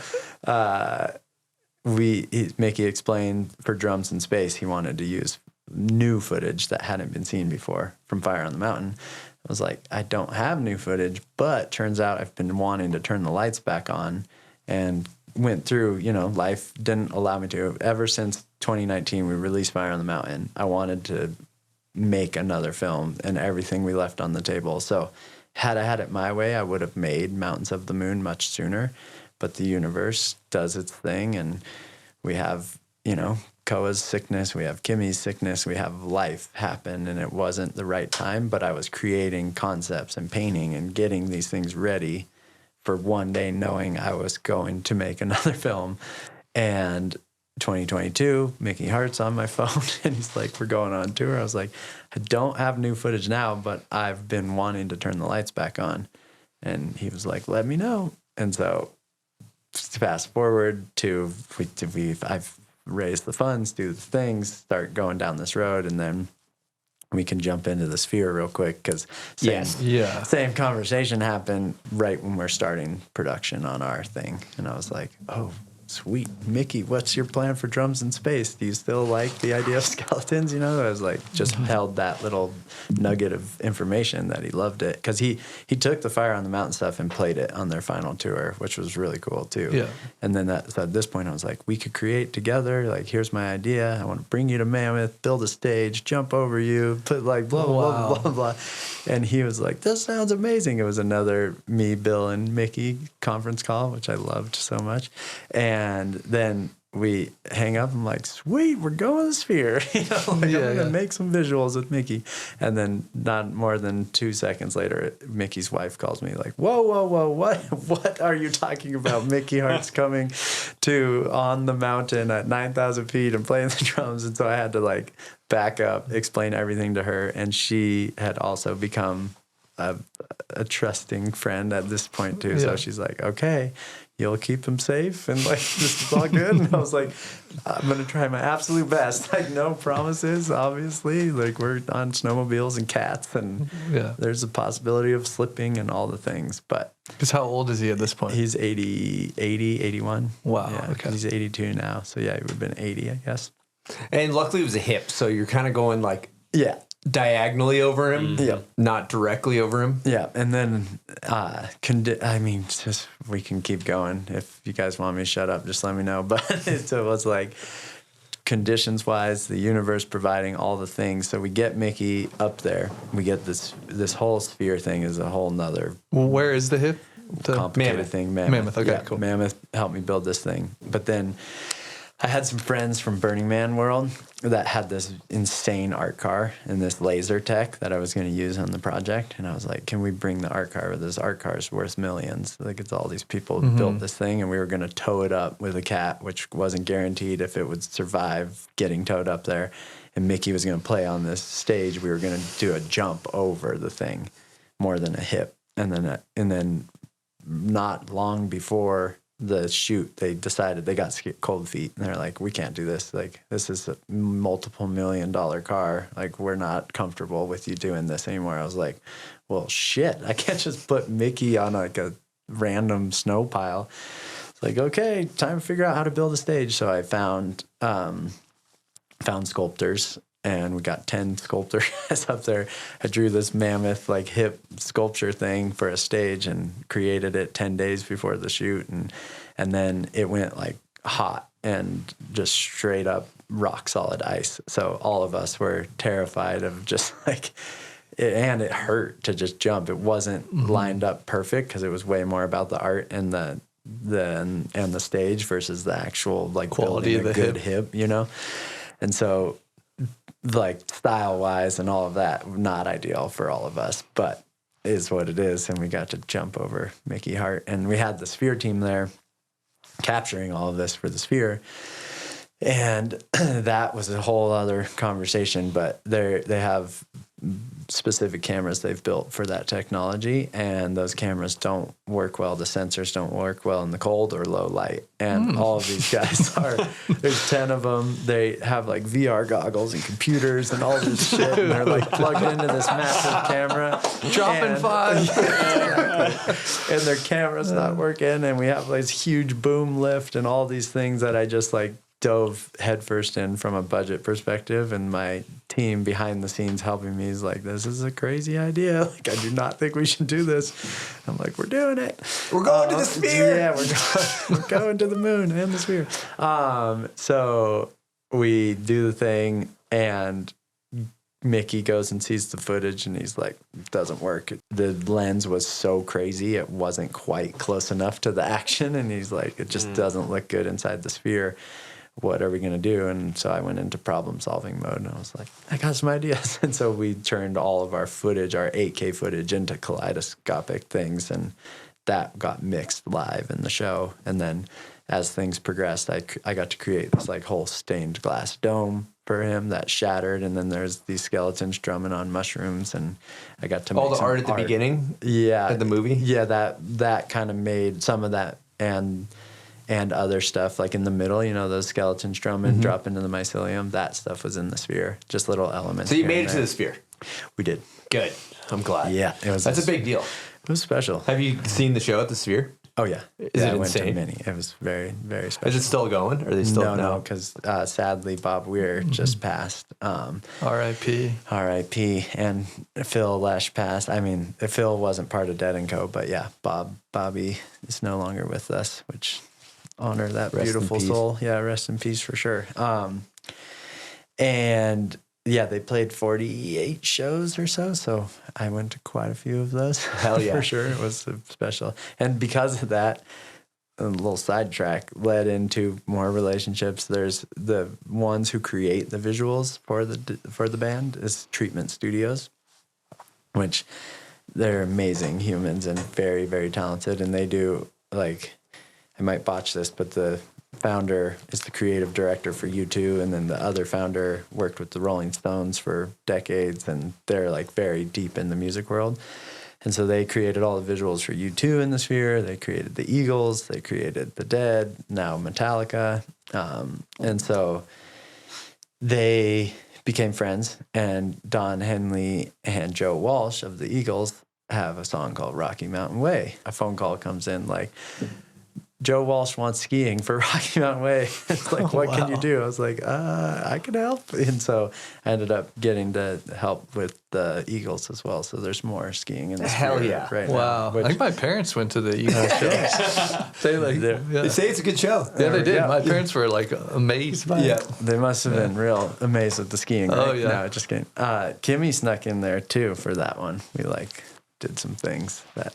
Mickey explained for Drums in Space, he wanted to use new footage that hadn't been seen before from Fire on the Mountain. I was like, I don't have new footage, but turns out I've been wanting to turn the lights back on, and went through, life didn't allow me to. Ever since 2019, we released Fire on the Mountain, I wanted to make another film, and everything we left on the table. So had I had it my way, I would have made Mountains of the Moon much sooner. But the universe does its thing, and we have, Koa's sickness, we have Kimmy's sickness, we have life happen, and it wasn't the right time, but I was creating concepts and painting and getting these things ready for one day, knowing I was going to make another film. And 2022, Mickey Hart's on my phone, and he's like, we're going on tour. I was like, I don't have new footage now, but I've been wanting to turn the lights back on. And he was like, let me know. And so fast forward to I've raised the funds, do the things, start going down this road, and then we can jump into the Sphere real quick, because same conversation happened right when we're starting production on our thing. And I was like, oh, sweet. Mickey, what's your plan for Drums in Space? Do you still like the idea of skeletons? I was like, just held that little nugget of information that he loved it. Because he took the Fire on the Mountain stuff and played it on their final tour, which was really cool too. Yeah. And then so at this point, I was like, we could create together. Like, here's my idea. I want to bring you to Mammoth, build a stage, jump over you, put like blah, blah, blah, blah, blah. And he was like, this sounds amazing. It was another me, Bill, and Mickey conference call, which I loved so much. And then we hang up. I'm like, sweet, we're going to the Sphere. I'm going to make some visuals with Mickey. And then not more than 2 seconds later, Mickey's wife calls me like, whoa, what are you talking about? Mickey Hart's coming to On the Mountain at 9,000 feet and playing the drums. And so I had to like back up, explain everything to her. And she had also become a trusting friend at this point too. So she's like, okay, you'll keep him safe, and like, this is all good. And I was like, I'm gonna try my absolute best. Like, no promises, obviously. Like, we're on snowmobiles and cats, and there's a possibility of slipping and all the things. But because how old is he at this point? He's 81. Wow. Yeah, okay. He's 82 now. So yeah, he would have been 80, I guess. And luckily it was a hip, so you're kind of going like Yeah. diagonally over him, Yep. not directly over him. Yeah, and then just we can keep going. If you guys want me to shut up, just let me know. But so it was like conditions wise, the universe providing all the things. So we get Mickey up there. We get this whole sphere thing is a whole nother Well, where is the hip? The complicated thing. Mammoth. Okay, Yeah, cool. Mammoth helped me build this thing. But then I had some friends from Burning Man World that had this insane art car and this laser tech that I was going to use on the project. And I was like, can we bring the art car? This art car is worth millions. Like, it's all these people who built this thing, and we were going to tow it up with a cat, which wasn't guaranteed if it would survive getting towed up there. And Mickey was going to play on this stage. We were going to do a jump over the thing more than a hip. And then not long before the shoot, they decided they got cold feet, and they're like, we can't do this. Like, this is a multiple $1 million car. Like, we're not comfortable with you doing this anymore. I was like, well, shit, I can't just put Mickey on like a random snow pile. It's like, okay, time to figure out how to build a stage. So I found sculptors, and we got 10 sculptors up there. I drew this mammoth like hip sculpture thing for a stage and created it 10 days before the shoot. And then it went like hot and just straight up rock solid ice. So all of us were terrified of just like, and it hurt to just jump. It wasn't lined up perfect because it was way more about the art and the stage versus the actual like Quality building of a the good hip, you know? And so like style wise and all of that, not ideal for all of us, but is what it is. And we got to jump over Mickey Hart, and we had the Sphere team there capturing all of this for the Sphere. And that was a whole other conversation, but they have specific cameras they've built for that technology, and those cameras don't work well. The sensors don't work well in the cold or low light. And all of these guys there's 10 of them. They have like VR goggles and computers and all this shit, and they're like plugged into this massive camera. Dropping five. And their camera's not working, and we have this huge boom lift and all these things that I just like dove headfirst in from a budget perspective, and my team behind the scenes helping me is like, this is a crazy idea. Like, I do not think we should do this. I'm like, we're doing it. We're going to the Sphere. Yeah, we're going to the moon and the Sphere. So we do the thing, and Mickey goes and sees the footage, and he's like, it doesn't work. The lens was so crazy, it wasn't quite close enough to the action, and he's like, it just doesn't look good inside the Sphere. What are we going to do? And so I went into problem solving mode, and I was like, I got some ideas. And so we turned all of our footage, our 8K footage, into kaleidoscopic things, and that got mixed live in the show. And then as things progressed, I got to create this like whole stained glass dome for him that shattered, and then there's these skeletons drumming on mushrooms, and I got to make all the art at the beginning. Yeah, of the movie. Yeah, that kind of made some of that, and other stuff like in the middle, you know, those skeletons drumming, drop into the mycelium. That stuff was in the Sphere, just little elements. So you here made and it to there. the Sphere. We did. Good. I'm glad. Yeah, it was. That's a big deal. It was special. Have you seen the show at the Sphere? Oh yeah, Is it I went to insane? many. It was very, very special. Is it still going? Are they still No, because sadly Bob Weir just passed. R.I.P. R.I.P. And Phil Lesh passed. I mean, Phil wasn't part of Dead & Co., but yeah, Bobby is no longer with us, which honor that Rest in beautiful peace. soul. Yeah, rest in peace for sure. And yeah, they played 48 shows or so, so I went to quite a few of those. Hell yeah. For sure. It was special. And because of that, a little sidetrack led into more relationships. There's the ones who create the visuals for the band is Treatment Studios, which they're amazing humans and very, very talented. And they do, like, I might botch this, but the founder is the creative director for U2, and then the other founder worked with the Rolling Stones for decades, and they're like very deep in the music world. And so they created all the visuals for U2 in the Sphere. They created the Eagles. They created the Dead, now Metallica. And so they became friends, and Don Henley and Joe Walsh of the Eagles have a song called Rocky Mountain Way. A phone call comes in like, Joe Walsh wants skiing for Rocky Mountain Way. It's like, what can you do? I was like, I can help. And so I ended up getting to help with the Eagles as well. So there's more skiing in the Hell yeah. right Wow. now. I think my parents went to the Eagles show. They say it's a good show. Yeah, they did. Yeah. My parents were like amazed by it. They must have been real amazed with the skiing. Right? Oh, yeah. No, just kidding. Kimmy snuck in there too for that one. We did some things that.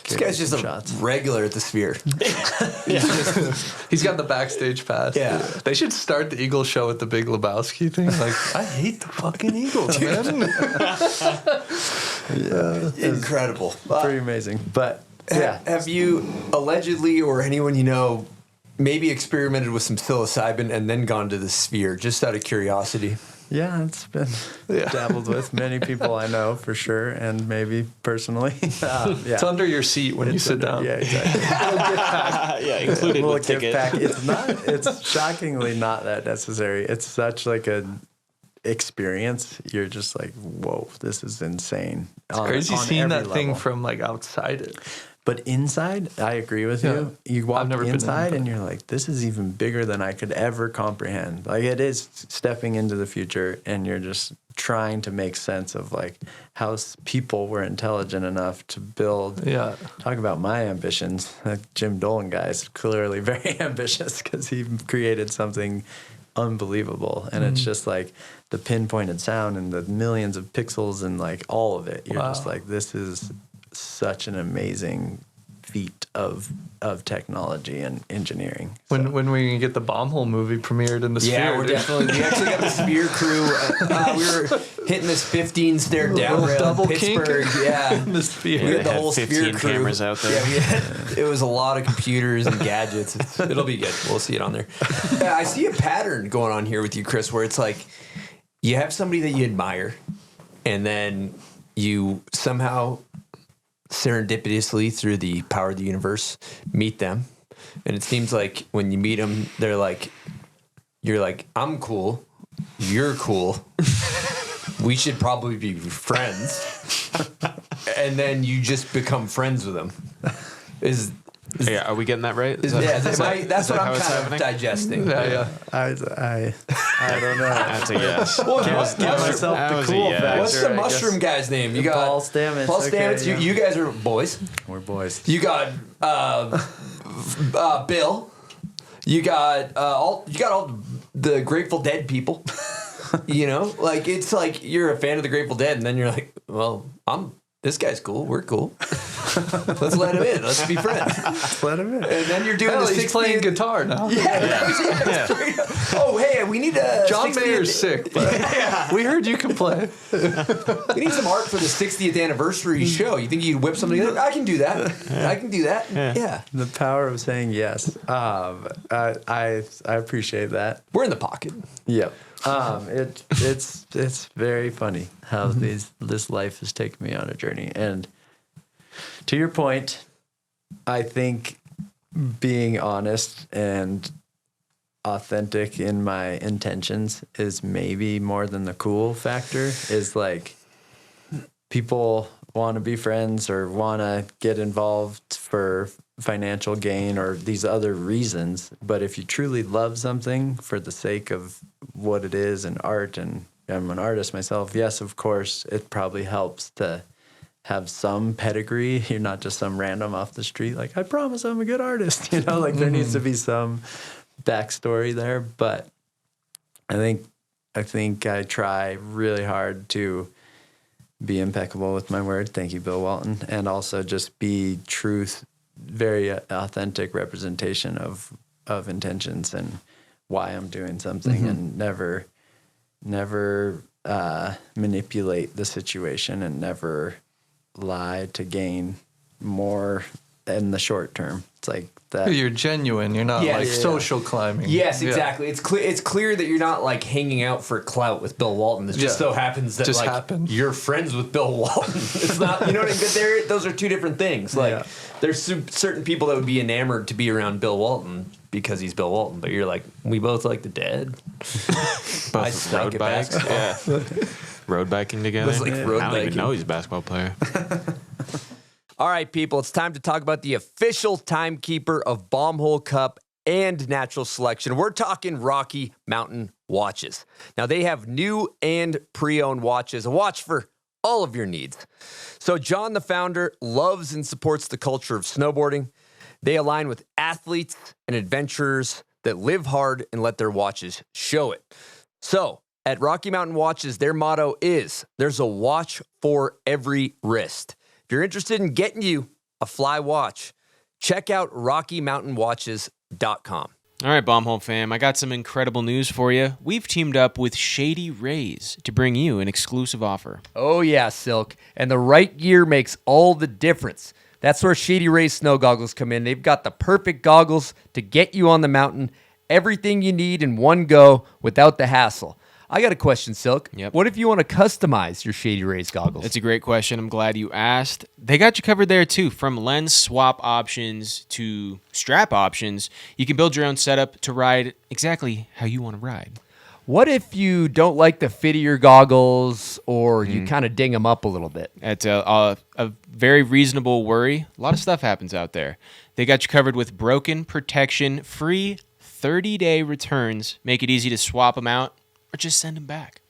This guy's just a regular at the Sphere. He's got the backstage pass. Yeah. They should start the Eagles show with the Big Lebowski thing. Like, I hate the fucking Eagles, man. Incredible. Pretty amazing. But yeah. Have you allegedly or anyone you know maybe experimented with some psilocybin and then gone to the Sphere just out of curiosity? Yeah, it's been dabbled with many people I know for sure, and maybe personally. It's under your seat when you sit down. Yeah, exactly. Yeah, included with ticket. It's shockingly not that necessary. It's such like a experience. You're just like, whoa, this is insane. It's crazy seeing that thing level. from like outside it. But inside, I agree with you. You walk inside and you're like, this is even bigger than I could ever comprehend. Like, it is stepping into the future, and you're just trying to make sense of like how people were intelligent enough to build. Yeah. Talk about my ambitions. That Jim Dolan guy is clearly very ambitious because he created something unbelievable. And it's just like the pinpointed sound and the millions of pixels and like all of it. You're just like, this is such an amazing feat of technology and engineering. When we can get the Bombhole movie premiered in the Sphere? Yeah, we actually got the Sphere crew. We were hitting this 15 stair down rail double in Pittsburgh. kink. Yeah, In the Sphere. we had the They whole had Sphere 15 crew. cameras out there. Yeah, it was a lot of computers and gadgets. It'll be good. We'll see it on there. I see a pattern going on here with you, Chris, where it's like you have somebody that you admire, and then you somehow serendipitously through the power of the universe meet them, and it seems like when you meet them, they're like, you're like, I'm cool, you're cool, we should probably be friends, and then you just become friends with them. Yeah, are we getting that right? That's what I'm kind of digesting. Yeah. I don't know. That's a yes. Give myself That the was a cool yes. factor. What's the I mushroom guess. guy's name? You got Paul Stamets. Paul Okay, Stamets. yeah. You guys are boys. We're boys. You got Bill. You got all the Grateful Dead people. You know, like it's like you're a fan of the Grateful Dead, and then you're like, well, this guy's cool. We're cool. Let's let him in. Let's be friends. Let him in. And then you're doing Hell, the he's 60th playing guitar now. Yeah. Oh, hey, we need a John 60th Mayer's sick, but we heard you can play. We need some art for the 60th anniversary show. You think you could whip something together? I can do that. I can do that. Yeah. The power of saying yes. I appreciate that. We're in the pocket. Yep. It's very funny how this life has taken me on a journey. And to your point, I think being honest and authentic in my intentions is maybe more than the cool factor. Is like people want to be friends or want to get involved for financial gain or these other reasons. But if you truly love something for the sake of what it is and art, and I'm an artist myself, yes, of course, it probably helps to have some pedigree. You're not just some random off the street, like, I promise I'm a good artist. You know, like there needs to be some backstory there. But I think I try really hard to be impeccable with my word. Thank you, Bill Walton. And also just be truth, very authentic representation of intentions and why I'm doing something, and never manipulate the situation and never lie to gain more in the short term. It's like that. You're genuine. You're not social climbing. Yes, exactly. It's clear that you're not like hanging out for clout with Bill Walton. It just so happens that you're friends with Bill Walton. It's not, you know what I mean? But those are two different things. Like there's certain people that would be enamored to be around Bill Walton because he's Bill Walton, but you're like, we both like the Dead. Both road bikes. Yeah. Road biking together. Like road I don't biking. even know he's a basketball player. All right, people, it's time to talk about the official timekeeper of Bombhole Cup and Natural Selection. We're talking Rocky Mountain watches. Now, they have new and pre-owned watches, a watch for all of your needs. So John, the founder, loves and supports the culture of snowboarding. They align with athletes and adventurers that live hard and let their watches show it. So at Rocky Mountain Watches, their motto is, there's a watch for every wrist. If you're interested in getting you a fly watch, check out RockyMountainWatches.com. All right, Bombhole fam, I got some incredible news for you. We've teamed up with ShadyRays to bring you an exclusive offer. Oh yeah, Silk. And the right gear makes all the difference. That's where ShadyRays snow goggles come in. They've got the perfect goggles to get you on the mountain. Everything you need in one go without the hassle. I got a question, Silk. Yep. What if you want to customize your ShadyRays goggles? That's a great question. I'm glad you asked. They got you covered there too. From lens swap options to strap options, you can build your own setup to ride exactly how you want to ride. What if you don't like the fit of your goggles or you kind of ding them up a little bit? It's a very reasonable worry. A lot of stuff happens out there. They got you covered with broken protection, free 30-day returns, make it easy to swap them out or just send them back.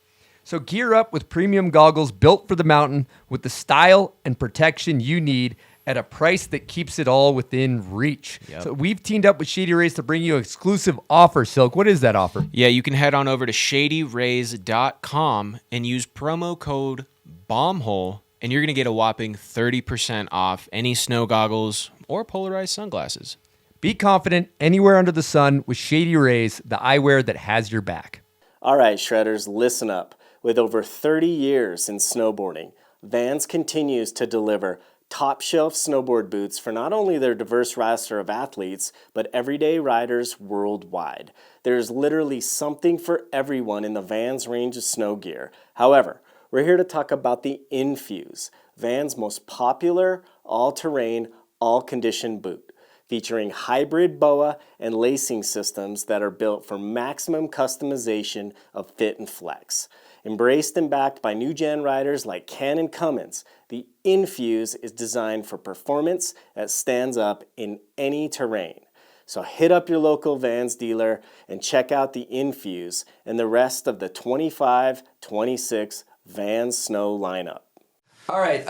So gear up with premium goggles built for the mountain with the style and protection you need at a price that keeps it all within reach. Yep. So we've teamed up with ShadyRays to bring you an exclusive offer, Silk. What is that offer? Yeah, you can head on over to ShadyRays.com and use promo code BOMBHOLE, and you're going to get a whopping 30% off any snow goggles or polarized sunglasses. Be confident anywhere under the sun with ShadyRays, the eyewear that has your back. All right, Shredders, listen up. With over 30 years in snowboarding, Vans continues to deliver top-shelf snowboard boots for not only their diverse roster of athletes, but everyday riders worldwide. There's literally something for everyone in the Vans range of snow gear. However, we're here to talk about the Infuse, Vans' most popular all-terrain, all-condition boot, featuring hybrid BOA and lacing systems that are built for maximum customization of fit and flex. Embraced and backed by new-gen riders like Ken and Cummins, the Infuse is designed for performance that stands up in any terrain. So hit up your local Vans dealer and check out the Infuse and the rest of the 25-26 Vans Snow lineup. All right,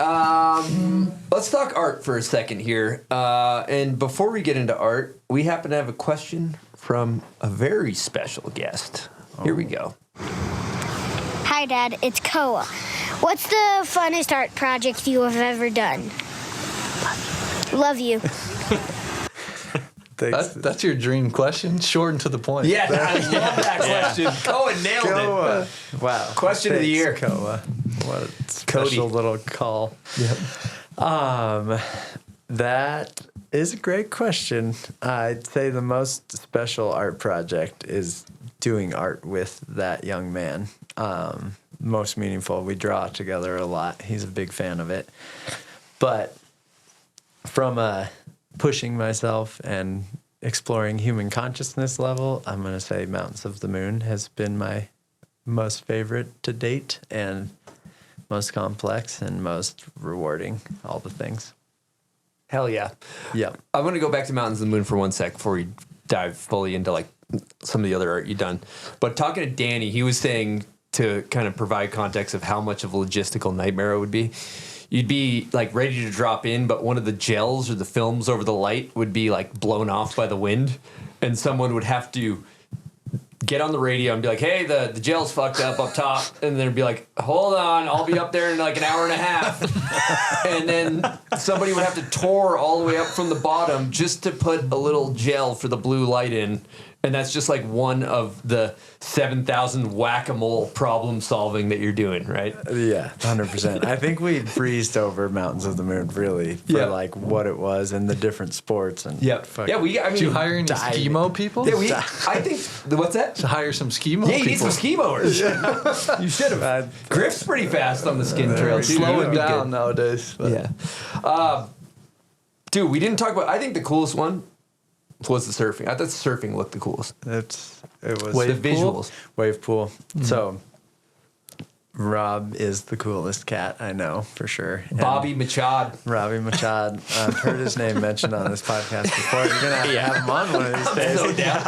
let's talk art for a second here. And before we get into art, we happen to have a question from a very special guest. Here we go. Hi, Dad. It's Koa. What's the funnest art project you have ever done? Love you. That's your dream question? Short and to the point. Yeah, I love that question. Koa nailed it. Wow. Question of the year. Koa. What a special little call. Yep. That is a great question. I'd say the most special art project is doing art with that young man. Most meaningful. We draw together a lot. He's a big fan of it. But from a pushing myself and exploring human consciousness level, I'm going to say Mountains of the Moon has been my most favorite to date and most complex and most rewarding, all the things. Hell yeah. Yeah. I want to go back to Mountains of the Moon for 1 sec before we dive fully into like some of the other art you've done. But talking to Danny, he was saying, to kind of provide context of how much of a logistical nightmare it would be, you'd be like ready to drop in, but one of the gels or the films over the light would be like blown off by the wind, and someone would have to get on the radio and be like, hey, the gel's fucked up top, and then be like, hold on, I'll be up there in like an hour and a half. And then somebody would have to tour all the way up from the bottom just to put a little gel for the blue light in. And that's just like one of the 7,000 whack-a-mole problem solving that you're doing, right? Yeah, 100%. I think we breezed over Mountains of the Moon really for like what it was and the different sports and yeah, did you hire any skimo people? Yeah, I think what's that? To hire some skimo. Yeah, you people. need some skimoers. You should have. Griff's pretty fast on the skin trail. Slowing down nowadays. But. Yeah. Dude, we didn't talk about. I think the coolest one was the surfing. I thought surfing looked the coolest. It was Wave the visuals. Wave pool. Mm-hmm. So Rob is the coolest cat I know, for sure. And Bobby Machad. Robbie Machad. I've heard his name mentioned on this podcast before. You're going to have to have him on one of these days. No doubt.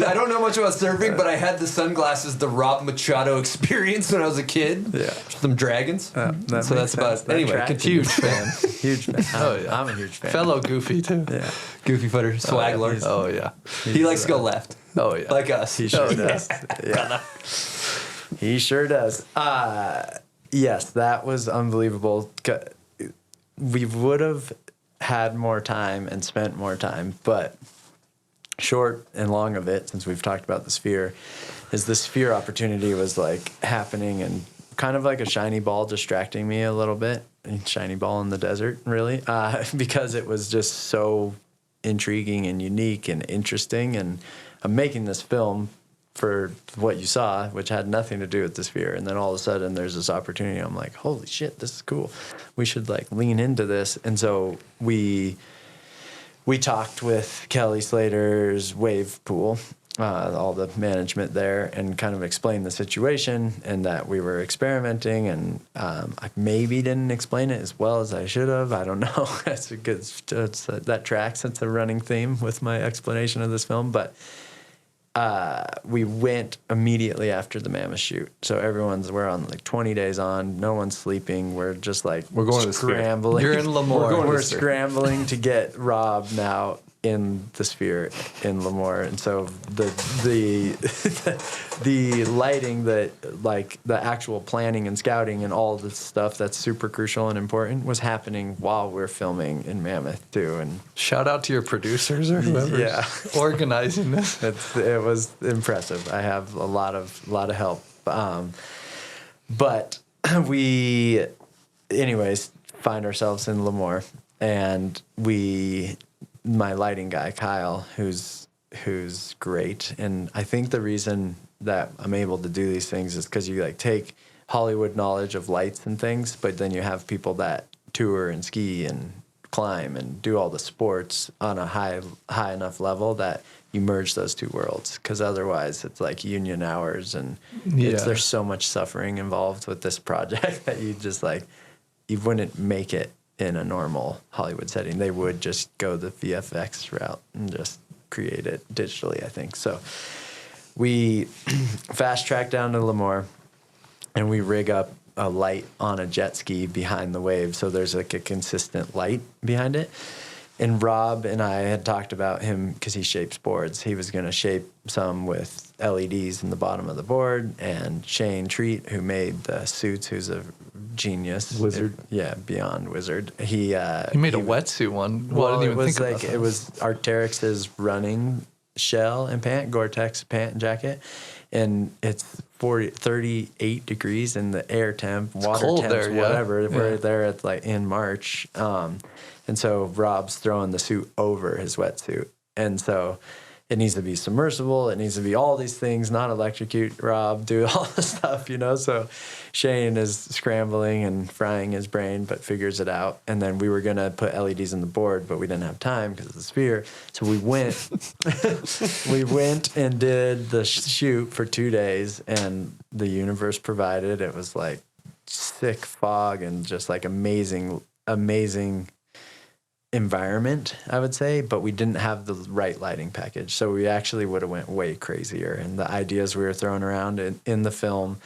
I don't know much about surfing, but I had the sunglasses, the Rob Machado experience when I was a kid. Yeah. Some dragons. So that's about it. Anyway, Huge fan. Huge fan. I'm a huge fan. Fellow Goofy, too. Yeah. Goofy footer, Swaggler. Oh, yeah. He likes to go left. Oh, yeah. Like us. He sure does. Yeah. He sure does. Yes, that was unbelievable. We would have had more time and spent more time, but short and long of it, since we've talked about the sphere, is the sphere opportunity was like happening and kind of like a shiny ball distracting me a little bit. Shiny ball in the desert, really, because it was just so intriguing and unique and interesting. And I'm making this film for what you saw, which had nothing to do with the sphere. And then all of a sudden there's this opportunity. I'm like, holy shit, this is cool. We should like lean into this. And so we talked with Kelly Slater's wave pool, all the management there, and kind of explained the situation and that we were experimenting. And I maybe didn't explain it as well as I should have. I don't know. That's a good, that tracks. It's a running theme with my explanation of this film. But we went immediately after the Mammoth shoot. So we're on like 20 days on. No one's sleeping. We're just like, we're going scrambling. To the sphere. You're in Lemoore. We're scrambling to get Rob now in the sphere in Lemoore. And so the lighting, that like the actual planning and scouting and all the stuff that's super crucial and important was happening while we're filming in Mammoth too. And shout out to your producers or whoever's organizing this. It was impressive. I have a lot of help. But we, anyways, find ourselves in Lemoore, and my lighting guy, Kyle, who's great. And I think the reason that I'm able to do these things is because you like take Hollywood knowledge of lights and things, but then you have people that tour and ski and climb and do all the sports on a high enough level that you merge those two worlds. Because otherwise it's like union hours and there's so much suffering involved with this project that you wouldn't make it in a normal Hollywood setting. They would just go the VFX route and just create it digitally, I think. So we fast track down to Lemoore and we rig up a light on a jet ski behind the wave. So there's like a consistent light behind it. And Rob and I had talked about him because he shapes boards. He was going to shape some with LEDs in the bottom of the board. And Shane Treat, who made the suits, who's a genius. Wizard. Beyond wizard. He made a wetsuit one. Well, it was like, it was Arc'teryx's running shell and pant, Gore-Tex pant and jacket. And it's 38 degrees in the air temp, water temps, there, whatever. Yeah. We're there at like in March. And so Rob's throwing the suit over his wetsuit. And so it needs to be submersible. It needs to be all these things, not electrocute Rob, do all the stuff, So Shane is scrambling and frying his brain, but figures it out. And then we were going to put LEDs in the board, but we didn't have time because of the sphere. So we went, and did the shoot for 2 days, and the universe provided. It was like sick fog and just like amazing environment, I would say, but we didn't have the right lighting package. So we actually would have went way crazier. And the ideas we were throwing around in the film,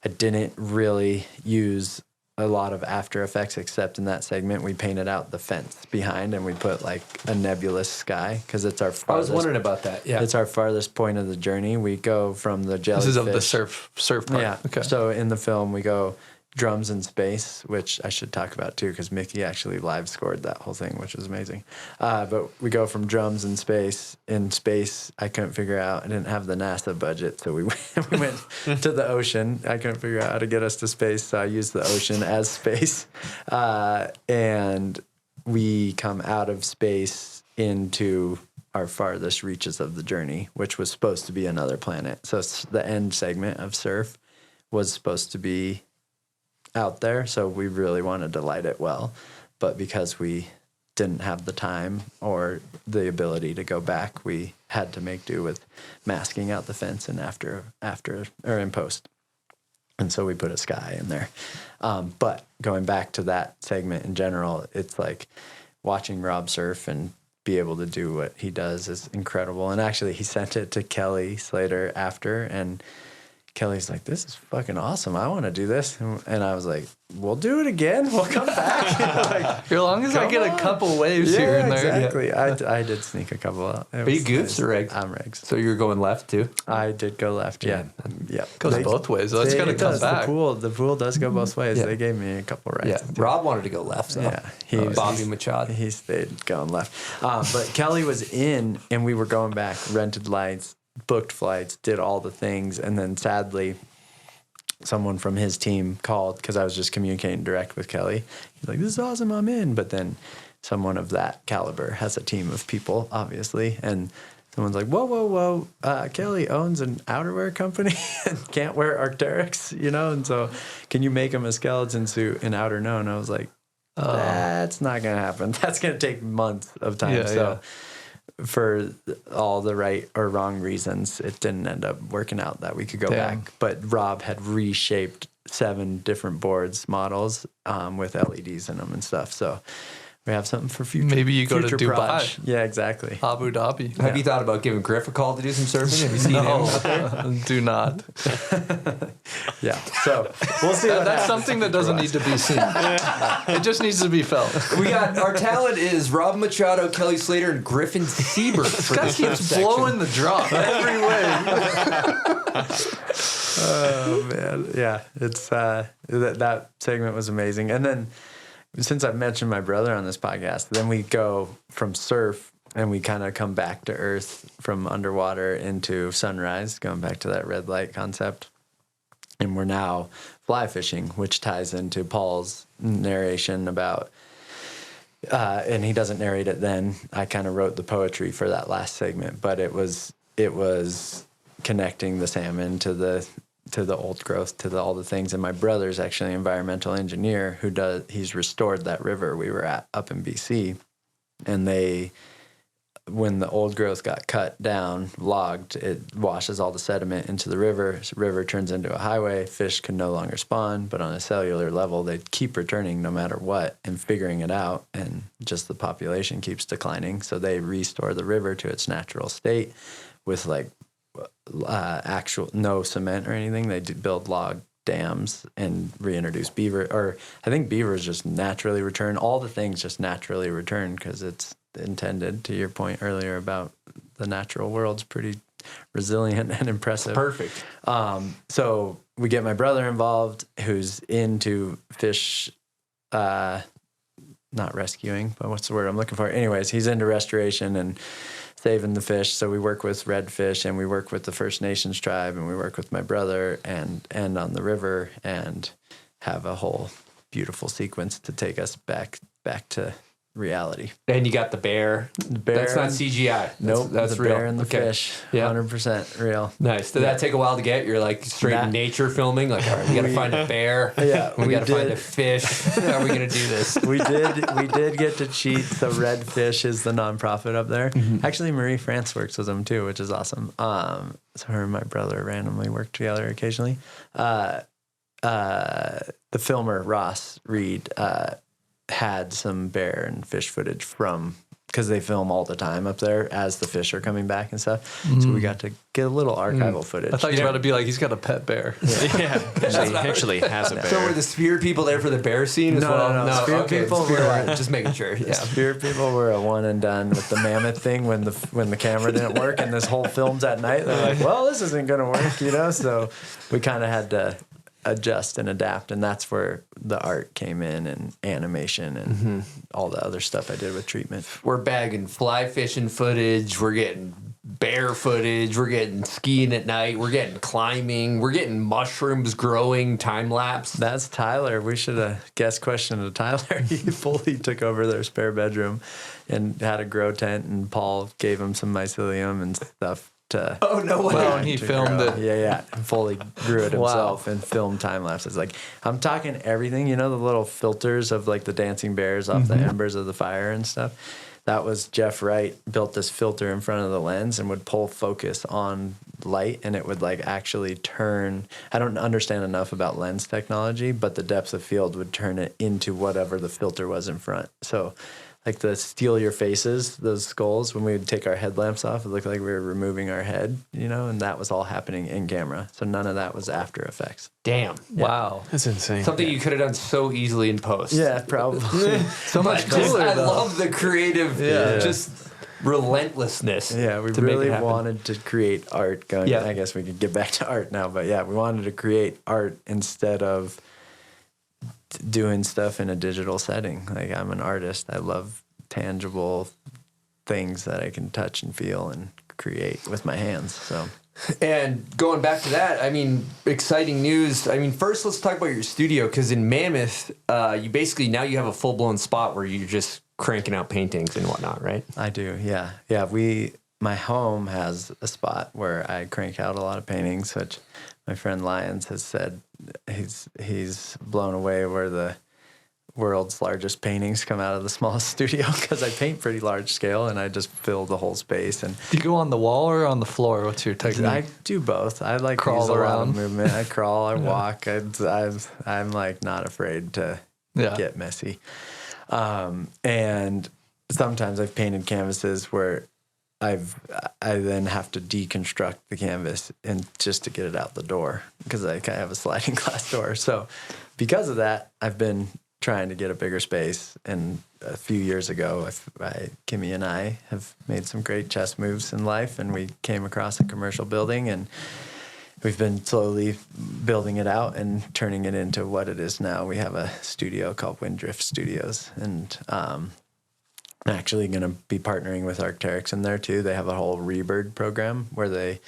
I didn't really use a lot of After Effects, except in that segment we painted out the fence behind and we put like a nebulous sky because it's our farthest. I was wondering about that. Yeah, it's our farthest point of the journey. We go from the jellyfish. This is of the surf part. Yeah. Okay. So in the film we go drums in space, which I should talk about too, because Mickey actually live scored that whole thing, which was amazing. But we go from drums in space. In space, I couldn't figure out. I didn't have the NASA budget, so we went to the ocean. I couldn't figure out how to get us to space, so I used the ocean as space. And we come out of space into our farthest reaches of the journey, which was supposed to be another planet. So the end segment of surf was supposed to be out there, so we really wanted to light it well, but because we didn't have the time or the ability to go back, we had to make do with masking out the fence and after or in post. And so we put a sky in there. But going back to that segment in general, it's like watching Rob surf and be able to do what he does is incredible. And actually, he sent it to Kelly Slater after, and Kelly's like, "This is fucking awesome. I want to do this." And I was like, "We'll do it again. We'll come back." Like, as long as I get a couple waves here and there. Exactly. Yeah. I did sneak a couple out. Are you goofs or rigs? I'm rigs. So you're going left too? I did go left. Yeah. Goes both ways. So it's going to come back. The pool does go both ways. They gave me a couple rides. Yeah. Rob wanted to go left. So. Yeah. Bobby Machado. He stayed going left. But Kelly was in, and we were going back, rented lights, booked flights, did all the things, and then sadly someone from his team called because I was just communicating direct with Kelly. He's like, "This is awesome, I'm in." But then someone of that caliber has a team of people, obviously, and someone's like, whoa, Kelly owns an outerwear company and can't wear Arc'teryx, and so can you make him a skeleton suit in outer no? And I was like, that's not going to happen. That's going to take months of time. For all the right or wrong reasons, it didn't end up working out that we could go back. But Rob had reshaped 7 different boards models with LEDs in them and stuff. So we have something for future. Maybe you go to Dubai. Proj. Yeah, exactly. Abu Dhabi. Have you thought about giving Griff a call to do some surfing? Have you seen him out there? Do not. Yeah. So we'll see. That's something that doesn't need to be seen. It just needs to be felt. We got our talent is Rob Machado, Kelly Slater, and Griffin Siebert. This guy keeps blowing the drop every way. Oh man, yeah. It's that segment was amazing, and then. Since I've mentioned my brother on this podcast, then we go from surf and we kind of come back to earth from underwater into sunrise, going back to that red light concept. And we're now fly fishing, which ties into Paul's narration about, and he doesn't narrate it then. I kind of wrote the poetry for that last segment, but it was connecting the salmon to the old growth, to all the things. And my brother's actually an environmental engineer he's restored that river we were at up in BC. And when the old growth got cut down, logged, it washes all the sediment into the river. So river turns into a highway. Fish can no longer spawn, but on a cellular level, they keep returning no matter what and figuring it out. And just the population keeps declining. So they restore the river to its natural state with actual no cement or anything. They build log dams and reintroduce beaver, or I think beavers just naturally return. All the things just naturally return because it's intended, to your point earlier about the natural world's pretty resilient and impressive. Perfect. So we get my brother involved who's into fish, not rescuing, but what's the word I'm looking for? Anyways, he's into restoration and saving the fish. So we work with redfish and we work with the First Nations tribe and we work with my brother and on the river and have a whole beautiful sequence to take us back to reality. And you got the bear. That's not CGI. Nope. That's the real. Bear and the fish. Yeah. 100% real. Nice. Did that take a while to get? You're like straight nature filming? Like, all right, we got to find a bear. Yeah. We got to find a fish. How are we going to do this? We did get to cheat. So Red Fish is the nonprofit up there. Mm-hmm. Actually, Marie France works with them too, which is awesome. So her and my brother randomly work together occasionally. The filmer, Ross Reed, had some bear and fish footage because they film all the time up there as the fish are coming back and stuff. Mm. So we got to get a little archival footage. I thought you were about to be like, he's got a pet bear. Yeah. He actually has a bear. So were the Spear people there for the bear scene as well? No. Spear people were just making sure. Yeah. Spear people were a one and done with the mammoth thing when the camera didn't work and this whole film's at night. They're like, well, this isn't going to work, So we kind of had to adjust and adapt, and that's where the art came in and animation and all the other stuff I did with treatment. We're bagging fly fishing footage, we're getting bear footage, we're getting skiing at night, we're getting climbing, we're getting mushrooms growing time lapse. That's Tyler. We should have guest questioned to Tyler. He fully took over their spare bedroom and had a grow tent, and Paul gave him some mycelium and stuff. Oh, no way. Well, and he filmed it. Yeah. And fully grew it himself and filmed time lapses. Like, I'm talking everything, the little filters of like the dancing bears off the embers of the fire and stuff. that was Jeff Wright built this filter in front of the lens and would pull focus on light, and it would like actually turn. I don't understand enough about lens technology, but the depth of field would turn it into whatever the filter was in front. So like the steal your faces, those skulls, when we would take our headlamps off, it looked like we were removing our head, and that was all happening in camera. So none of that was After Effects. Damn. Yeah. Wow. That's insane. Something you could have done so easily in post. Yeah, probably. So much cooler. I love the creative, just relentlessness. Yeah, we to make it really happen. wanted to create art. I guess we could get back to art now, but yeah, we wanted to create art instead of doing stuff in a digital setting. Like, I'm an artist. I love tangible things that I can touch and feel and create with my hands. So, and going back to that, I mean, exciting news. I mean, first let's talk about your studio, because in Mammoth, you basically now you have a full blown spot where you're just cranking out paintings and whatnot, right? I do. Yeah. My home has a spot where I crank out a lot of paintings, which my friend Lyons has said he's blown away where the world's largest paintings come out of the smallest studio, because I paint pretty large scale and I just fill the whole space. And do you go on the wall or on the floor? What's your technique? I do both. I like crawl around, a lot of movement. I crawl, I walk. I'm like not afraid to get messy. And sometimes I've painted canvases where I then have to deconstruct the canvas and just to get it out the door, because I have a sliding glass door. So because of that, I've been trying to get a bigger space. And a few years ago, Kimmy and I have made some great chess moves in life, and we came across a commercial building, and we've been slowly building it out and turning it into what it is now. We have a studio called Windrift Studios, and I'm actually going to be partnering with Arc'teryx in there too. They have a whole Rebird program where they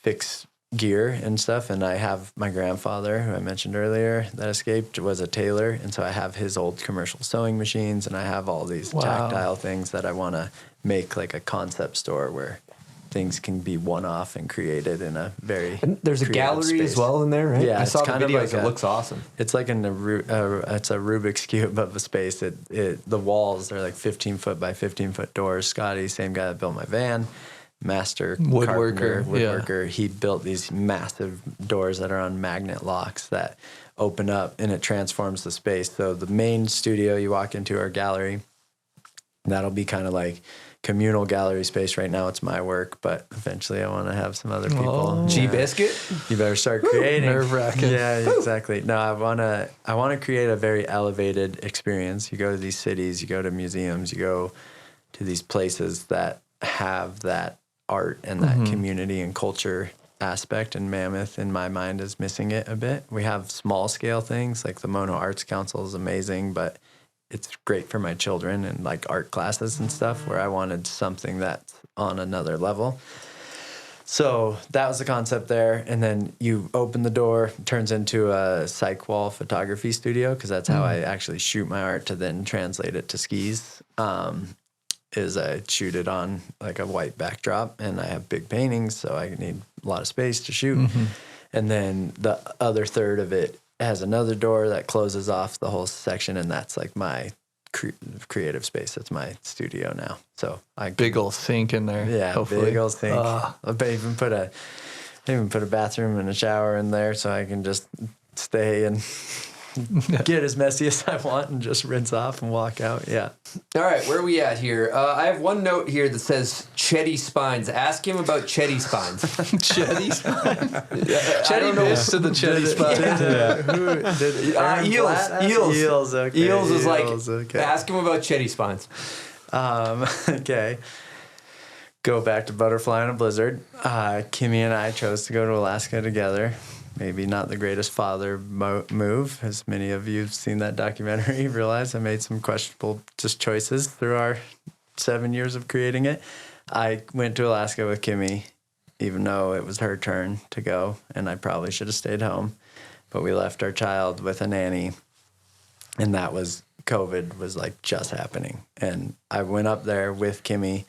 fix gear and stuff. And I have my grandfather, who I mentioned earlier, that escaped, was a tailor. And so I have his old commercial sewing machines, and I have all these tactile things that I want to make like a concept store where things can be one-off and created in a very there's a gallery space as well in there, right? Yeah, I saw the kind of videos. like it looks awesome. It's like it's a Rubik's Cube of a space. The walls are like 15-foot by 15-foot doors. Scotty, same guy that built my van, master woodworker. He built these massive doors that are on magnet locks that open up, and it transforms the space. So the main studio you walk into, our gallery, that'll be kind of like communal gallery space. Right now it's my work, but eventually I want to have some other people. G-Biscuit? You better start creating. Nerve-wracking. Yeah, exactly. No, I want to create a very elevated experience. You go to these cities, you go to museums, you go to these places that have that art and that community and culture aspect, and Mammoth, in my mind, is missing it a bit. We have small scale things like the Mono Arts Council is amazing, but it's great for my children and like art classes and stuff, where I wanted something that's on another level. So that was the concept there. And then you open the door, it turns into a cyc wall photography studio, because that's how I actually shoot my art to then translate it to skis. Is I shoot it on like a white backdrop, and I have big paintings, so I need a lot of space to shoot. And then the other third of it has another door that closes off the whole section, and that's like my creative space. That's my studio now. So big old sink in there. Yeah, hopefully. big old sink. I even put a bathroom and a shower in there, so I can just stay and get as messy as I want and just rinse off and walk out. Yeah. All right, where are we at here? I have one note here that says Cheddy Spines. Ask him about Cheddy Spines. Cheddy Spines? Cheddy missed to the Cheddy Spines. Eels. Okay. Eels is like, ask him about Cheddy Spines. Okay. Go back to Butterfly in a Blizzard. Kimmy and I chose to go to Alaska together. Maybe not the greatest father move, as many of you have seen that documentary. Realize I made some questionable choices through our 7 years of creating it. I went to Alaska with Kimmy, even though it was her turn to go, and I probably should have stayed home. But we left our child with a nanny, and that was COVID was like just happening. And I went up there with Kimmy.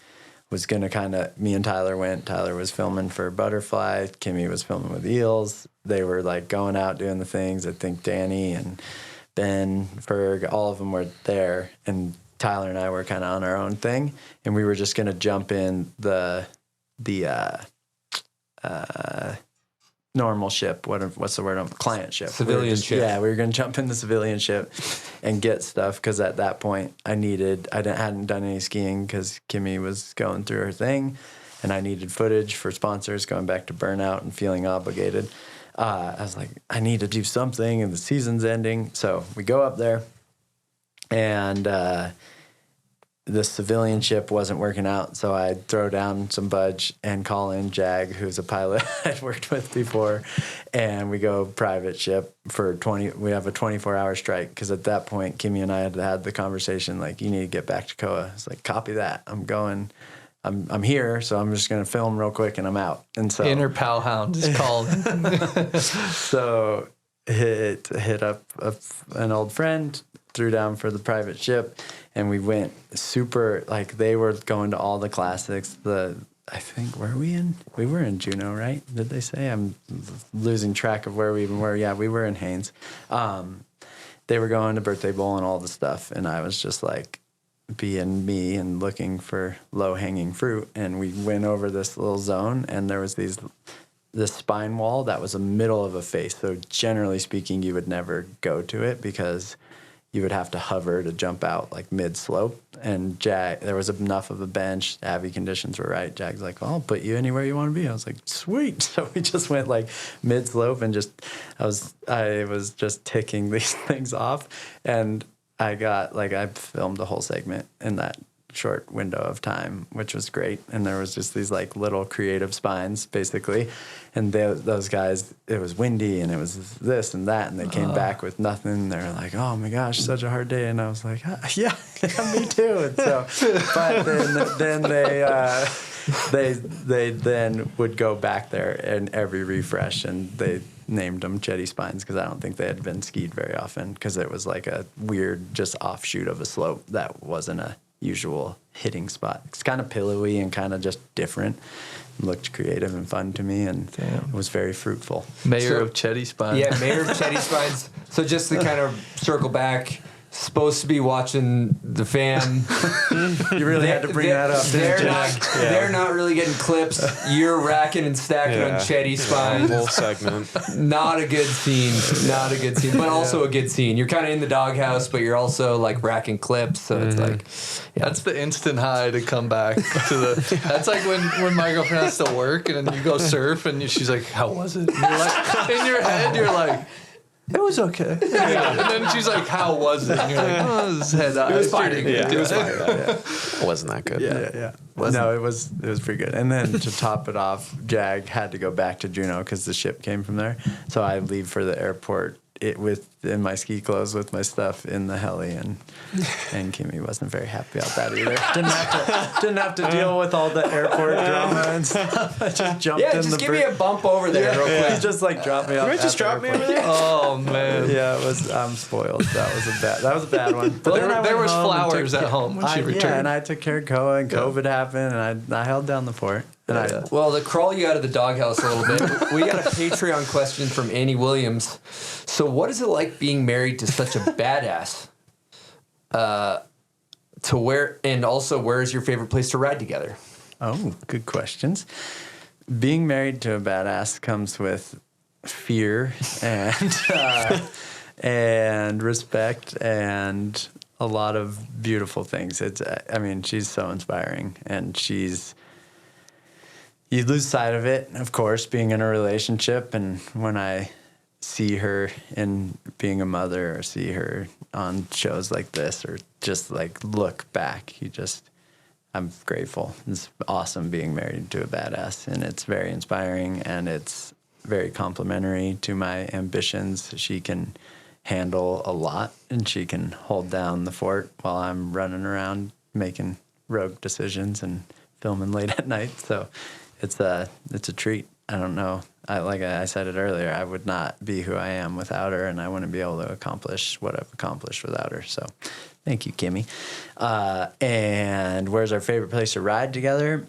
Was going to me and Tyler went. Tyler was filming for Butterfly. Kimmy was filming with Eels. They were like going out doing the things. I think Danny and Ben, Ferg, all of them were there. And Tyler and I were kind of on our own thing, and we were just going to jump in the normal ship. What's the word? Client ship. Civilian ship. Yeah, we were going to jump in the civilian ship and get stuff because at that point I hadn't done any skiing because Kimmy was going through her thing, and I needed footage for sponsors, going back to burnout and feeling obligated. I was like, I need to do something, and the season's ending. So we go up there, and the civilian ship wasn't working out. So I throw down some budge and call in Jag, who's a pilot I'd worked with before, and we go private ship for 20. We have a 24-hour strike because at that point, Kimmy and I had the conversation like, you need to get back to Koa. It's like, copy that. I'm going. I'm here, so I'm just going to film real quick, and I'm out. And so Inner pal hound is called. So hit up an old friend, threw down for the private ship, and we went super, like, they were going to all the classics. I think, we were in Juneau, right? Did they say? I'm losing track of where we even were. Yeah, we were in Haines. They were going to Birthday Bowl and all the stuff, and I was just like, being me and looking for low-hanging fruit, and we went over this little zone, and there was this spine wall that was the middle of a face. So generally speaking, you would never go to it because you would have to hover to jump out like mid-slope. And there was enough of a bench. Avy conditions were right. Jag's like, I'll put you anywhere you want to be. I was like, sweet. So we just went like mid-slope, and I was just ticking these things off, and I filmed the whole segment in that short window of time, which was great. And there was just these like little creative spines basically. And those guys, it was windy and it was this and that. And they came back with nothing. They were like, oh my gosh, such a hard day. And I was like, yeah, me too. And so, but then they then would go back there in every refresh, and they named them Cheddy Spines because I don't think they had been skied very often because it was like a weird just offshoot of a slope that wasn't a usual hitting spot. It's kind of pillowy and kind of just different. It looked creative and fun to me, and it was very fruitful. Mayor of Cheddy Spines. Yeah, Mayor of Cheddy Spines. So just to kind of circle back, supposed to be watching the fan. You really had to bring that up. They're not really getting clips. You're racking and stacking on Cheddy Spines. Whole segment. Not a good scene. Not a good scene, but also a good scene. You're kind of in the doghouse, but you're also like racking clips. So it's like, that's the instant high to come back to the. That's like when my girlfriend has to work and then you go surf and she's like, "How was it?" And you're like, in your head, you're like, it was okay. Yeah. And then she's like, how was it? And you're like, oh, it was head-eye. It was fine. Yeah, it was fine. It wasn't that good. Yeah. No, it was pretty good. And then to top it off, Jag had to go back to Juneau because the ship came from there. So I leave for the airport in my ski clothes with my stuff in the heli, and Kimmy wasn't very happy about that either. Didn't have to deal with all the airport drama and stuff. I just jumped in just give me a bump over there real quick. He just like dropped me off. You just drop me over there? Oh man. Yeah, I'm spoiled. That was a bad one. But there was flowers at home when she returned. Yeah, and I took care of Koa, and COVID happened, and I held down the fort. Well, to crawl you out of the doghouse a little bit, we got a Patreon question from Annie Williams. So what is it like being married to such a badass? And also, where is your favorite place to ride together? Oh, good questions. Being married to a badass comes with fear and respect and a lot of beautiful things. She's so inspiring, and you lose sight of it, of course, being in a relationship. And when I see her in being a mother or see her on shows like this or just like look back, I'm grateful. It's awesome being married to a badass, and it's very inspiring, and it's very complimentary to my ambitions. She can handle a lot, and she can hold down the fort while I'm running around making rogue decisions and filming late at night. So it's a treat. I don't know. Like I said it earlier, I would not be who I am without her, and I wouldn't be able to accomplish what I've accomplished without her. So thank you, Kimmy. And where's our favorite place to ride together?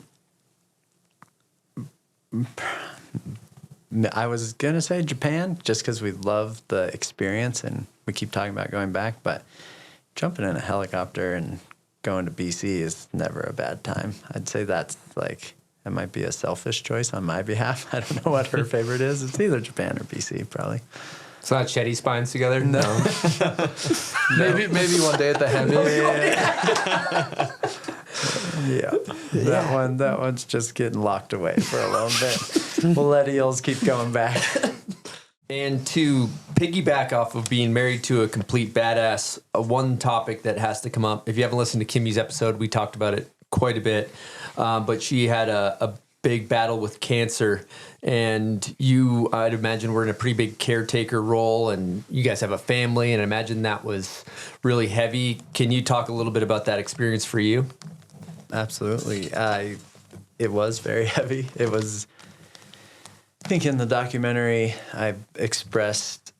I was going to say Japan, just because we love the experience, and we keep talking about going back, but jumping in a helicopter and going to BC is never a bad time. I'd say that might be a selfish choice on my behalf. I don't know what her favorite is. It's either Japan or BC, probably. It's not Cheddy Spines together? No. Maybe one day at the Hemis. Yeah. That one's just getting locked away for a little bit. We'll let eels keep going back. And to piggyback off of being married to a complete badass, one topic that has to come up. If you haven't listened to Kimmy's episode, we talked about it quite a bit. But she had a big battle with cancer, and you, I'd imagine, were in a pretty big caretaker role, and you guys have a family, and I imagine that was really heavy. Can you talk a little bit about that experience for you? Absolutely. It was very heavy. It was, I think in the documentary, I expressed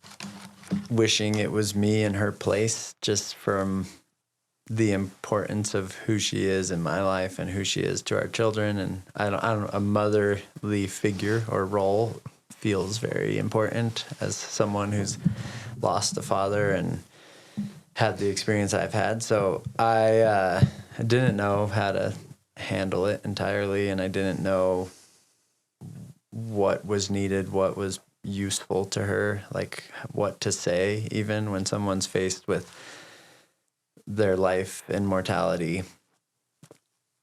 wishing it was me in her place, just from the importance of who she is in my life and who she is to our children. And I don't a motherly figure or role feels very important as someone who's lost a father and had the experience I've had. So I didn't know how to handle it entirely, and I didn't know what was needed, what was useful to her, like what to say even when someone's faced with their life and mortality.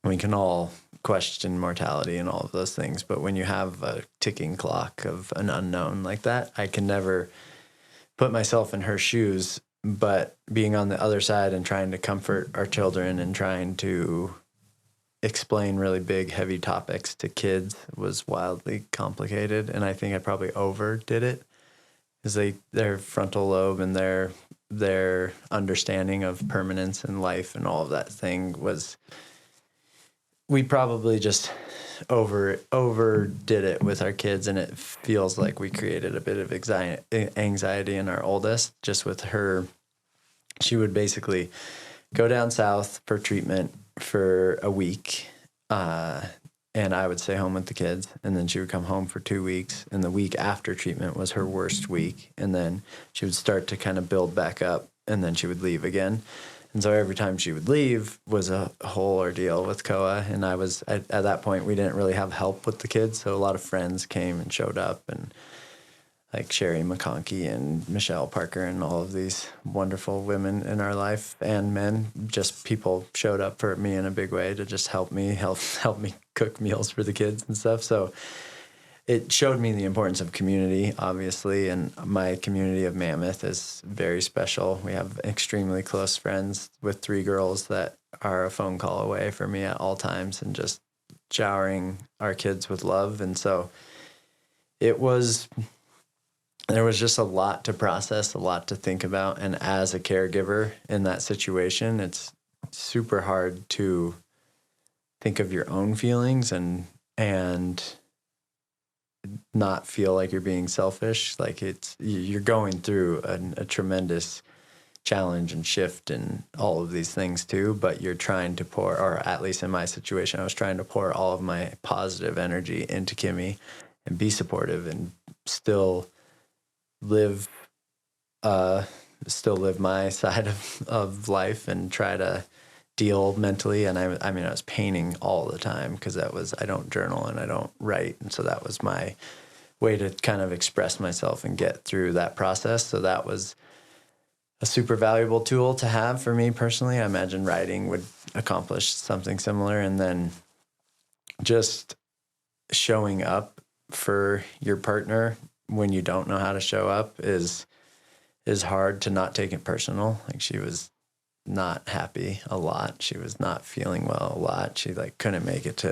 We can all question mortality and all of those things, but when you have a ticking clock of an unknown like that, I can never put myself in her shoes. But being on the other side and trying to comfort our children and trying to explain really big, heavy topics to kids was wildly complicated. And I think I probably overdid it, because their frontal lobe and their understanding of permanence and life and all of that thing was, we probably just overdid it with our kids, and it feels like we created a bit of anxiety in our oldest, just with her. She would basically go down south for treatment for a week, and I would stay home with the kids, and then she would come home for 2 weeks, and the week after treatment was her worst week, and then she would start to kind of build back up, and then she would leave again. And so every time she would leave was a whole ordeal with Koa, and I was, at that point, we didn't really have help with the kids, so a lot of friends came and showed up, and like Sherry McConkey and Michelle Parker and all of these wonderful women in our life, and men, just people showed up for me in a big way to just help me cook meals for the kids and stuff. So it showed me the importance of community, obviously, and my community of Mammoth is very special. We have extremely close friends with 3 girls that are a phone call away from me at all times, and just showering our kids with love. And so there was just a lot to process, a lot to think about. And as a caregiver in that situation, it's super hard to think of your own feelings and not feel like you're being selfish. Like you're going through a tremendous challenge and shift and all of these things too, but you're trying to pour, or at least in my situation, I was trying to pour all of my positive energy into Kimmy and be supportive and still live my side of life and try to deal mentally. And I was painting all the time, because I don't journal and I don't write. And so that was my way to kind of express myself and get through that process. So that was a super valuable tool to have for me personally. I imagine writing would accomplish something similar. And then just showing up for your partner when you don't know how to show up is hard to not take it personal. Like, she was not happy a lot. She was not feeling well a lot. She couldn't make it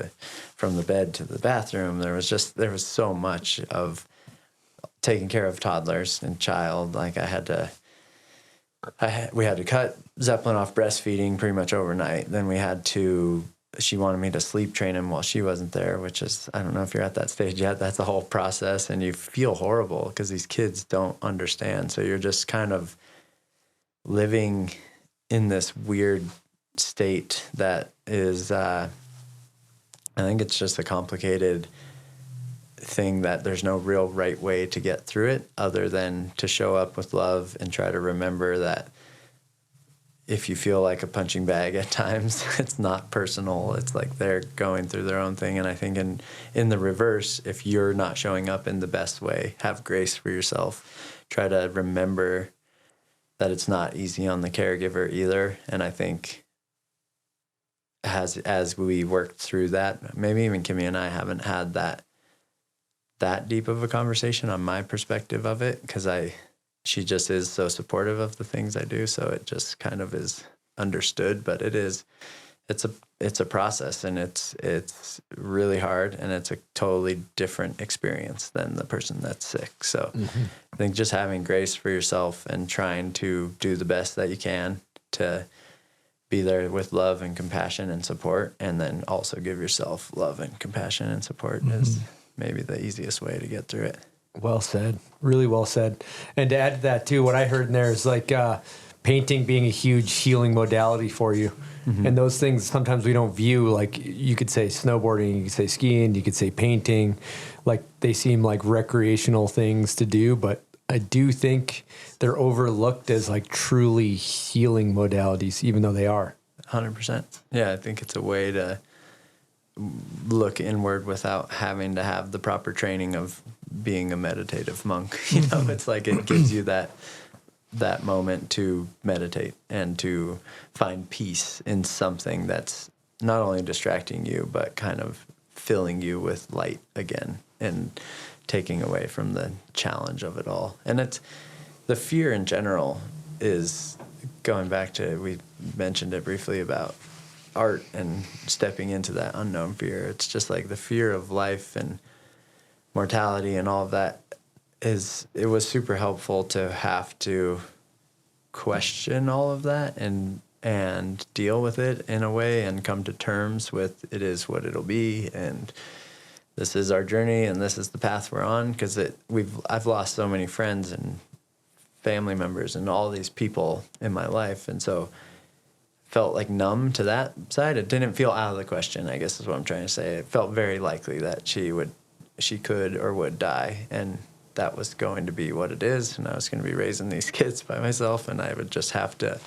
from the bed to the bathroom. There was so much of taking care of toddlers and child. Like, we had to cut Zeppelin off breastfeeding pretty much overnight. Then she wanted me to sleep train him while she wasn't there, which is, I don't know if you're at that stage yet. That's a whole process, and you feel horrible because these kids don't understand. So you're just kind of living in this weird state that is, I think it's just a complicated thing that there's no real right way to get through it other than to show up with love and try to remember that if you feel like a punching bag at times, it's not personal. It's like they're going through their own thing. And I think in the reverse, if you're not showing up in the best way, have grace for yourself. Try to remember that it's not easy on the caregiver either. And I think as we worked through that, maybe even Kimmy and I haven't had that deep of a conversation on my perspective of it, because she just is so supportive of the things I do. So it just kind of is understood, but it's a process, and it's really hard, and it's a totally different experience than the person that's sick. So I think just having grace for yourself and trying to do the best that you can to be there with love and compassion and support, and then also give yourself love and compassion and support is maybe the easiest way to get through it. Well said. Really well said. And to add to that too, what I heard in there is like painting being a huge healing modality for you. And those things sometimes we don't view, like you could say snowboarding, you could say skiing, you could say painting, like they seem like recreational things to do, but I do think they're overlooked as like truly healing modalities, even though they are. 100%. Yeah, I think it's a way to look inward without having to have the proper training of being a meditative monk. It's like it gives you that moment to meditate and to find peace in something that's not only distracting you, but kind of filling you with light again and taking away from the challenge of it all. And it's the fear in general is going back to, we mentioned it briefly about art and stepping into that unknown fear. It's just like the fear of life and mortality and all of that it was super helpful to have to question all of that and deal with it in a way and come to terms with it is what it'll be, and this is our journey and this is the path we're on, because I've lost so many friends and family members and all these people in my life, and so felt like numb to that side. It didn't feel out of the question, I guess is what I'm trying to say. It felt very likely that she could or would die, and that was going to be what it is, and I was going to be raising these kids by myself, and I would just have to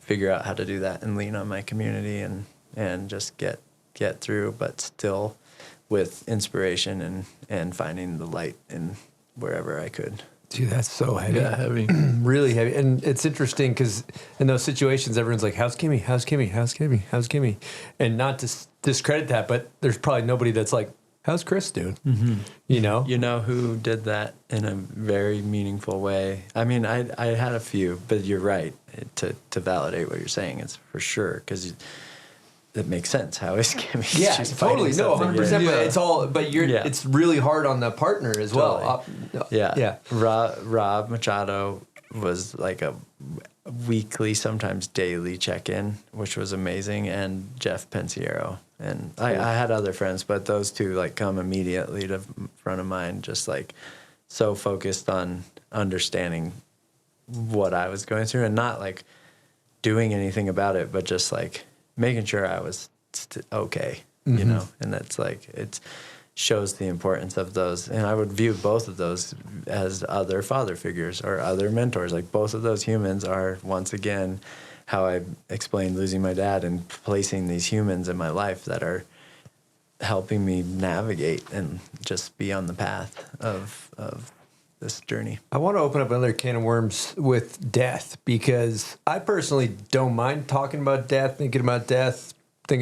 figure out how to do that and lean on my community and just get through, but still with inspiration and finding the light in wherever I could. Dude, that's so heavy. Yeah, heavy. Really heavy. And it's interesting because in those situations, everyone's like, how's Kimmy? How's Kimmy? How's Kimmy? How's Kimmy? And not to discredit that, but there's probably nobody that's like, how's Chris doing? You know? You know who did that in a very meaningful way? I mean, I had a few, but you're right. To validate what you're saying, it's for sure, because it makes sense. How is Kimmy? Yeah, totally. No, 100%. But it's really hard on the partner as well. Yeah. Rob Machado was like a weekly, sometimes daily check-in, which was amazing, and Jeff Pensiero. And I had other friends, but those two like come immediately to front of mind, just like so focused on understanding what I was going through and not like doing anything about it, but just like making sure I was okay, you know? And that's like, it shows the importance of those. And I would view both of those as other father figures or other mentors. Like both of those humans are, once again, how I explained losing my dad and placing these humans in my life that are helping me navigate and just be on the path of this journey. I want to open up another can of worms with death, because I personally don't mind talking about death, thinking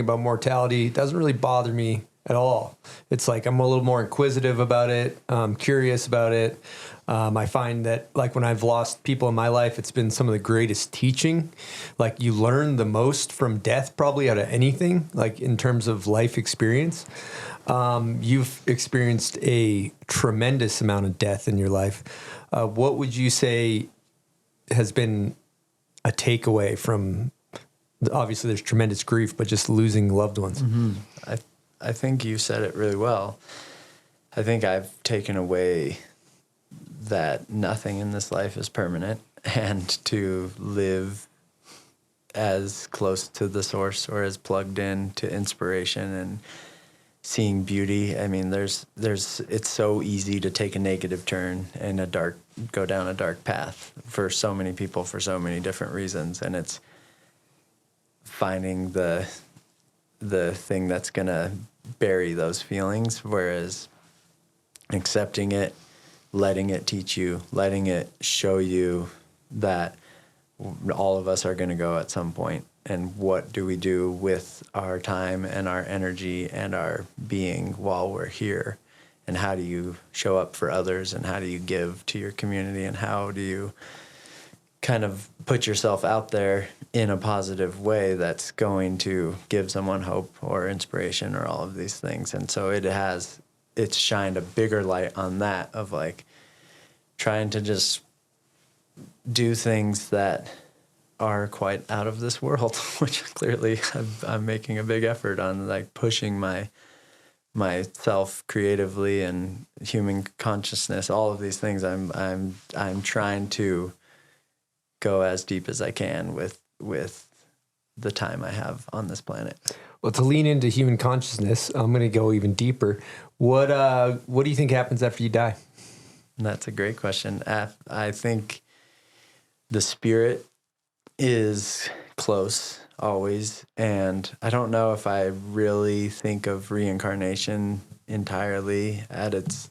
about mortality. It doesn't really bother me at all. It's like I'm a little more inquisitive about it. I'm curious about it. I find that like when I've lost people in my life, it's been some of the greatest teaching. Like you learn the most from death probably out of anything, like in terms of life experience. You've experienced a tremendous amount of death in your life. What would you say has been a takeaway from, obviously there's tremendous grief, but just losing loved ones? I think you said it really well. I think I've taken away that nothing in this life is permanent, and to live as close to the source or as plugged in to inspiration and seeing beauty. I mean, it's so easy to take a negative turn and go down a dark path for so many people for so many different reasons. And finding the thing that's going to bury those feelings, whereas accepting it, letting it teach you, letting it show you that all of us are going to go at some point, and what do we do with our time and our energy and our being while we're here, and how do you show up for others, and how do you give to your community, and how do you kind of put yourself out there in a positive way that's going to give someone hope or inspiration or all of these things. And so it's shined a bigger light on that, of like trying to just do things that are quite out of this world, which clearly I'm making a big effort on, like pushing myself creatively and human consciousness, all of these things. I'm trying to go as deep as I can with the time I have on this planet. Well, to lean into human consciousness, I'm going to go even deeper. What do you think happens after you die? That's a great question. I think the spirit is close always, and I don't know if I really think of reincarnation entirely at its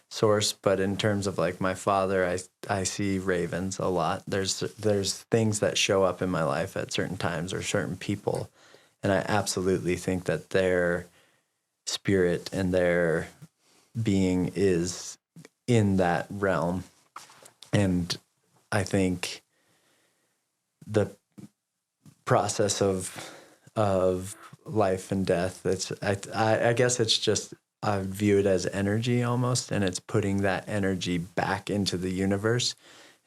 source, but in terms of like my father, I see ravens a lot. There's things that show up in my life at certain times, or certain people, and I absolutely think that their spirit and their being is in that realm. And I think the process of life and death, I guess it's just, I view it as energy almost, and it's putting that energy back into the universe.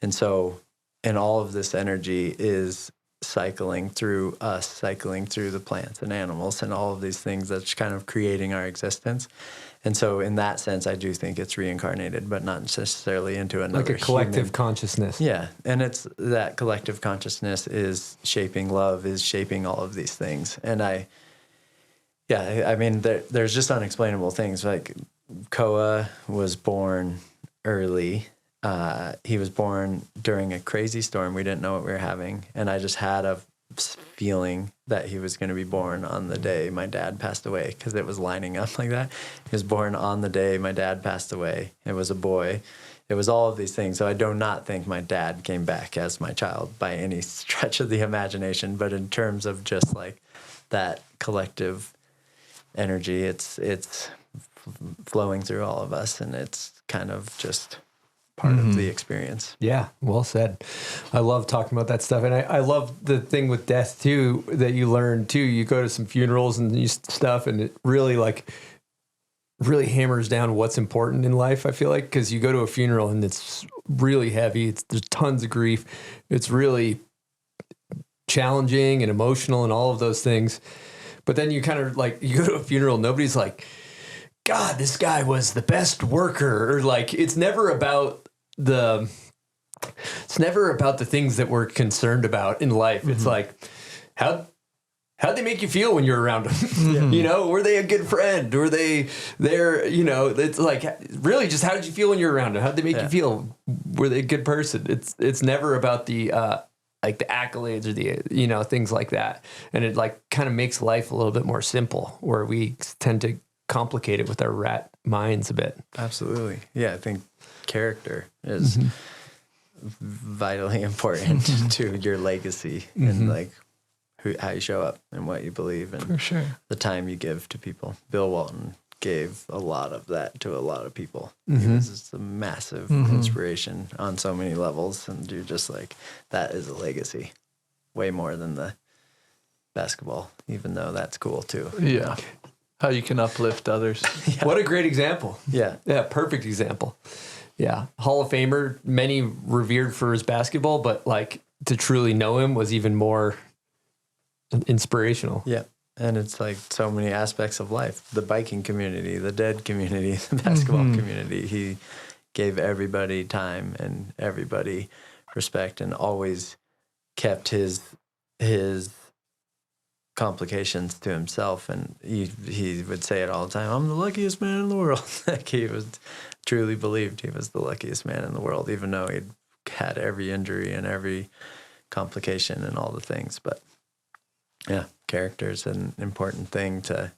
And so, and all of this energy is cycling through us, cycling through the plants and animals and all of these things that's kind of creating our existence. And so in that sense, I do think it's reincarnated, but not necessarily into another, like a collective human consciousness. Yeah. And it's that collective consciousness is shaping love, is shaping all of these things. And I mean, there's just unexplainable things. Like Koa was born early. He was born during a crazy storm. We didn't know what we were having. And I just had a feeling that he was going to be born on the day my dad passed away, because it was lining up like that. He was born on the day my dad passed away. It was a boy. It was all of these things. So I do not think my dad came back as my child by any stretch of the imagination. But in terms of just like that collective energy, it's flowing through all of us, and it's kind of just part of the experience. Yeah, well said. I love talking about that stuff. And I love the thing with death too, that you learn too. You go to some funerals and stuff, and it really hammers down what's important in life, I feel like, because you go to a funeral and it's really heavy. There's tons of grief. It's really challenging and emotional and all of those things. But then you kind of like, you go to a funeral, nobody's like, God, this guy was the best worker, or like, it's never about the things that we're concerned about in life. It's like, how'd they make you feel when you're around them? You know, were they a good friend? Were they there? You know, it's like, really just how did you feel when you're around them? How'd they make you feel? Were they a good person? It's never about the, like the accolades or the, you know, things like that. And it like kind of makes life a little bit more simple, where we tend to complicate it with our rat minds a bit. Absolutely. Yeah. I think character is vitally important to your legacy and like how you show up and what you believe, and for sure the time you give to people. Bill Walton gave a lot of that to a lot of people. He was just a massive inspiration on so many levels, and you're just like, that is a legacy way more than the basketball, even though that's cool too. Yeah. How you can uplift others. What a great example. Yeah. Yeah. Perfect example. Yeah. Hall of Famer, many revered for his basketball, but like to truly know him was even more inspirational. Yeah. And it's like so many aspects of life, the biking community, the dead community, the basketball community. He gave everybody time and everybody respect, and always kept his complications to himself. And he would say it all the time, I'm the luckiest man in the world. Like he was truly believed he was the luckiest man in the world, even though he'd had every injury and every complication and all the things. But yeah, character is an important thing to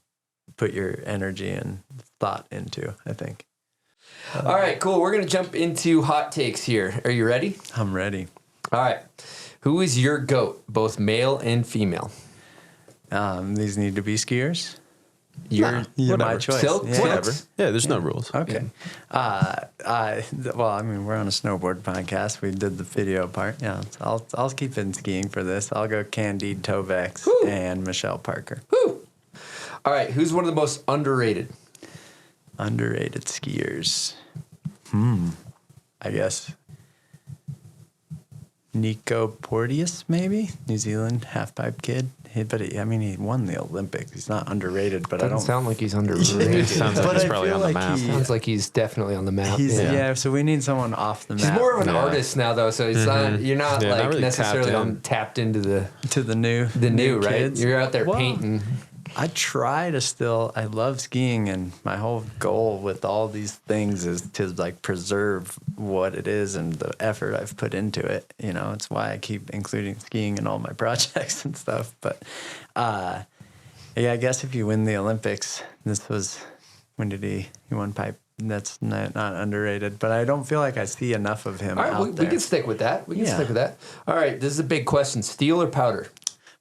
put your energy and thought into, I think. All right, cool. We're going to jump into hot takes here. Are you ready? I'm ready. All right. Who is your GOAT, both male and female? These need to be skiers. You're my choice. Silk? Yeah. Whatever. Yeah, there's no rules. Okay. Well, I mean, we're on a snowboard podcast. We did the video part. Yeah, I'll keep in skiing for this. I'll go Cont'd, Tovex, and Michelle Parker. Woo. All right. Who's one of the most underrated? Underrated skiers. I guess Nico Porteous, maybe New Zealand half-pipe kid. He won the Olympics. He's not underrated, but I don't sound like he's underrated. Sounds like he's probably on the map. Sounds like he's definitely on the map. So we need someone off the map. He's more of an artist now, though. So he's not. You're not not like really necessarily tapped into the new right. kids. You're out there painting. I try to still. I love skiing, and my whole goal with all these things is to like preserve what it is and the effort I've put into it. You know, it's why I keep including skiing in all my projects and stuff. But yeah, I guess if you win the Olympics, this was when did he won pipe? That's not underrated, but I don't feel like I see enough of him. All right, out there. we can stick with that. All right, this is a big question: steel or powder?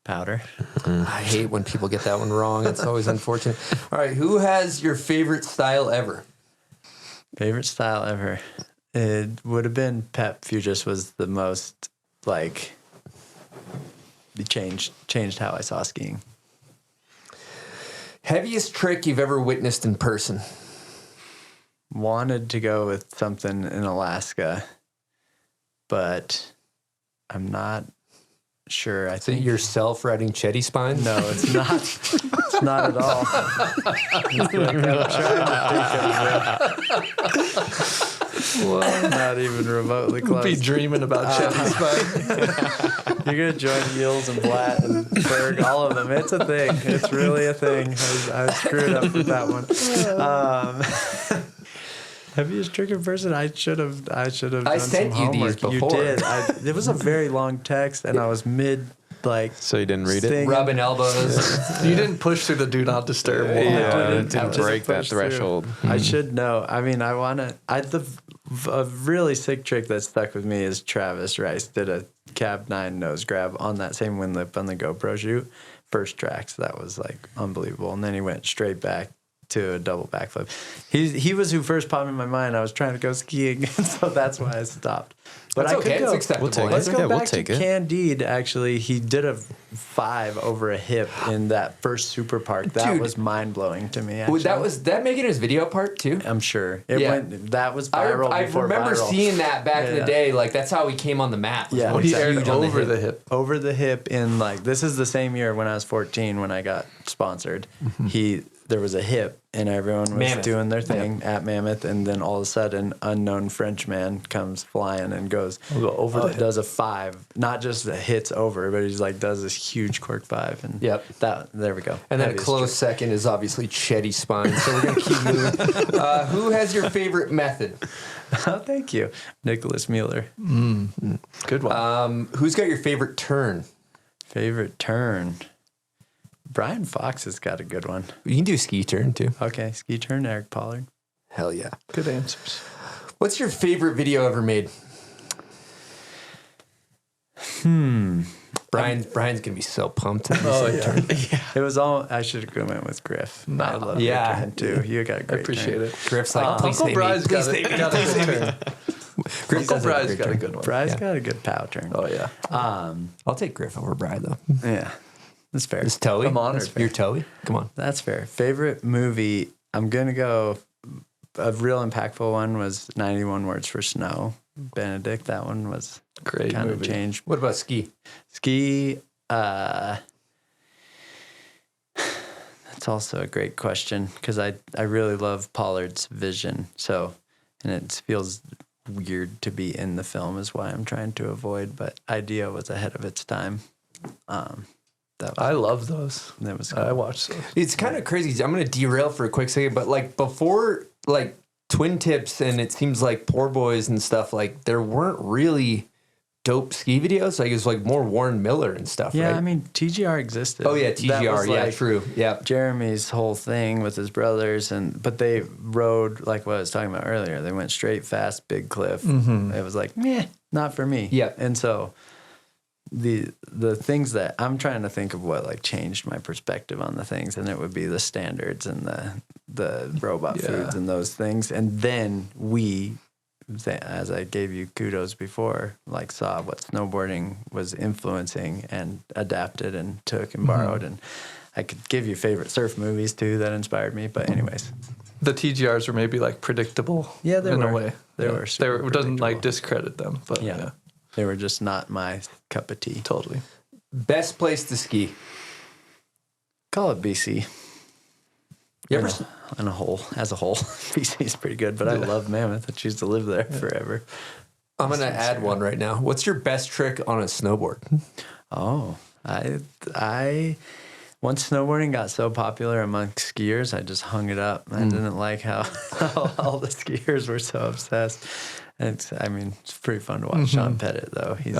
Powder. I hate when people get that one wrong. It's always unfortunate. All right, who has your favorite style ever? Favorite style ever? It would have been Pep Fugis was the most like changed how I saw skiing. Heaviest trick you've ever witnessed in person? Wanted to go with something in Alaska, but I'm not sure. I think yourself riding Cheddy Spines? No, it's not. It's not at all. It's like I'm trying to think of well, not even remotely close. Be dreaming about Cheddy Spines. You're gonna join Yills and Blatt and Berg, all of them. It's a thing. It's really a thing. I screwed up with that one. Heaviest trick in person? I should have done some homework. I sent you these before. You did. It was a very long text, and I was mid, like... So you didn't read it? Rubbing elbows. You didn't push through the do not disturb wall. Didn't break that threshold. I should know. I mean, a really sick trick that stuck with me is Travis Rice did a cab 9 nose grab on that same wind lip on the GoPro shoot. First tracks. That was, like, unbelievable. And then he went straight back to a double backflip. He was who first popped in my mind. I was trying to go skiing, and so that's why I stopped. But that's I could okay. go. It's acceptable. Let's go back to Cont'd. Actually, he did a 5 over a hip in that first super park. That was mind blowing to me. Actually. Was that making his video part too? I'm sure it went. That was viral. I remember seeing that back in the day. Like that's how he came on the map. Yeah, he aired over the hip. Over the hip in like this is the same year when I was 14 when I got sponsored. There was a hip and everyone was doing their thing at Mammoth, and then all of a sudden, unknown French man comes flying and goes over. Does a 5, not just hits over, but he's like does this huge cork 5, and there we go. And then a close second is obviously Cheddy Spines. So we're gonna keep moving. Who has your favorite method? Oh, thank you, Nicholas Mueller. Good one. Who's got your favorite turn? Favorite turn. Brian Fox has got a good one. You can do ski turn too. Okay, ski turn, Eric Pollard. Hell yeah. Good answers. What's your favorite video ever made? Brian's gonna be so pumped. Turn. It was all. I should have went with Griff. I love your turn too. You got a great. I appreciate turn. it. Griff's like, please Uncle Bry's got save me. a good turn. Uncle Bry's got a good one. Bry's got a good pow turn. Oh yeah. I'll take Griff over Bry though. Yeah. That's fair. It's Toey. I'm honored. You're Toey. Come on. That's fair. Favorite movie? I'm gonna go. A real impactful one was 91 Words for Snow. Benedict. That one was great. Kind of changed. What about ski? Ski. That's also a great question because I really love Pollard's vision. So, and it feels weird to be in the film is why I'm trying to avoid. But Idea was ahead of its time. I love those. That was cool. I watched those. It's kind of crazy. I'm going to derail for a quick second, but like before, like Twin Tips and it seems like Poor Boys and stuff, like there weren't really dope ski videos. Like it was like more Warren Miller and stuff. Yeah, right? I mean TGR existed. Oh yeah, That TGR. was, Yeah, like, true. Yeah. Jeremy's whole thing with his brothers, but they rode like what I was talking about earlier. They went straight, fast, big cliff. It was like, meh, not for me. Yeah. And so the things that I'm trying to think of what like changed my perspective on the things, and it would be the standards and the robot foods and those things, and then as I gave you kudos before, like saw what snowboarding was influencing and adapted and took and borrowed. And I could give you favorite surf movies too that inspired me. But anyways, The TGRs were maybe like predictable. Yeah, they in were. a way. They were super It doesn't like predictable. discredit them, but yeah. They were just not my cup of tea. Totally. Best place to ski. Call it BC. You ever as a whole, BC is pretty good, but I love Mammoth. I choose to live there forever. I'm gonna add one right now. What's your best trick on a snowboard? Oh, I once snowboarding got so popular amongst skiers, I just hung it up. I didn't like how all the skiers were so obsessed. And it's pretty fun to watch Sean Pettit though. He's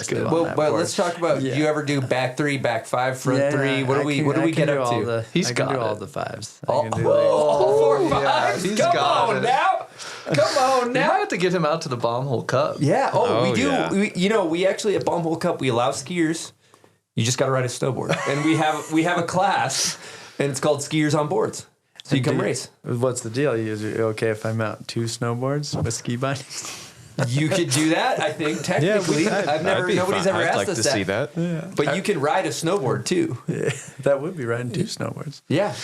good. Well, but let's talk about. Do you ever do back 3, back 5, front 3? What do we get up to? I can do all the fives. All 4 5s. He's Come got on it. now. Come on You now. might have to get him out to the Bomb Hole Cup. Yeah. We do. yeah. We actually at Bomb Hole Cup we allow skiers. You just got to ride a snowboard, and we have a class, and it's called Skiers on Boards. So you come race. What's the deal? Is it okay if I mount 2 snowboards with ski bindings? You could do that, I think. Technically, nobody's ever asked us to see that. Yeah. But you can ride a snowboard too. Yeah, that would be riding 2 snowboards. Yeah.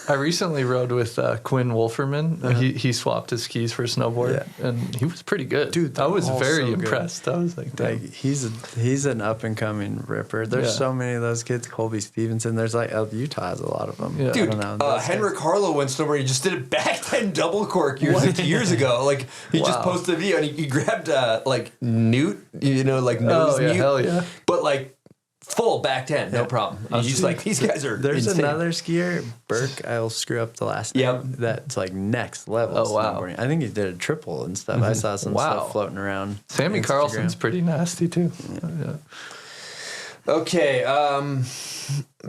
I recently rode with Quinn Wolferman. He swapped his skis for a snowboard, and he was pretty good. Dude, I was all very so good. impressed. I was like, damn. Like he's an up and coming ripper. There's so many of those kids. Colby Stevenson. There's like Utah has a lot of them. Yeah. Dude, I don't know. Henrik Harlow went snowboarding. He just did a back 10 double cork years ago. Like he just posted a video and he grabbed like Newt, like nose Newt. Hell yeah. But like full back 10, no problem. I was just like, these guys are There's insane. another skier, Burke. I'll screw up the last name. That's like next level. Oh, wow. snowboarding. I think he did a triple and stuff. I saw some stuff floating around. Sammy Instagram. Carlson's pretty nasty too. Yeah. Okay.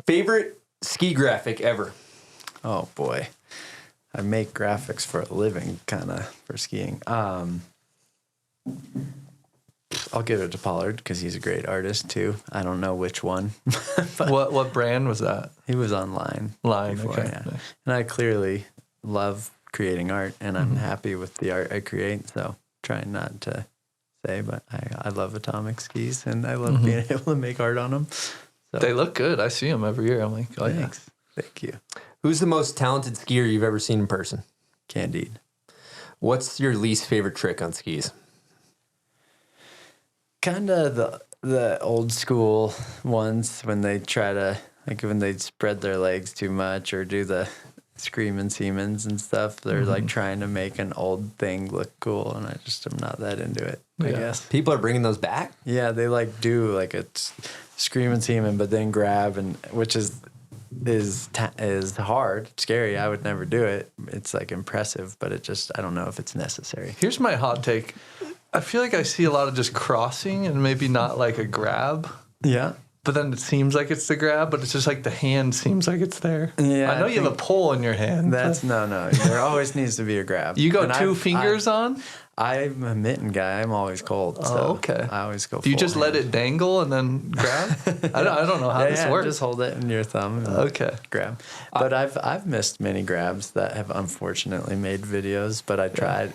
Favorite ski graphic ever? Oh boy, I make graphics for a living, kind of for skiing. I'll give it to Pollard because he's a great artist too. I don't know which one. But What brand was that? he was online. Line. before, Okay. yeah. Nice. And I clearly love creating art, and I'm happy with the art I create. So trying not to say, but I love atomic skis, and I love being able to make art on them. So They look good. I see them every year. I'm like, oh yeah. thanks. Thank you. Who's the most talented skier you've ever seen in person? Candide. What's your least favorite trick on skis? Kind of the old school ones when they try to, like when they spread their legs too much or do the screaming Siemens and stuff. They're like trying to make an old thing look cool, and I just am not that into it, I guess. People are bringing those back? Yeah, they like do like a screaming Siemens, but then grab, and which is hard, scary. I would never do it. It's like impressive, but I don't know if it's necessary. Here's my hot take. I feel like I see a lot of just crossing and maybe not like a grab. Yeah. But then it seems like it's the grab, but it's just like the hand seems like it's there. Yeah, I know you have a pole in your hand. That's no. There always needs to be a grab. You go And 2 fingers on? I'm a mitten guy. I'm always cold. So okay. I always go. Do you full just hand. let it dangle and then grab? I don't know how this works. Just hold it in your thumb. And Okay. grab. But I've missed many grabs that have unfortunately made videos. But I tried.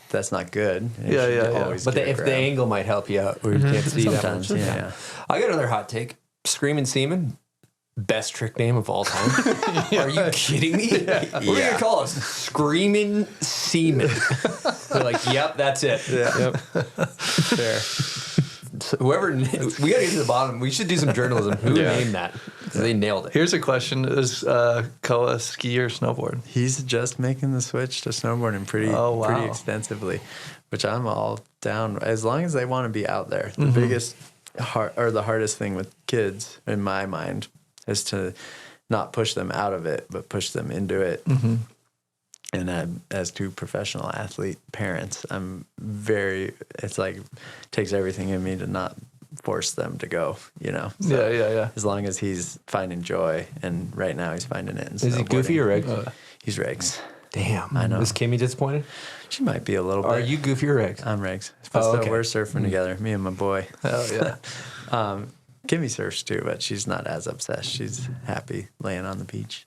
That's not good. You should always But get a if the grab. angle might help you out, or you can't see that Sometimes, much. yeah. I got another hot take. Screaming Seaman, best trick name of all time. Are you kidding me? What are you gonna call us? Screaming Seaman. They're like, yep, that's it. Yeah. Fair. So whoever we gotta get to the bottom. We should do some journalism. Who named that? 'Cause they nailed it. Here's a question: is Koa ski or snowboard? He's just making the switch to snowboarding pretty extensively, which I'm all down. As long as they want to be out there. The biggest the hardest thing with kids, in my mind, is to not push them out of it, but push them into it. And as two professional athlete parents, it's like, takes everything in me to not force them to go, you know? So Yeah. As long as he's finding joy, and right now he's finding it in Is he goofy or regs? He's regs. Damn. I know. Was Kimmy disappointed? She might be a little bit. Are you goofy or regs? I'm regs. But still, okay. we're surfing together, me and my boy. Oh, yeah. Kimmy surfs too, but she's not as obsessed. She's happy laying on the beach.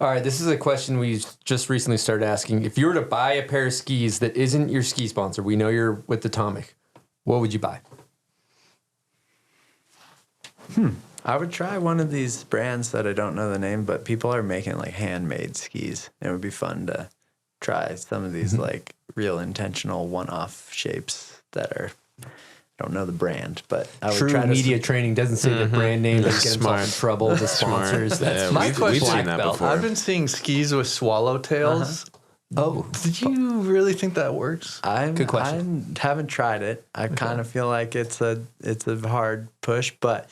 All right, this is a question we just recently started asking. If you were to buy a pair of skis that isn't your ski sponsor, we know you're with Atomic, what would you buy? I would try one of these brands that I don't know the name, but people are making like handmade skis. It would be fun to try some of these like real intentional one-off shapes that are, I don't know the brand, but I would True try media training doesn't say the brand name. Let's get Smart. himself in trouble. The sponsors. That's My we've question. seen that before. I've been seeing skis with swallowtails. Oh, Did you really think that works? Good question. I haven't tried it. I kind of feel like it's a hard push, but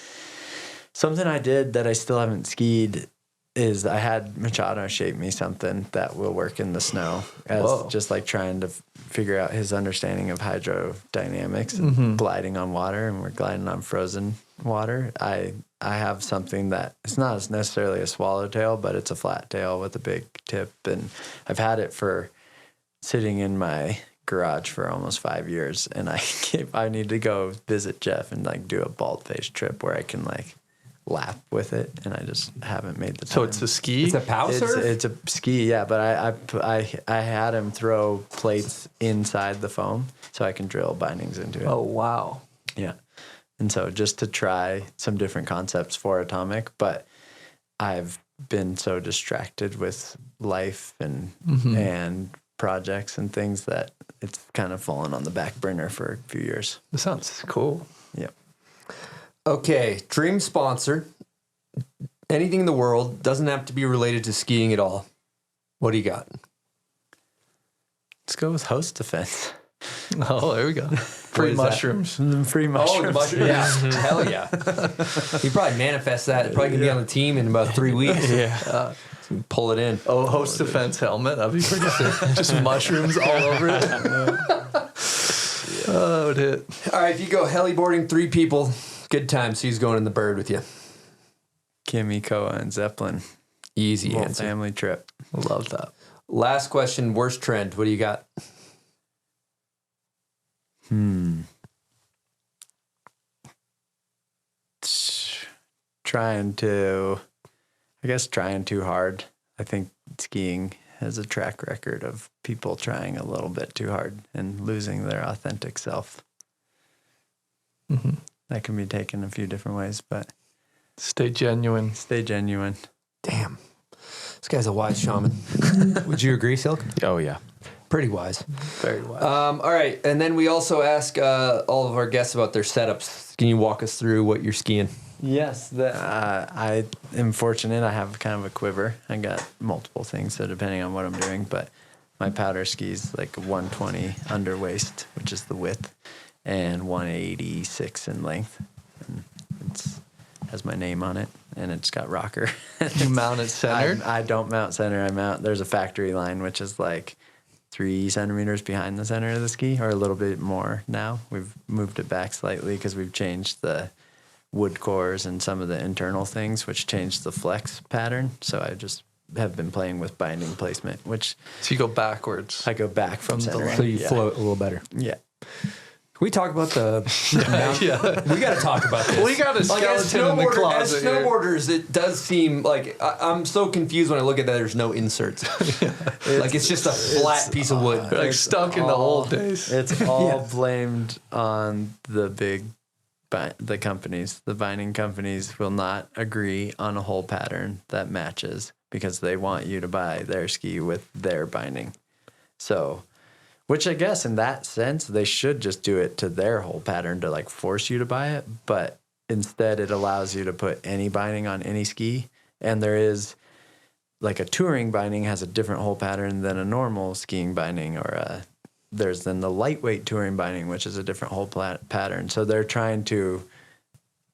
something I did that I still haven't skied is I had Machado shape me something that will work in the snow as just like trying to figure out his understanding of hydrodynamics and gliding on water, and we're gliding on frozen water. I have something that it's not necessarily a swallowtail, but it's a flat tail with a big tip, and I've had it for sitting in my garage for almost 5 years, and I need to go visit Jeff and like do a bald face trip where I can like lap with it, and I just haven't made the time. So it's a ski? It's a pow surf? It's a ski, yeah, but I had him throw plates inside the foam so I can drill bindings into it. Oh, wow. Yeah. And so just to try some different concepts for Atomic, but I've been so distracted with life and projects and things that it's kind of fallen on the back burner for a few years. That sounds cool. Yep. Okay, dream sponsor. Anything in the world, doesn't have to be related to skiing at all. What do you got? Let's go with Host Defense. Oh, there we go. Free mushrooms. Free mushrooms. Oh, the mushrooms. Yeah. Hell yeah. You probably manifest that. It's probably going to be on the team in about 3 weeks. Yeah. Pull it in. Oh, Host Defense helmet. That'd be pretty sick. Just mushrooms all over it. Oh, it would hit. All right, if you go heliboarding, 3 people, good time. So he's going in the bird with you. Kimmy, Koa, and Zeppelin. Easy Little answer. family trip. Love that. Last question, worst trend. What do you got? Trying too hard. I think skiing has a track record of people trying a little bit too hard and losing their authentic self. That can be taken a few different ways, but stay genuine. Stay genuine. Damn. This guy's a wise shaman. Would you agree, Silk? Oh, yeah. Pretty wise. Very wise. All right. And then we also ask all of our guests about their setups. Can you walk us through what you're skiing? Yes, I am fortunate. I have kind of a quiver. I got multiple things, so depending on what I'm doing, but my powder skis like 120 under waist, which is the width, and 186 in length. And it's has my name on it, and it's got rocker. You mount it centered? I don't mount center. There's a factory line, which is like 3 centimeters behind the center of the ski, or a little bit more now. We've moved it back slightly because we've changed the wood cores and some of the internal things, which changed the flex pattern. So I just have been playing with binding placement, which... So you go backwards. I go back from center. So you float a little better. Yeah. Can we talk about the We got to talk about this. We got a skeleton in the closet. As snowboarders, it does seem like I'm so confused when I look at that. There's no inserts. Like it's just a flat piece of wood. Like stuck in the old days. It's all blamed on the companies. The binding companies will not agree on a hole pattern that matches because they want you to buy their ski with their binding. So, which I guess in that sense, they should just do it to their hole pattern to like force you to buy it. But instead, it allows you to put any binding on any ski. And there is like a touring binding has a different hole pattern than a normal skiing binding, or there's then the lightweight touring binding, which is a different hole pattern. So they're trying to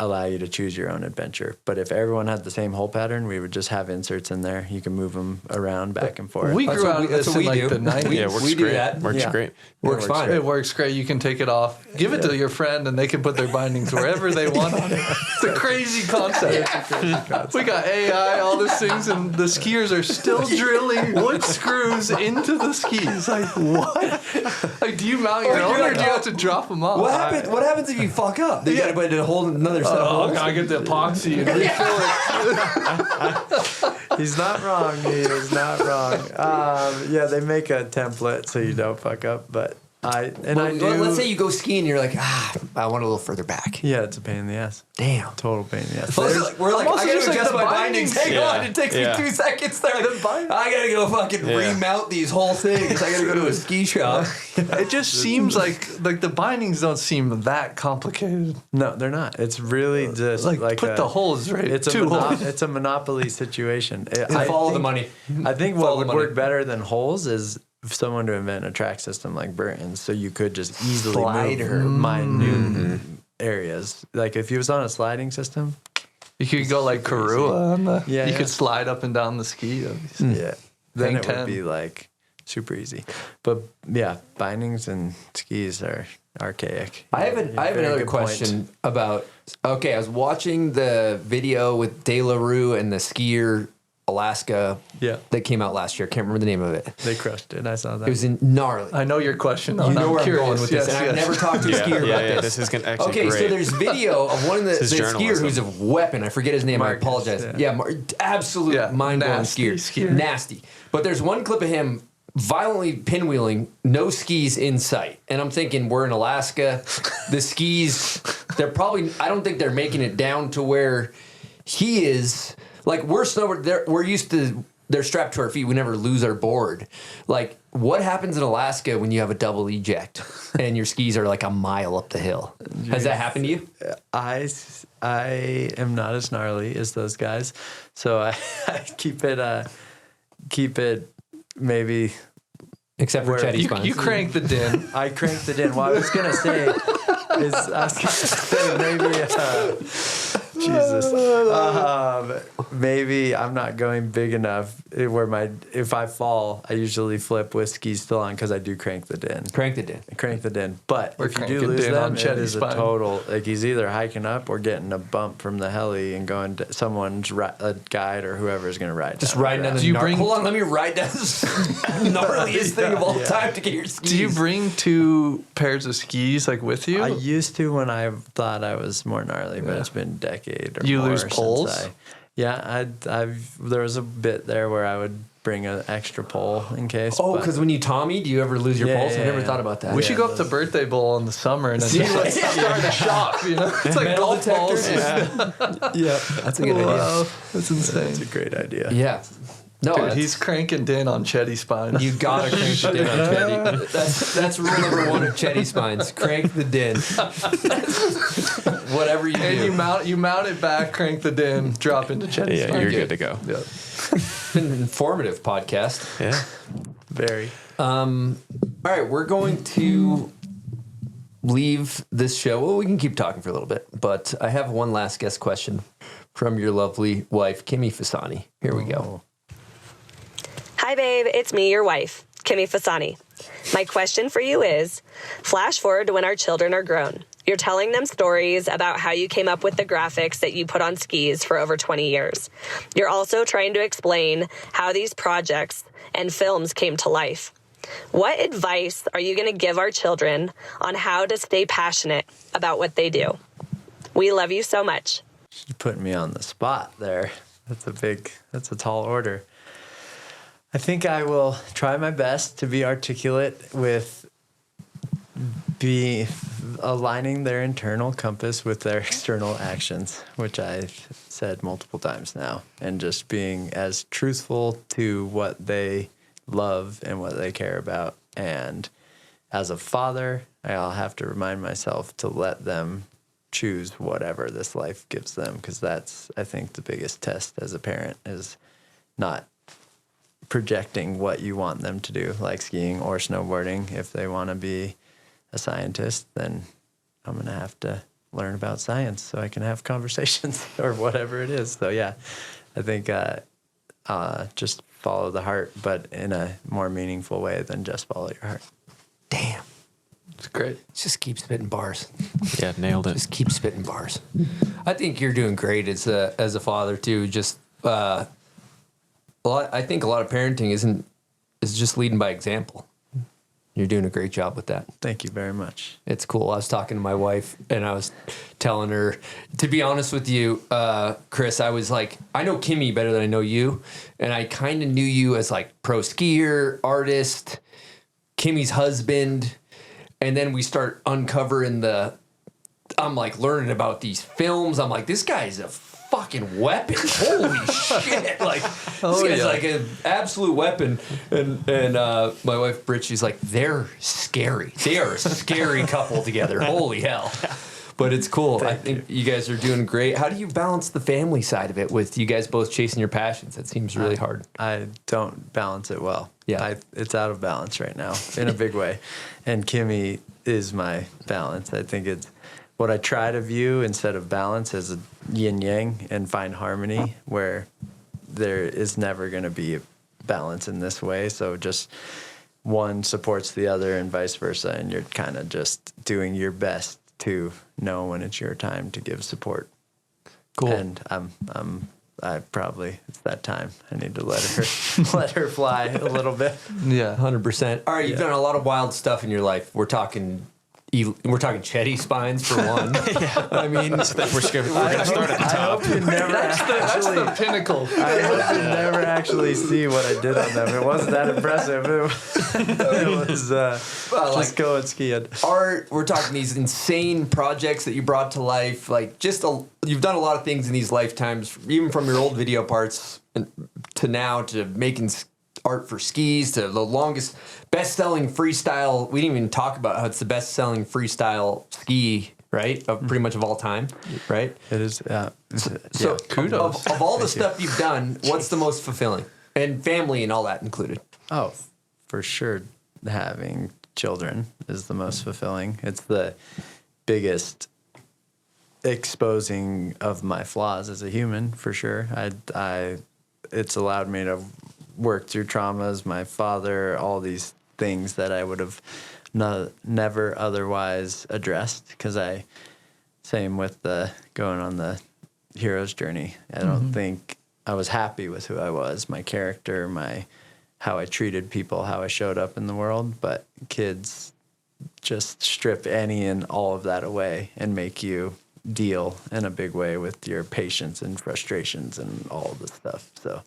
allow you to choose your own adventure. But if everyone had the same hole pattern, we would just have inserts in there. You can move them around back and forth. We grew out of this in like the 90s. Yeah, it works we do great. that. Works great. Works fine. It works great. You can take it off, give it to your friend, and they can put their bindings wherever they want on it. It's a crazy concept. We got AI, all these things, and the skiers are still drilling wood screws into the skis. Like, what? Like, do you mount your own, or do you have to drop them off? What happens if you fuck up? They got to put a whole another set of holes. I get the epoxy and refill it. He's not wrong. He is not wrong. Yeah, they make a template so you don't fuck up. But I do. Let's say you go skiing and you're like, I want a little further back. Yeah, it's a pain in the ass. Damn. Total pain in the ass. We're like, I gotta adjust my bindings. Hang Yeah. on, it takes me Yeah. 2 seconds there. I gotta go fucking remount these whole things. I gotta go to a ski shop. It just seems like the bindings don't seem that complicated. No, they're not. It's really just like put the holes right. It's it's a monopoly situation. I follow the money. I think what would work better than holes is someone to invent a track system like Burton's, so you could just easily move minute areas. Like if you was on a sliding system, you could go like Karua on the. Yeah, you yeah. could slide up and down the ski. Yeah, then it 10. would be like super easy. But yeah, bindings and skis are archaic. I have another question about. Okay, I was watching the video with De La Rue and the skier Alaska. Yeah, that came out last year. Can't remember the name of it. They crushed it. I saw that. It was in gnarly. I know your question. You know where I'm going with Yes, this, and I've never talked to a skier about this. This is actually okay, great. so there's video of one of the skier journalism. who's a weapon. I forget his name. Marcus, I apologize. Absolute mind-blowing skier. Nasty. But there's one clip of him violently pinwheeling, no skis in sight. And I'm thinking, we're in Alaska. The skis, they're probably, I don't think they're making it down to where he is. Like, we're snowboard, we're used to, they're strapped to our feet. We never lose our board. Like, what happens in Alaska when you have a double eject and your skis are like a mile up the hill? Has that happened to you? I am not as gnarly as those guys, so I keep it maybe. Except for Cheddy Spines. You crank the din. I crank the din. What I was gonna say is maybe. Jesus. Maybe I'm not going big enough where if I fall, I usually flip with skis still on because I do crank the din. Crank the din. Crank the din. But Or if you crank do a lose din them, on it Cheddy is a Spine. total, like he's either hiking up or getting a bump from the heli and going to someone's a guide or whoever's going to ride Just down riding down that. the hold on, let me ride down this gnarliest thing of all time to get your skis. Do you bring 2 pairs of skis like with you? I used to when I thought I was more gnarly, but it's been a decade or You more lose since poles? there was a bit there where I would bring an extra pole in case. Oh, but- because when you Tommy, do you ever lose your Yeah, pulse? I yeah, never yeah. thought about that. We should go up to Birthday Bowl in the summer and then Yeah. just start a shop, you know? It's like Metal golf balls. detectors. Yeah, That's a good idea. Wow, that's insane. that's a great idea. Yeah. No, Dude, that's- he's cranking din on Cheddy Spines. You gotta crank the din on Cheddy. That's rule number 1 of Cheddy Spines. Crank the din. Whatever you do. And you mount it back, crank the din, drop into Cheddy Yeah, Spines. you're good to go. Yeah. An informative podcast. Yeah. Very. All right, we're going to leave this show. Well, we can keep talking for a little bit, but I have one last guest question from your lovely wife, Kimmy Fasani. Here we go. Hi, babe. It's me, your wife, Kimmy Fasani. My question for you is, flash forward to when our children are grown. You're telling them stories about how you came up with the graphics that you put on skis for over 20 years. You're also trying to explain how these projects and films came to life. What advice are you going to give our children on how to stay passionate about what they do? We love you so much. You're putting me on the spot there. That's a tall order. I think I will try my best to be articulate with aligning their internal compass with their external actions, which I've said multiple times now, and just being as truthful to what they love and what they care about. And as a father, I'll have to remind myself to let them choose whatever this life gives them, because that's, I think, the biggest test as a parent is not projecting what you want them to do, like skiing or snowboarding. If they want to be a scientist, then I'm going to have to learn about science so I can have conversations or whatever it is. So yeah, I think just follow the heart, but in a more meaningful way than just follow your heart. Damn. It's great. Just keep spitting bars. Yeah, nailed it. Just keep spitting bars. I think you're doing great as a father too. Just I think a lot of parenting is just leading by example. You're doing a great job with that. Thank you very much. It's cool. I was talking to my wife and I was telling her, to be honest with you, Chris, I was like, I know Kimmy better than I know you. And I kind of knew you as like pro skier, artist, Kimmy's husband. And then we start uncovering I'm like learning about these films. I'm like, this guy's a fucking weapon. Holy shit. Like, this guy's like an absolute weapon. And my wife, Britt, she's like, they're scary. They are a scary couple together. Holy hell. But it's cool. I think you guys are doing great. How do you balance the family side of it with you guys both chasing your passions? That seems really hard. I don't balance it well. Yeah. It's out of balance right now in a big way. And Kimmy is my balance. I think it's what I try to view instead of balance as a yin yang and find harmony where there is never going to be a balance in this way. So just one supports the other and vice versa. And you're kind of just doing your best to know when it's your time to give support. Cool. And it's that time. I need to let her fly a little bit. Yeah, 100%. All right, you've done a lot of wild stuff in your life. We're talking Cheddy Spines for one. I mean, we're going to start at the top. That's the pinnacle. I hope you never actually see what I did on them. It wasn't that impressive. It was just going skiing. Art, we're talking these insane projects that you brought to life. Like, you've done a lot of things in these lifetimes, even from your old video parts to now to making art for skis to the longest best-selling freestyle. We didn't even talk about how it's the best-selling freestyle ski, right? Of pretty much of all time, right? It is. So kudos. Of all the stuff you've done, what's the most fulfilling? And family and all that included. Oh, for sure. Having children is the most fulfilling. It's the biggest exposing of my flaws as a human, for sure. It's allowed me to work through traumas, my father, all these things that I would have never otherwise addressed. Because same with going on the hero's journey. I don't think I was happy with who I was, my character, how I treated people, how I showed up in the world. But kids just strip any and all of that away and make you deal in a big way with your patience and frustrations and all of the stuff. So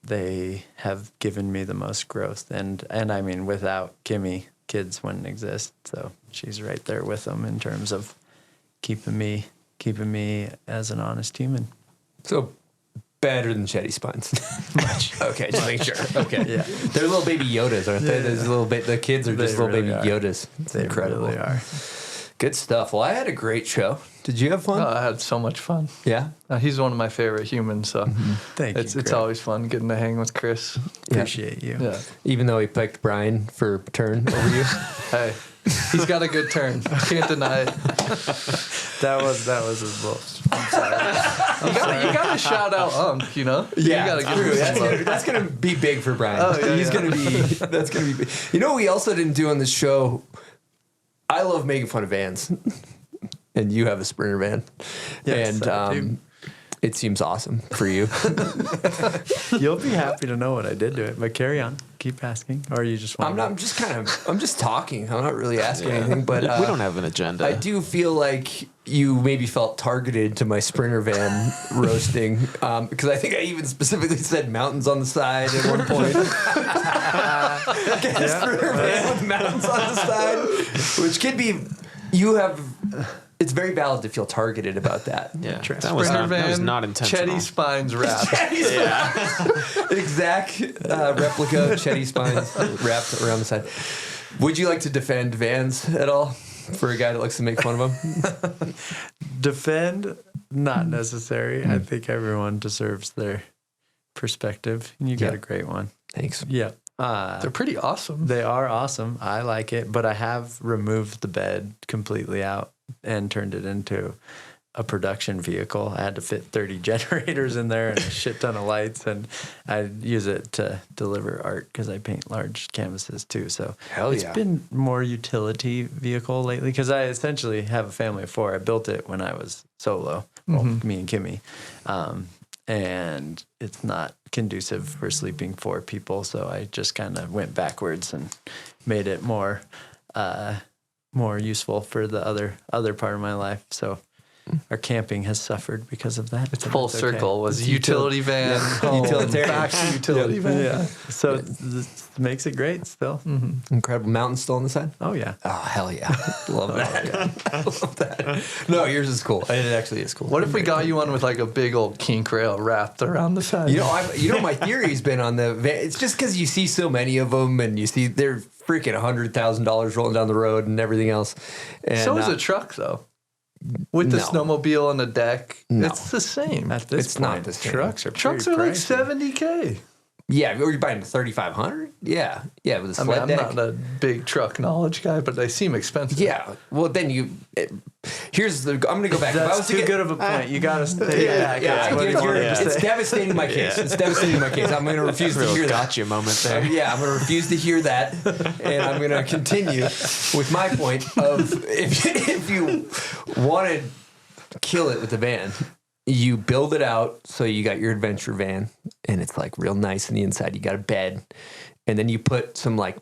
they have given me the most growth. And I mean, without Kimmy, kids wouldn't exist. So she's right there with them in terms of keeping me as an honest human. So better than Cheddy Spines. Much. Okay, just make sure. Okay. Yeah. They're little baby Yodas, aren't they? Yeah. The kids are just little really baby are. Yodas. It's They incredible. really are. Good stuff. Well, I had a great show. Did you have fun? I had so much fun. Yeah? He's one of my favorite humans, so Thank you. it's always fun getting to hang with Chris. Appreciate you. Yeah. Even though he picked Brian for turn over you. Hey, he's got a good turn. Can't deny it. That was his most. You got to shout out Unk, you know? Yeah, you gotta give him some love. that's gonna be big for Brian. Oh, yeah, He's yeah. gonna be. That's gonna be big. You know what we also didn't do on this show? I love making fun of vans, and you have a Sprinter van, Yes, and I do. it seems awesome for you. You'll be happy to know what I did to it, but carry on. Keep asking, or you just want. I'm just talking. I'm not really asking anything, but we don't have an agenda. I do feel like you maybe felt targeted to my Sprinter van roasting because I think I even specifically said mountains on the side at one point. Get a Sprinter van with mountains on the side, which could be. It's very valid to feel targeted about that. Yeah, Sprinter van, that was not intentional. Cheddy Spines wrap. Exact replica of Cheddy Spines wrapped around the side. Would you like to defend vans at all for a guy that likes to make fun of them? Defend, not necessary. I think everyone deserves their perspective, and you got a great one. Thanks. Yeah. They're pretty awesome. They are awesome. I like it, but I have removed the bed completely out and turned it into a production vehicle. I had to fit 30 generators in there and a shit ton of lights, and I use it to deliver art because I paint large canvases too. So it's been more utility vehicle lately because I essentially have a family of 4. I built it when I was solo, well, me and Kimmy. And it's not conducive for sleeping 4 people, so I just kind of went backwards and made it more useful for the other part of my life. So our camping has suffered because of that. It's full circle. Was It's utility van, home, utilitarian. back to utility van. Yeah. So this makes it great still. Incredible. Mountain still on the side? Oh, yeah. Oh, hell yeah. Love that. I love that. No, yours is cool. It actually is cool. What if we got you one with like a big old kink rail wrapped around the side? You know, my theory's been on the van. It's just because you see so many of them and you see they're freaking $100,000 rolling down the road and everything else. And, so is a truck, though. With the snowmobile on the deck, it's the same. At this it's point, not the same. Trucks are like pricey. $70K. Yeah, or you're buying a 3,500. Yeah, with a sled deck. I'm not a big truck knowledge guy, but they seem expensive. Yeah, well then I'm gonna go back. That's too good of a point. You gotta stay back. It's devastating my case. It's devastating my case. I'm gonna refuse to hear that. Gotcha moment there. I'm gonna refuse to hear that, and I'm gonna continue with my point of if you want to kill it with the van, you build it out so you got your adventure van and it's like real nice on the inside. You got a bed, and then you put some like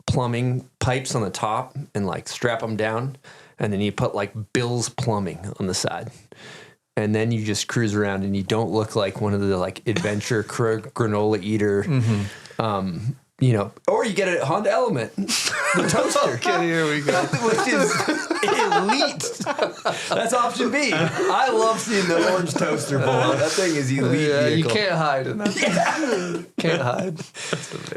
plumbing pipes on the top and like strap them down, and then you put like Bill's Plumbing on the side, and then you just cruise around and you don't look like one of the like adventure granola eater. Or you get a Honda Element, the toaster. Okay, here we go. Which is elite. That's option B. I love seeing the orange toaster blow up. That thing is elite. Yeah, you can't hide in that. Can't hide.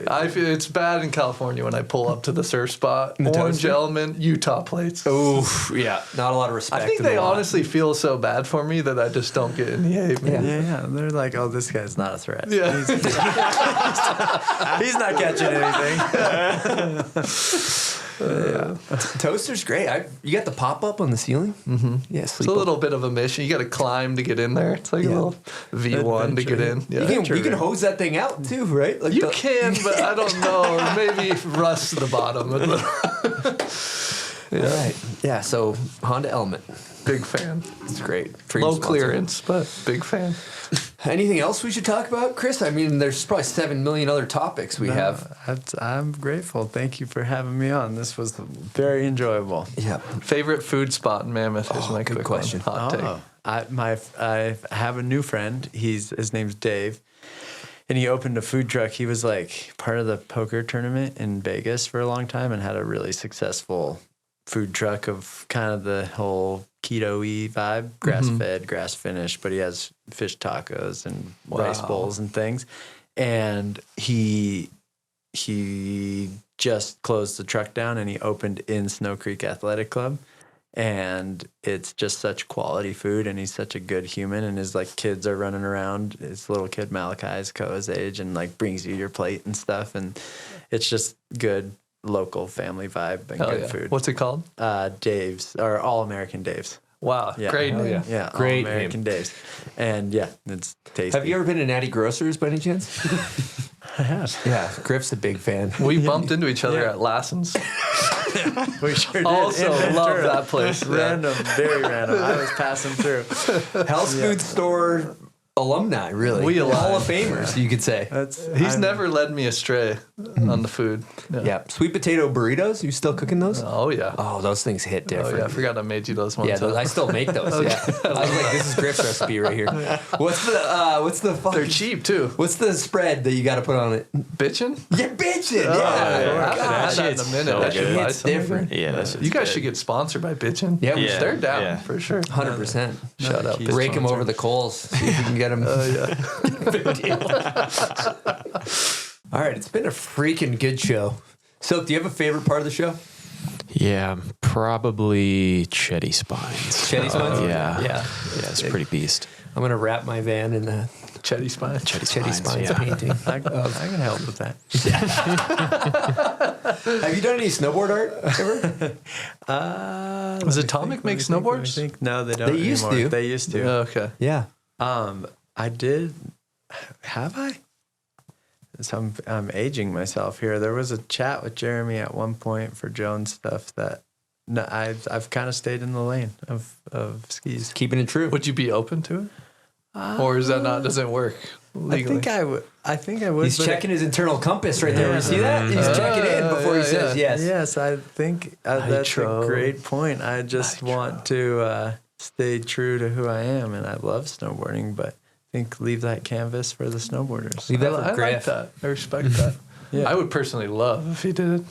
I feel it's bad in California when I pull up to the surf spot. Orange toaster? Element, Utah plates. Oof, yeah. Not a lot of respect. I think they honestly feel so bad for me that I just don't get any hate. Yeah. They're like, oh, this guy's not a threat. Yeah. He's not catching anything. Toaster's great. You got the pop up on the ceiling. Mm-hmm. Yeah, it's a little bit of a mission. You got to climb to get in there. It's like a little V1 to get in. Yeah. You can hose that thing out too, right? Like you can, but I don't know. Or maybe rust the bottom. All right. Yeah. So Honda Element. Big fan. It's great. Low clearance, but big fan. Anything else we should talk about, Chris? I mean, there's probably 7 million other topics we have. I'm grateful. Thank you for having me on. This was very enjoyable. Yeah. Favorite food spot in Mammoth is my quick question. Hot take. I have a new friend. His name's Dave. And he opened a food truck. He was like part of the poker tournament in Vegas for a long time and had a really successful food truck of kind of the whole keto-y vibe, grass-fed, grass-finished, but he has fish tacos and rice bowls and things. And he just closed the truck down and he opened in Snow Creek Athletic Club. And it's just such quality food, and he's such a good human, and his like kids are running around. His little kid Malachi is Koa's age and like brings you your plate and stuff, and it's just good local family vibe and good food. What's it called? Dave's, or All American Dave's. Wow, great name. Yeah, great All American Dave's. And yeah, it's tasty. Have you ever been to Natty Grocers by any chance? I have. Yeah, Griff's a big fan. We bumped into each other at Lassen's. We sure did. Also love that place. Random, very random. I was passing through. Health food store alumni, really. We Hall of Famers, you could say. He's never led me astray on the food. Yeah. Sweet potato burritos. You still cooking those? Oh, yeah. Oh, those things hit different. Oh, yeah. I forgot I made you those ones. Yeah, I still make those. Okay. Yeah. I was like, this is Griff's recipe right here. What's the fucking... They're cheap, too. What's the spread that you got to put on it? Bitchin'? Yeah, bitchin'. Oh, yeah. I haven't had that in a minute. So I should buy it's some. different. Yeah, You guys should get sponsored by Bitchin'. Yeah, They're down for sure. 100%. Shout out. Rake them over the coals. See if we can get them. Big deal. All right, it's been a freaking good show. So, do you have a favorite part of the show? Yeah, probably Cheddy Spines. Cheddy Spines? Yeah, it's a pretty beast. I'm gonna wrap my van in the Cheddy Spines. Cheddy Spines yeah. painting. I can help with that. Have you done any snowboard art ever? Does Atomic make snowboards? No, they don't. They used anymore. to. They used to. Okay. Yeah. I did. Have I? So I'm aging myself here. There was a chat with Jeremy at one point for Jones stuff that no, I've kind of stayed in the lane of skis. Keeping it true. Would you be open to it? Or is that not, doesn't work legally? I think I would. He's checking his internal compass right there. You see that? He's checking in before he says yes. Yes, I think that's a great point. I just want to stay true to who I am, and I love snowboarding, but I think leave that canvas for the snowboarders. Leave that I for like Griff. that. I respect that. Yeah. I would personally love if he did it.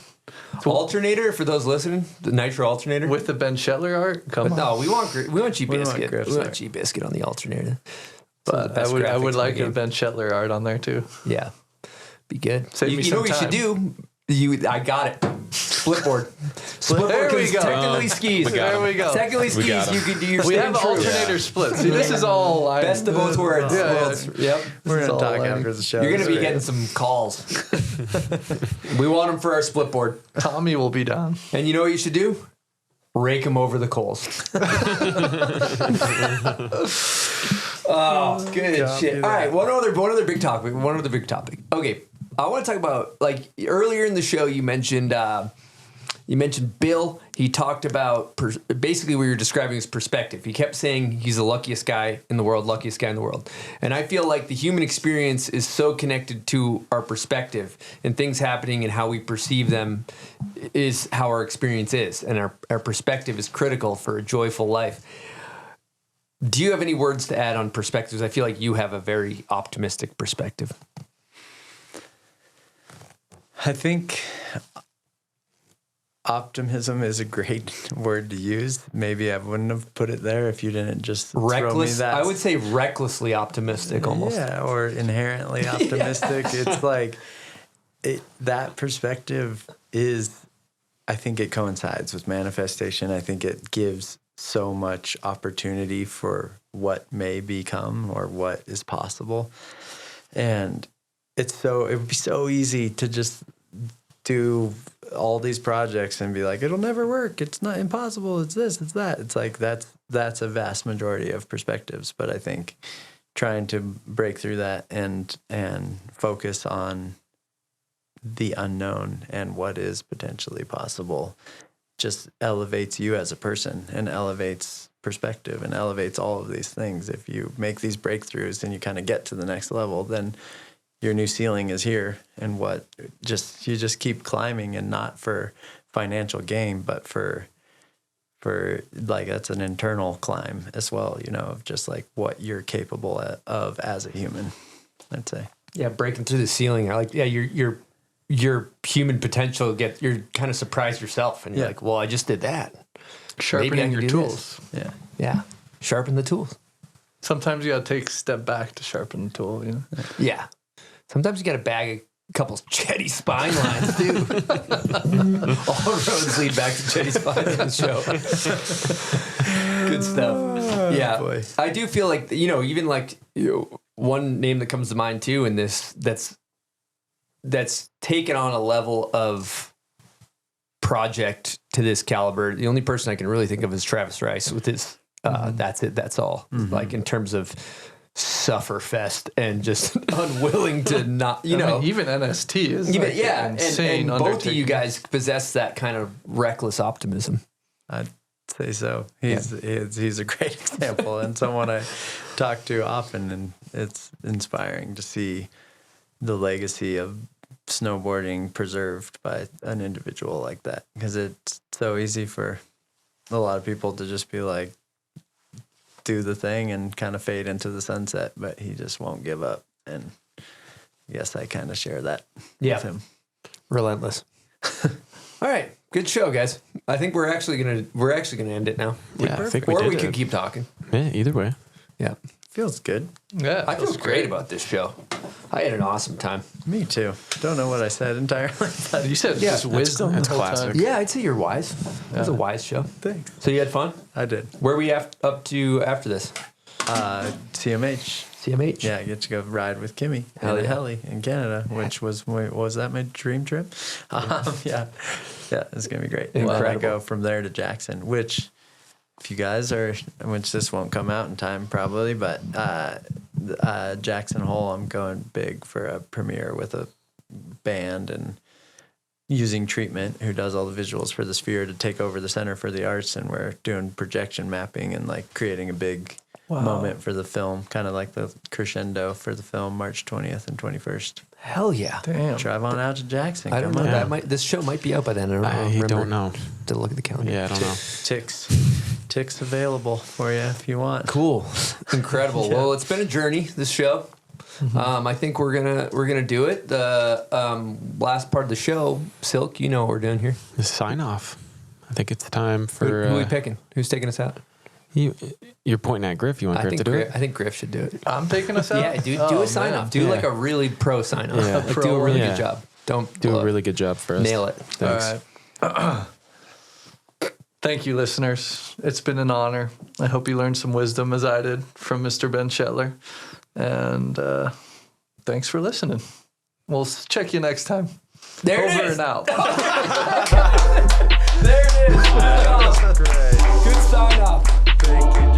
Alternator for those listening, the nitro alternator With the Benchetler art? Come on. No, we want G Biscuit. Griff's We want art. G Biscuit on the alternator. But I would like a Benchetler art on there too. Yeah, be good. Save me You know some what you should time. do? I got it. Splitboard. There we go. Technically skis. There we go. Technically We got skis. 'em. You could do your We staying have true. alternator splits. See, this is all Best of both worlds. Yeah. Yep. We're is gonna all talk learning. after the show. You're gonna be Great. getting some calls. We want them for our splitboard. Tommy will be down. And you know what you should do? Rake them over the coals. Oh, good shit. All right, one other big topic. Okay, I want to talk about, like, earlier in the show you mentioned Bill. He talked about basically what you're describing as perspective. He kept saying he's the luckiest guy in the world. And I feel like the human experience is so connected to our perspective, and things happening and how we perceive them is how our experience is. And our perspective is critical for a joyful life. Do you have any words to add on perspectives? I feel like you have a very optimistic perspective. I think optimism is a great word to use. Maybe I wouldn't have put it there if you didn't just throw me Reckless. that. I would say recklessly optimistic almost. Yeah, or inherently optimistic. It's like that perspective is, I think it coincides with manifestation. I think it gives so much opportunity for what may become or what is possible. And it would be so easy to just do all these projects and be like, it'll never work. It's not impossible. It's this, it's that. It's like, that's a vast majority of perspectives. But I think trying to break through that and focus on the unknown and what is potentially possible just elevates you as a person and elevates perspective and elevates all of these things. If you make these breakthroughs and you kind of get to the next level, then your new ceiling is here. And you just keep climbing, and not for financial gain, but for like, that's an internal climb as well, of just like what you're capable of as a human, I'd say. Yeah, breaking through the ceiling. I like, your human potential, you're kind of surprised yourself, and you're like, well, I just did that. Sharpening your tools. This. Yeah. Sharpen the tools. Sometimes you got to take a step back to sharpen the tool, Yeah. Sometimes you got to bag a couple Cheddy Spine lines, too. All roads lead back to Cheddy Spines on the show. Good stuff. Yeah. Boy. I do feel like, even like, one name that comes to mind, too, in this, that's taken on a level of project to this caliber. The only person I can really think of is Travis Rice with his That's It, That's All. Mm-hmm. Like, in terms of sufferfest and just unwilling to not, even NST is insane. And both of you guys possess that kind of reckless optimism. I'd say so. He's a great example and someone I talk to often, and it's inspiring to see the legacy of snowboarding preserved by an individual like that, because it's so easy for a lot of people to just be like, do the thing and kind of fade into the sunset, but he just won't give up. And I guess I kind of share that with him. Relentless. All right, good show, guys. I think we're actually gonna end it now. Yeah, I think we or did we it. could keep talking. Yeah, either way. Yeah, feels good. Yeah, I feel great about this show. I had an awesome time. Me too. Don't know what I said entirely. But You said just wisdom. That's the whole classic. time. Yeah, I'd say you're wise. It was a wise show. Thanks. So you had fun? I did. Where are we up to after this? CMH. CMH? Yeah, I get to go ride with Kimmy Hell and yeah. Helly in Canada, which was that my dream trip? Yeah, it's gonna be great. And then I Incredible. go from there to Jackson, which if you guys are, which this won't come out in time probably, but Jackson Hole, I'm going big for a premiere with a band and using Treatment, who does all the visuals for the Sphere, to take over the Center for the Arts, and we're doing projection mapping and like creating a big moment for the film, kind of like the crescendo for the film, March 20th and 21st. Hell yeah. Damn. Drive on out to Jackson. I don't Come know. on. This show might be out by then. I don't know. To look at the calendar. Yeah, I don't know. Ticks available for you if you want. Cool. Incredible. Yeah. Well, it's been a journey, this show. I think we're gonna do it. The last part of the show, Silk, you know what we're doing here. The sign off. I think it's time for. Who are we picking? Who's taking us out? You're pointing at Griff. You want Griff to do it? I think Griff should do it. I'm taking us out? Yeah, do a sign off. Do like a really pro sign off. Yeah. Like, do a really good job. Don't Do a really good job for us. nail it. Thanks. All right. Thank you, listeners. It's been an honor. I hope you learned some wisdom as I did from Mr. Benchetler. And thanks for listening. We'll check you next time. There it Over is. and out. There it is. Good sign off. Thank you.